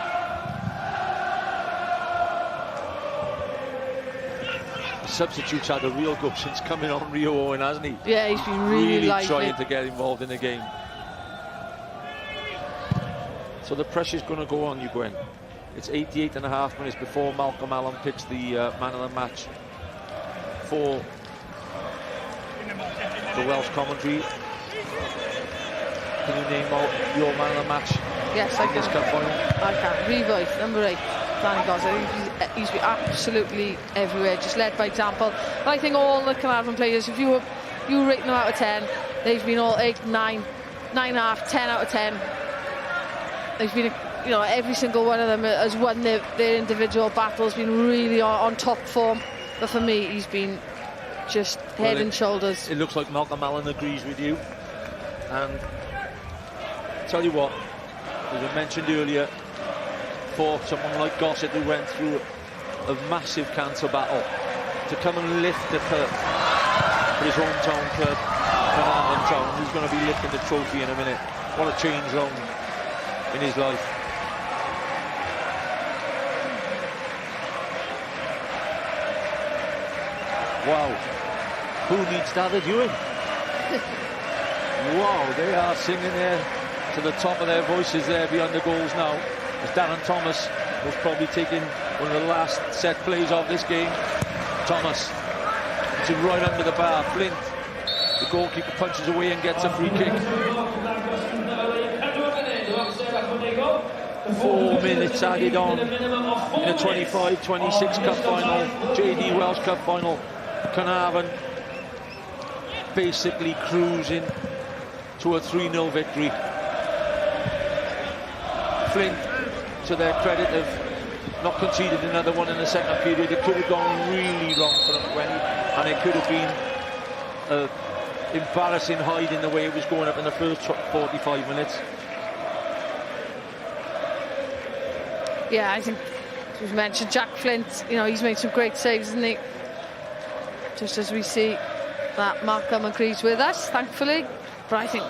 The substitute's had a real go since coming on, Rio Owen, hasn't he? Yeah, he's been really trying to get involved in the game. So the pressure's going to go on you, Gwen. It's 88.5 minutes before Malcolm Allen picks the man of the match for the Welsh commentary. Can you name out your man of the match? Yes, I can. This cup final? I can. Revoice, number 8, Danny Gosser. He's been absolutely everywhere, just led by example. But I think all the Caernarfon players, if you were rating them out of 10, they've been all 8, 9, 9.5, 10 out of 10. They've been, you know, every single one of them has won their individual battles, been really on top form. But for me, he's been just head and shoulders. It looks like Malcolm Allen agrees with you. And tell you what, as I mentioned earlier, for someone like Gossett who went through a massive cancer battle, to come and lift the cup for his hometown club, Caernarfon Town, who's going to be lifting the trophy in a minute. What a change round in his life. Wow, who needs that doing? Wow, they are singing there to the top of their voices there behind the goals now. As Darren Thomas was probably taking one of the last set plays of this game. Thomas, it's right under the bar. Flint, the goalkeeper, punches away and gets a free kick. 4 minutes added on in the 25-26 Cup final, JD Welsh Cup final. Caernarfon basically cruising to a 3-0 victory. Flint, to their credit, have not conceded another one in the second period. It could have gone really wrong for them, and it could have been an embarrassing hide in the way it was going up in the first 45 minutes. Yeah, I think, as we've mentioned, Jack Flint, you know, he's made some great saves, hasn't he? Just as we see that Malcolm agrees with us, thankfully. But I think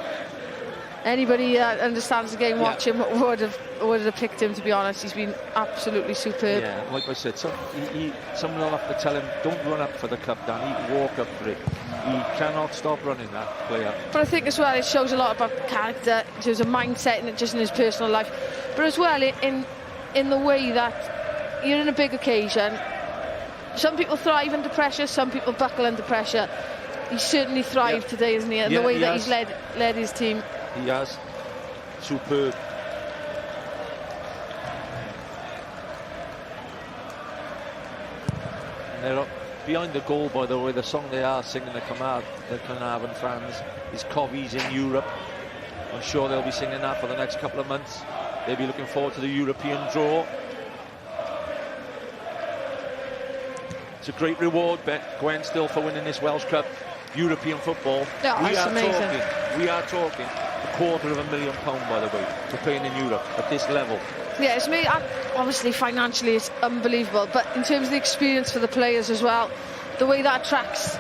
anybody that understands the game watching would have picked him, to be honest. He's been absolutely superb. Yeah, like I said, someone will have to tell him, don't run up for the cup, Danny, walk up for it. He cannot stop running, that player. But I think as well it shows a lot about character, in terms of mindset, and just in his personal life. But as well in the way that you're in a big occasion. Some people thrive under pressure, some people buckle under pressure. He's certainly thrived today, isn't he? And the way that he's led his team. He has. Superb. And Behind the goal, by the way, the song they are singing, the Caernarfon fans, is Cofis in Europe. I'm sure they'll be singing that for the next couple of months. They'll be looking forward to the European draw. It's a great reward, Gwen, still for winning this Welsh Cup. European football. Yeah, we are talking £250,000, by the way, for playing in Europe at this level. Yeah, it's me. Obviously, financially, it's unbelievable. But in terms of the experience for the players as well, the way that attracts,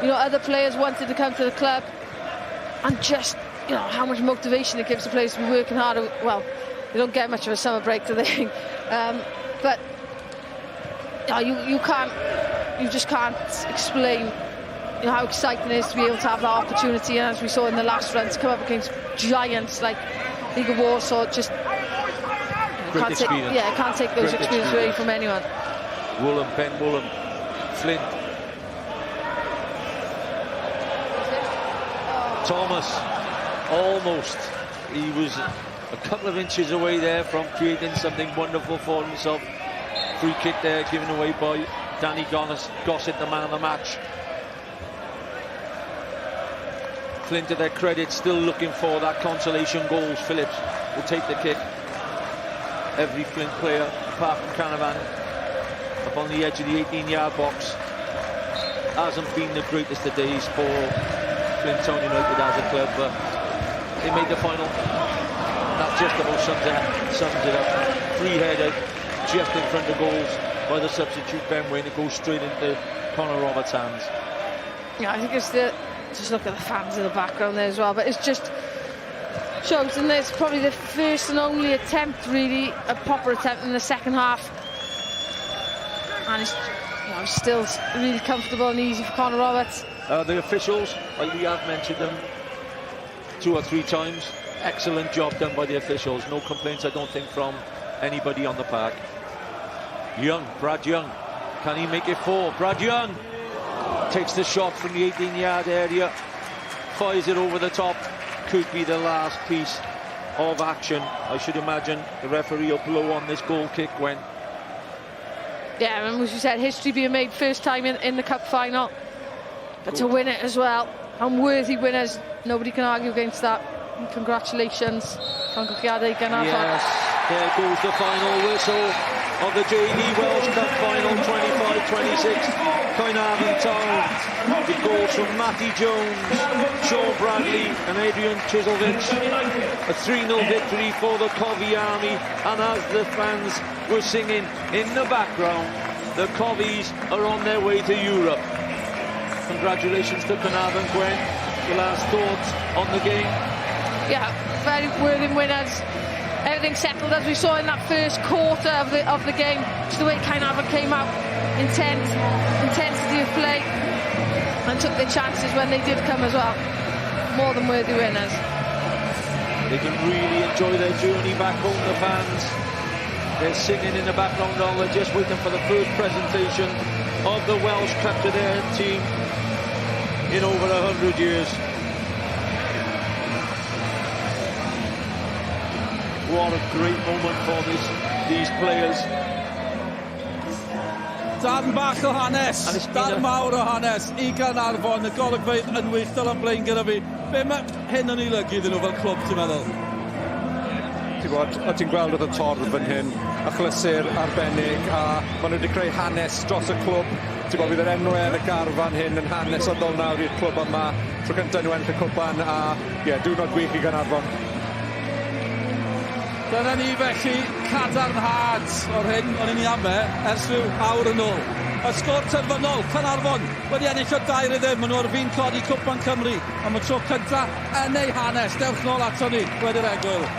you know, other players wanted to come to the club, and just, you know, how much motivation it gives the players to be working harder. Well, they don't get much of a summer break, do they? But you just can't explain, you know, how exciting it is to be able to have that opportunity. And as we saw in the last run, to come up against giants like League of Warsaw, just can't take those experiences away from anyone. Ben Woolam, Flint, Thomas, almost. He was a couple of inches away there from creating something wonderful for himself. Free kick there given away by Danny Gossett, the man of the match. Flint, to their credit, still looking for that consolation goals. Phillips will take the kick. Every Flint player, apart from Caernarfon, up on the edge of the 18-yard box, hasn't been the greatest of days for Flint Town United as a club, but they made the final. That just about sums it up. Free-headed, just in front of goals by the substitute Ben Wayne. It goes straight into Connor Roberts' hands. Yeah, I think it's just look at the fans in the background there as well, but it's just shows, and it's probably the first and only attempt, really, a proper attempt in the second half, and it's, you know, still really comfortable and easy for Connor Roberts. The officials, like we have mentioned them 2 or 3 times, excellent job done by the officials. No complaints, I don't think, from anybody on the park. Brad Young, can he make it 4? Brad Young takes the shot from the 18-yard area, fires it over the top. Could be the last piece of action. I should imagine the referee will blow on this goal kick when. Yeah, and as you said, history being made, first time in the cup final, but to win it as well, and worthy winners, nobody can argue against that. And congratulations, yes, there goes the final whistle of the JD Welsh Cup final 25-26. Caernarfon Town. It goes from Matty Jones, Sean Bradley and Adrian Chiselvich. A 3-0 victory for the Cofis Army, and as the fans were singing in the background, the Cofis are on their way to Europe. Congratulations to Caernarfon. Gwen, your last thoughts on the game? Yeah, very worthy winners. Everything settled as we saw in that first quarter of the game. Just the way Caernarfon came out, intensity of play, and took their chances when they did come as well. More than worthy winners. They can really enjoy their journey back home, the fans. They're singing in the background while they're just waiting for the first presentation of the Welsh Cup to their team in over 100 years. What a great moment for these players. Darn bach o hanes, darn mawr o hanes I Caernarfon, y golygfeydd yn wylltol am blaen gyda fi. Be mae hyn yn ei lygu iddyn nhw fel clwb, ti'n meddwl? Ti'n gwybod, o ti'n gweld oedd y torf fan hyn, achlysur arbennig, a maen nhw wedi creu hanes dros y clwb. Ti'n gwybod, bydd yr enwau yn y garfan hyn yn hanesyddol nawr i'r clwb yma. Tro cyntaf nhw enll y cwpan, a diwrnod gwych i Caernarfon. Dyna ni felly cadarnhad o'r hyn o'n i'n am ers rhyw awr yn ôl. Y sgôr terfynol, Caernarfon wedi ennill o 2-0. Maen nhw ar fin codi Cwpan Cymru am y tro cyntaf yn ei hanes. Dewch nôl ato ni, wedi'r egwyl.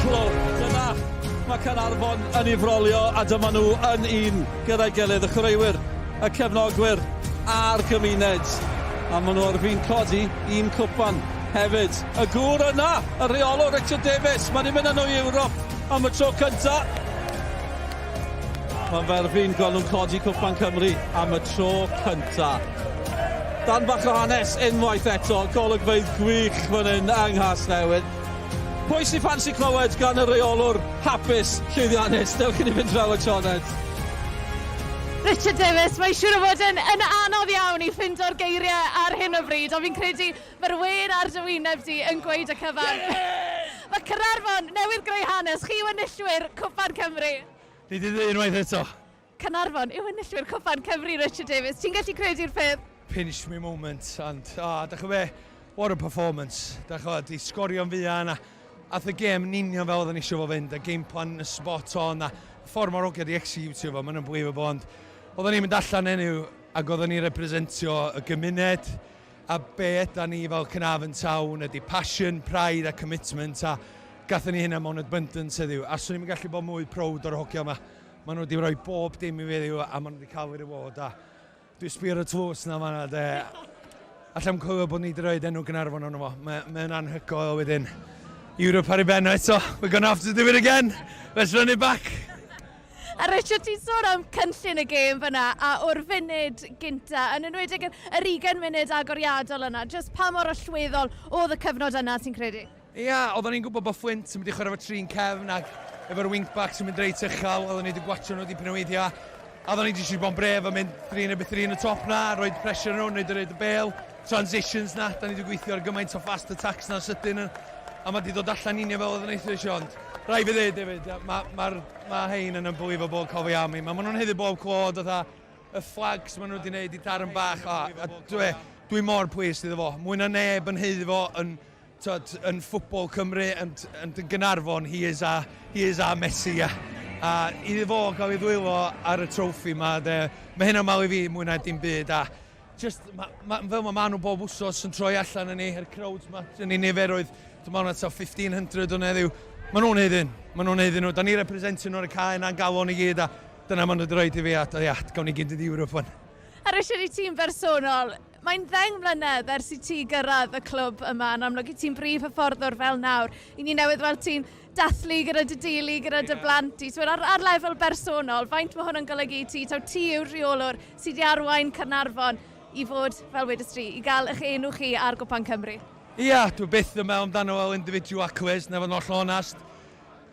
clwb. Dyna mae Caernarfon yn ei frolio a dyma nhw yn un gyda'i gilydd, y chwaraewyr, y cefnogwyr a'r gymuned. A maen nhw ar fi'n codi un cwpan hefyd. Y gŵr yna, y reolwr Richard Davies, mae'n mynd yn o Ewrop am y tro cynta. Mae'n ferfi'n gweld nhw'n codi cwpan Cymru am y tro cynta. Dan bach o hanes unwaith eto, golygfeydd gwych fan hyn yng Nghasnewydd. Pwy sy'n ffansi clywed gan y reolwr hapus llwyddiannus? Dewch i ni fynd draw y sioned. Richard Davies, mae'n siŵr o fod yn anodd iawn i ffindo'r geiriau ar hyn o bryd, ond fi'n credu mae'r wen ar dy wyneb di yn gweud y cyfan. Mae Caernarfon newydd greu hanes, chi yw enillwyr Cwpan Cymru. Ni di ddyn unwaith eto. Caernarfon yw enillwyr Cwpan Cymru, Richard Davies. Ti'n gallu credu'r peth? Pinch me moment, and dach chi what a performance. Dach chi di sgorio'n fi yna. Ath y gêm yn union fel oedden ni eisiau fo fynd, y game plan y spot on, a ffordd mor ogia di executio fo, mae'n unbelievable, ond oedden ni'n mynd allan enw, ac oedden ni'n representio y gymuned, a be yda ni fel Caernarfon Town ydi passion, pride a commitment, a gathen ni hynna mewn abundance heddiw, a swn ni'n gallu bod mwy proud o'r hogia yma. Maen nhw wedi rhoi bob dim i fi heddiw, a maen nhw wedi cael ei reward, a dwi'n sbio ar y tlws na fan'na, de. Allan clywed bod ni wedi rhoi enw Caernarfon ono fo. Mae'n anhygoel wedyn. Europe ar ei benno eto. We're going to have to do it again. Let's run it back. A Richard, ti'n sôn am cynllun y gêm fyna, a o'r funud gynta, yn enwedig yr 20 munud agoriadol yna, just pa mor allweddol oedd y cyfnod yna, ti'n credu? Ia, oedden ni'n gwybod bod Flint yn mynd i chwarae efo trin cefn ac efo'r wing-backs yn mynd reit uchel, oedden ni wedi gwachio nhw dipyn o weithiau. A oedden ni wedi bod yn bref yn mynd 3 yn y top na, roed pressure nhw, neud y bail, transitions na, da ni wedi gweithio ar gymaint o fast attacks na sydyn, a mae wedi dod allan union fel oedden ni eisiau ond. Rai fi ddweud, David, mae hein yn unbelievable cofi am i. Mae nhw'n heddi bob clod, y flags maen nhw wedi gwneud i darn bach, a dwi mor pwys iddo fo. Mwy na neb yn heddi fo yn ffwtbol Cymru, and yn Caernarfon, he is our Messia. A iddo fo cael ei ddwylo ar y troffi yma, mae hynna'n mal i fi mwy na dim byd. A just, fel mae nhw bob wsos yn troi allan yn ni, yr crowds yma, yn ei niferoedd, dwi'n meddwl na 1,500 o'n heddiw. Maen nhw'n neud nhw, da ni representio nhw'r cae na'n galon i gyd, a dyna maen nhw wedi rhoi i fi, a gawn ni gyd i Ewrop. A Richard, i tîm bersonol, mae'n 10 mlynedd ers i ti gyrraedd y clwb yma, yn amlwg i ti'n brif hyfforddwr fel nawr. I ni newydd fel ti'n dathlu gyda dy deulu, gyda dy blant i. So, ar lefel bersonol, faint mae hwn yn golygu ti? Ti yw'r reolwr sydd wedi arwain Caernarfon i fod, fel wedys ti, i gael eich enw chi ar Gwpan Cymru? Ia, dwi byth yn meddwl amdano fel individual accolades, nefo noll onast.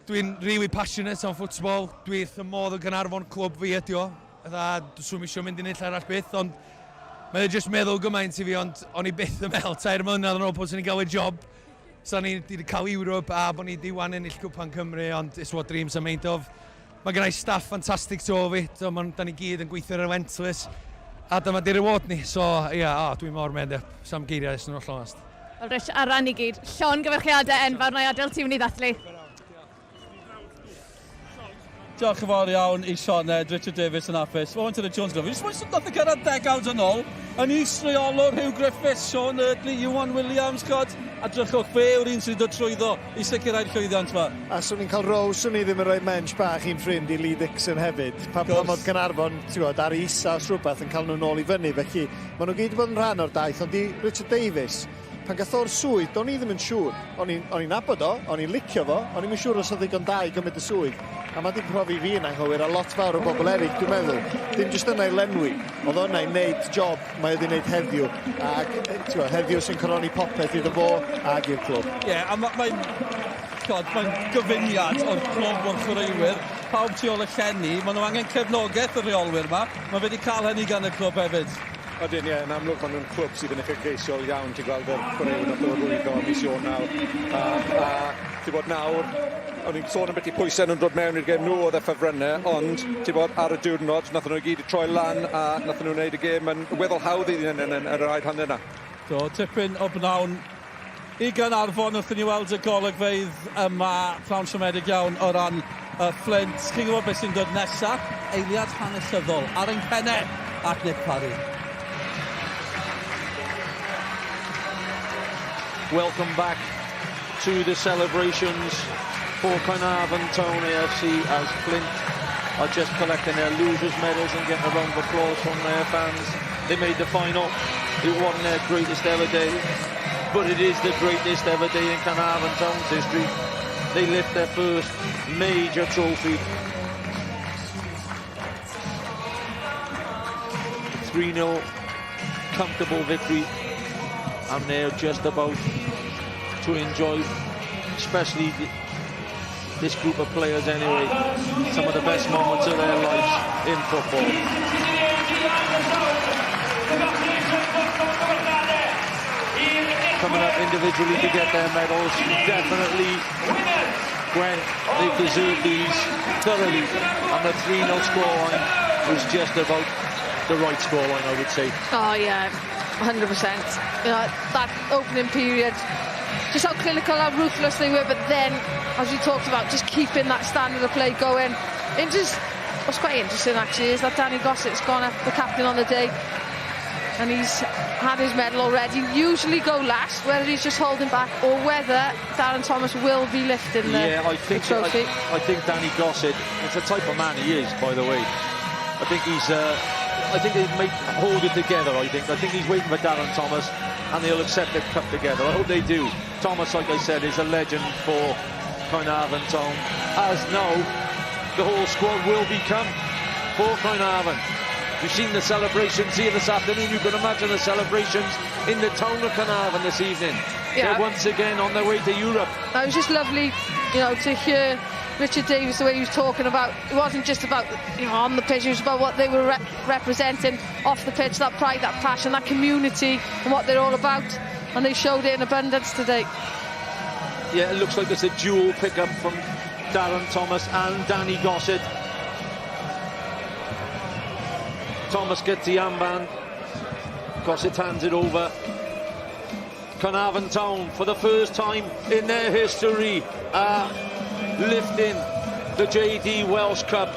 Dwi'n really passionate am ffwtbol. Dwi wrth y modd o Caernarfon clwb fi ydi o. Dwi'n eisiau mynd i nill arall byth, ond mae'n just meddwl gymaint i fi, ond o'n i byth yn meddwl 3 mlynedd yn ôl bod sy'n cael ei job. So ni wedi cael Ewrop a bod ni wedi wan ennill Gwpan Cymru, ond it's what dreams are made of. Mae gennau staff ffantastig to fi, da ni gyd yn gweithio relentless, a dyma di reward ni. So, dwi'n mor medd, sam geiriau ysyn nhw'n llonast. Wel, Rich, ar ran i gyd, Sion gyfeirchiadau enfawr na i adael ti fynd i ddathlu. Diolch yn fawr iawn i Sioned, Richard Davies yn apus. Owen to the Jones Grove. Jyst mae'n sy'n gyrraedd degawd yn ôl. Yn is-reolwr Hugh Griffiths, Sean Erdley, Iwan Williams, God. A drychwch fe yw'r un sydd wedi trwyddo i sicrhau'r llwyddiant yma. A swn i'n cael row, swn i ddim yn rhoi mensch bach i'n ffrind i Lee Dixon hefyd. Pa mod Caernarfon, ar isa os rhywbeth yn cael nhw'n ôl i fyny. Felly, maen nhw gyd bod yn rhan o'r daith, ond i Richard Davies, pan gath o'r swydd, do'n i ddim yn siŵr. O'n i'n nabod o, o'n i'n licio fo, o'n i'n siŵr os oedd ddigon da i gymryd y swydd. A mae di'n profi fi yn anghywir a lot fawr o bobl eraill, dwi'n meddwl. Dim jyst yna i lenwi, oedd o'na i wneud job mae oedd i wneud heddiw. Ac heddiw sy'n coroni popeth iddo fo ag i'r clwb. Ie, a mae'n gyfuniad o'r clwb o'r chwaraewyr. Pawb tu ôl y llenni, maen nhw angen cefnogaeth y reolwyr yma. Mae wedi cael hynny gan y clwb hefyd. Ydyn, yn amlwg maen nhw'n clwb sydd yn uchelgeisiol iawn. Ti'n gweld yr chwaraewyr nath o'r rwyddo mis Ionawr. A ti'n bod nawr, o'n i'n sôn am beth i pwysau nhw'n dod mewn i'r gêm nhw oedd y ffefrynnau, ond ti'n bod ar y diwrnod, nath nhw gyd i troi lan a nath nhw'n gwneud y gêm yn weddol hawdd iddyn yn yr aed hanner yna. So, tipyn o bnawn i Caernarfon wrth i ni weld y golygfeydd yma llawn siomedig iawn o ran Flint. Chi'n gwybod beth sy'n dod nesaf? Eiliad hanesyddol ar ein pennau ac Nick Parry. Welcome back to the celebrations for Caernarfon Town AFC as Flint are just collecting their losers' medals and getting a round of applause from their fans. They made the final. It wasn't their greatest ever day, but it is the greatest ever day in Caernarfon Town's history. They lift their first major trophy. 3-0 comfortable victory, and they're just about to enjoy, especially this group of players anyway, some of the best moments of their lives in football. Coming up individually to get their medals, definitely when they deserve these thoroughly, and the 3-0 scoreline was just about the right scoreline, I would say. Oh yeah, 100%. You know, that opening period, just how clinical, how ruthless they were, but then, as we talked about, just keeping that standard of play going. And just, what's quite interesting actually is that Danny Gossett's gone up, the captain on the day, and he's had his medal already. Usually go last, whether he's just holding back or whether Darren Thomas will be lifting the trophy. I think Danny Gossett is the type of man he is, by the way. I think he's I think they might hold it together, I think he's waiting for Darren Thomas and they'll accept the cup together. I hope they do. Thomas, like I said, is a legend for Caernarfon Town, as now the whole squad will become for Caernarfon. You've seen the celebrations here this afternoon. You can imagine the celebrations in the town of Caernarfon this evening. Yeah. They're once again on their way to Europe. It was just lovely, you know, to hear Richard Davies, the way he was talking about, it wasn't just about, you know, on the pitch, it was about what they were representing off the pitch, that pride, that passion, that community, and what they're all about. And they showed it in abundance today. Yeah, it looks like it's a dual pickup from Darren Thomas and Danny Gossett. Thomas gets the armband, Gossett hands it over. Caernarfon Town, for the first time in their history, lifting the JD Welsh Cup.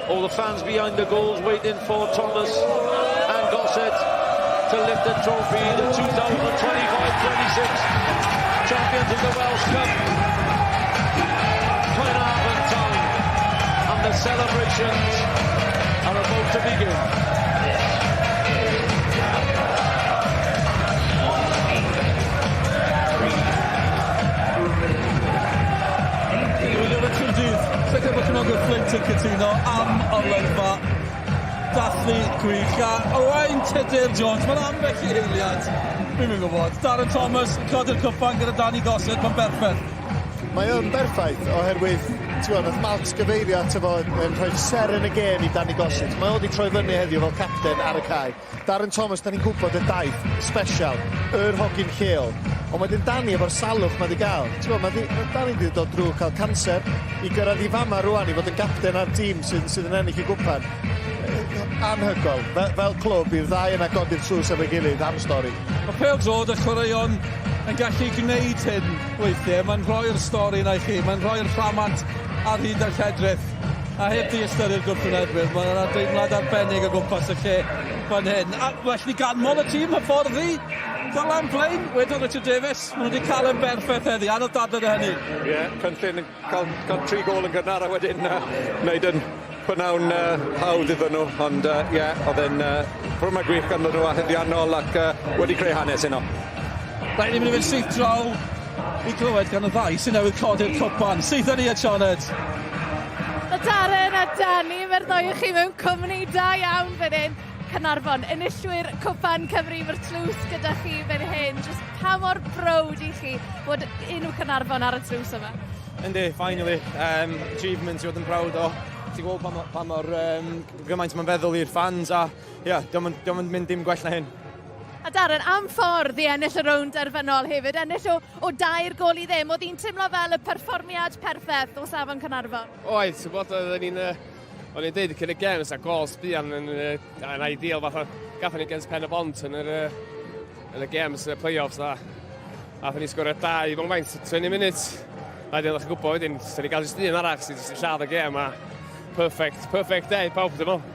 All the fans behind the goals waiting for Thomas and Gossett to lift the trophy, the 2025-26 champions of the Welsh Cup. Caernarfon Town, and the celebrations are about to begin. Sut efo cefnogi'r Flint yn cytuno am olygfa dathlu gwych a Owain Tudur Jones, mae'n ambell i eiliad, fi'n mynd gwybod. Darren Thomas yn codi'r cwpan gyda Danny Gossett, mae'n berffaith. Mae o'n berffaith oherwydd, ti'n gwybod, nath Malts gyfeirio ato fo yn rhoi ser yn y gêm i Danny Gossett. Mae o wedi troi fyny heddiw fel capten ar y cae. Darren Thomas, da ni'n gwybod y daith special, yr hogyn lleol. Ond wedyn Danny efo'r salwch mae wedi gael. Ti'n gwybod, Danny wedi dod drwy cael cancer i gyrraedd i fama rwan i fod yn capten ar tîm sydd yn ennill i gwpan. Anhygol. Fel clwb, i'r ddau yna godi'r trws efo'i gilydd am stori. Mae pêl-drod y chwaraeon yn gallu gwneud hyn weithiau. Mae'n rhoi'r stori yna i chi. Mae'n rhoi'r rhamant ar hyd ar lledrith. A heb di ystyried gwrthwynebwyr. Mae'n yna deimlad arbennig o gwmpas y lle fan hyn. A felly ganmol y tîm hyfforddi. Fel am blaen, wedodd Richard Davies, maen nhw wedi cael yn berffaith heddi, anoddadau hynny. Ie, cynllun cael 3 gol yn gynnar a wedyn wneud yn pwynawn hawdd iddyn nhw, ond ie, oedd e'n ffrwm gwych ganddo nhw a heddiannol ac wedi creu hanes yno. Rhaid ni'n mynd i fynd syth draw i glywed gan y ddau sy'n newydd codi'r cwpan. Syth ni a Sioned. Y Darren a Danny, mae'r ddoi o chi mewn cwmni da iawn fan hyn. Caernarfon, enillwyr cwpan Cymru fy'r tlws gyda chi fan hyn. Just pa mor browd i chi bod enw Caernarfon ar y tlws yma? Yndi, finally. Achievements i fod yn prawd o. Ti'n gweld pa mor gymaint mae'n feddwl i'r fans a diolch yn mynd dim gwell na hyn. A Darren, am ffordd i ennill y rownd derfynol hefyd, ennill o 2 gol i ddim, oedd hi'n teimlo fel y perfformiad perffaith o safon Caernarfon? Oedd, ti'n bod, o'n i'n dweud cyn y gem, ys a gol sbian yn ideal, fatha gathon ni gens Pen y Bont yn y games, y play-offs, a gathon ni sgorio 2, mewn faint, 20 munud. A dwi'n eich gwybod wedyn, sy'n ni gael jyst un arach sy'n lladd y gem, a perfect day, pawb dim ond.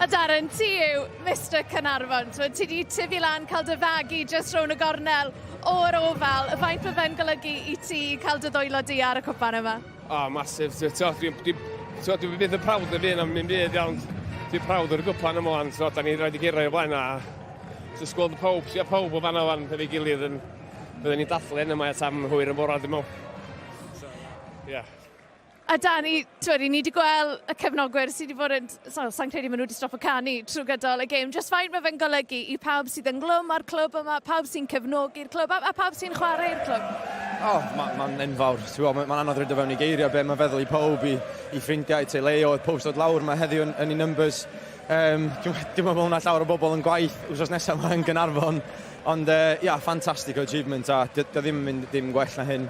A Darren, ti yw Mr Caernarfon, ti wedi tyfu lan cael dy fagu jyst rhwng y gornel o'r ofal, y faint mae fe'n golygu i ti cael dy ddwylo di ar y cwpan yma? Masif. Dwi'n bydd yn prawd y fi am mynd byd iawn. Dwi'n prawd o'r gwpan yma wan. Da ni roed i gyrraedd o blaen a gweld pawb o fanna wan efo'i gilydd yn byddwn ni'n dathlu yn yma tam hwyr yn borad dim o. A Dani, ni wedi gweld y cefnogwyr sydd wedi bod yn... Sa'n credu maen nhw wedi stop o canu trwy gydol y gêm. Just faint mae fe'n golygu i pawb sydd yn glwm ar clwb yma, pawb sy'n cefnogi'r clwb a pawb sy'n chwarae'r clwb? Mae'n enfawr. Mae'n anodd rydw fewn i geirio be mae feddwl i pawb, i ffrindiau, teuluoedd, post dod lawr mae heddiw yn ei numbers. Dwi'n meddwl hwnna llawer o bobl yn gwaith wrth nesaf yma yn Caernarfon. Ond, ffantastig o achievement a dio ddim yn mynd dim gwell na hyn.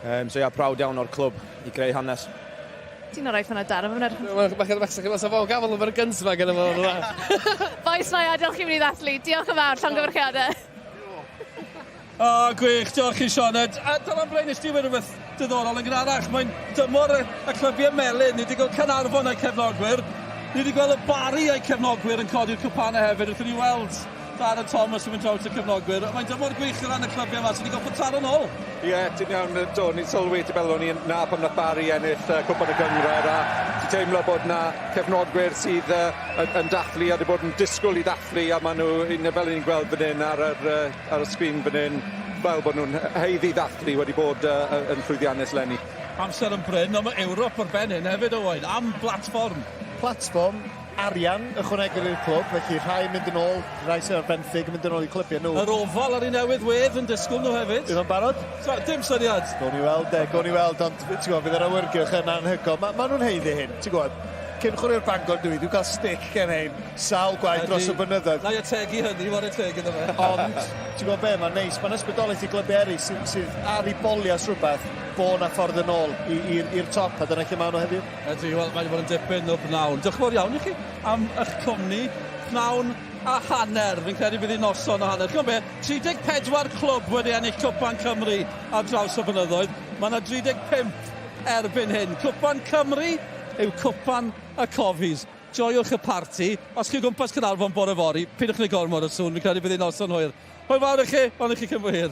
Prawd iawn o'r clwb i greu hanes. Ti'n o'r fanna dar, Bach yn mas o fo gafel yn fyrdd gyns yma gyda fo. Boes na i adiol chi mynd i ddathlu. Diolch yn fawr, llongyfarchiadau. Gwych, diolch i Sioned. A dyna'n blaen i sti wedi rhywbeth diddorol yn gynharach. Mae'n dymor y clybiau melyn. Ni wedi gweld Caernarfon a'i cefnogwyr. Ni wedi gweld y Bari a'i cefnogwyr yn codi'r cwpanau hefyd. Wrth ni weld Darren Thomas yn mynd draws y cefnogwyr. Mae'n dymor gwych o ran y clybiau yma, so ni gael pwtar yn ôl. Ti'n iawn, ni'n sylwi ti meddwl ni na pan nath Bari ennill cwpan y gyngred a ti'n teimlo bod na cefnogwyr sydd yn dathlu a wedi bod yn disgwyl i dathlu a maen nhw, fel ni'n gweld fan hyn ar y sgrin fan hyn, fel bod nhw'n heiddi dathlu wedi bod yn llwyddiannus lenni. Amser yn bryn, ond mae Ewrop o'r ben hyn hefyd o wain, am platfform. Platfform, arian ychwanegol i'r clwb, felly rhai mynd yn ôl, rhai sy'n arbenthyg yn mynd yn ôl i clybiau nhw. Yr ofal ar ei newydd wedd yn disgwyl nhw hefyd. Bydd o'n barod? Dim syniad. Gown ni weld, ond ti'n gwybod, bydd yr awyrgylch yn anhygoel. Maen nhw'n heiddi hyn, ti'n gwybod. Cyn chwarae'r Bangor dwi'n cael stick gen ein sawl gwaith dros y blynyddoedd. Na i ategu hynny, war y teg iddo fe. Ond, ti'n gwybod be, mae'n neis. Mae'n ysbrydoliaeth i glybiau eraill sydd ar ei bolias rhywbeth bod na ffordd yn ôl i'r top, a dyna lle maen nhw heddiw. Ydy, wel, mae'n bod yn dipyn o pnawn. Diolch yn fawr iawn i chi am eich cwmni. Pnawn a hanner, fi'n credu bydd hi'n noson o hanner. Chi'n be, 34 clwb wedi ennill Cwpan Cymru ar draws y blynyddoedd. Mae yna 35 erbyn hyn. Cwpan Cymru yw Cwpan y Cofis. Joiwch y parti. Os chi gwmpas Caernarfon bore fori, pidwch ni gormod o sŵn. Fi'n credu bydd hi'n noson hwyr. Hwyl fawr i chi, ond i chi cymwyr.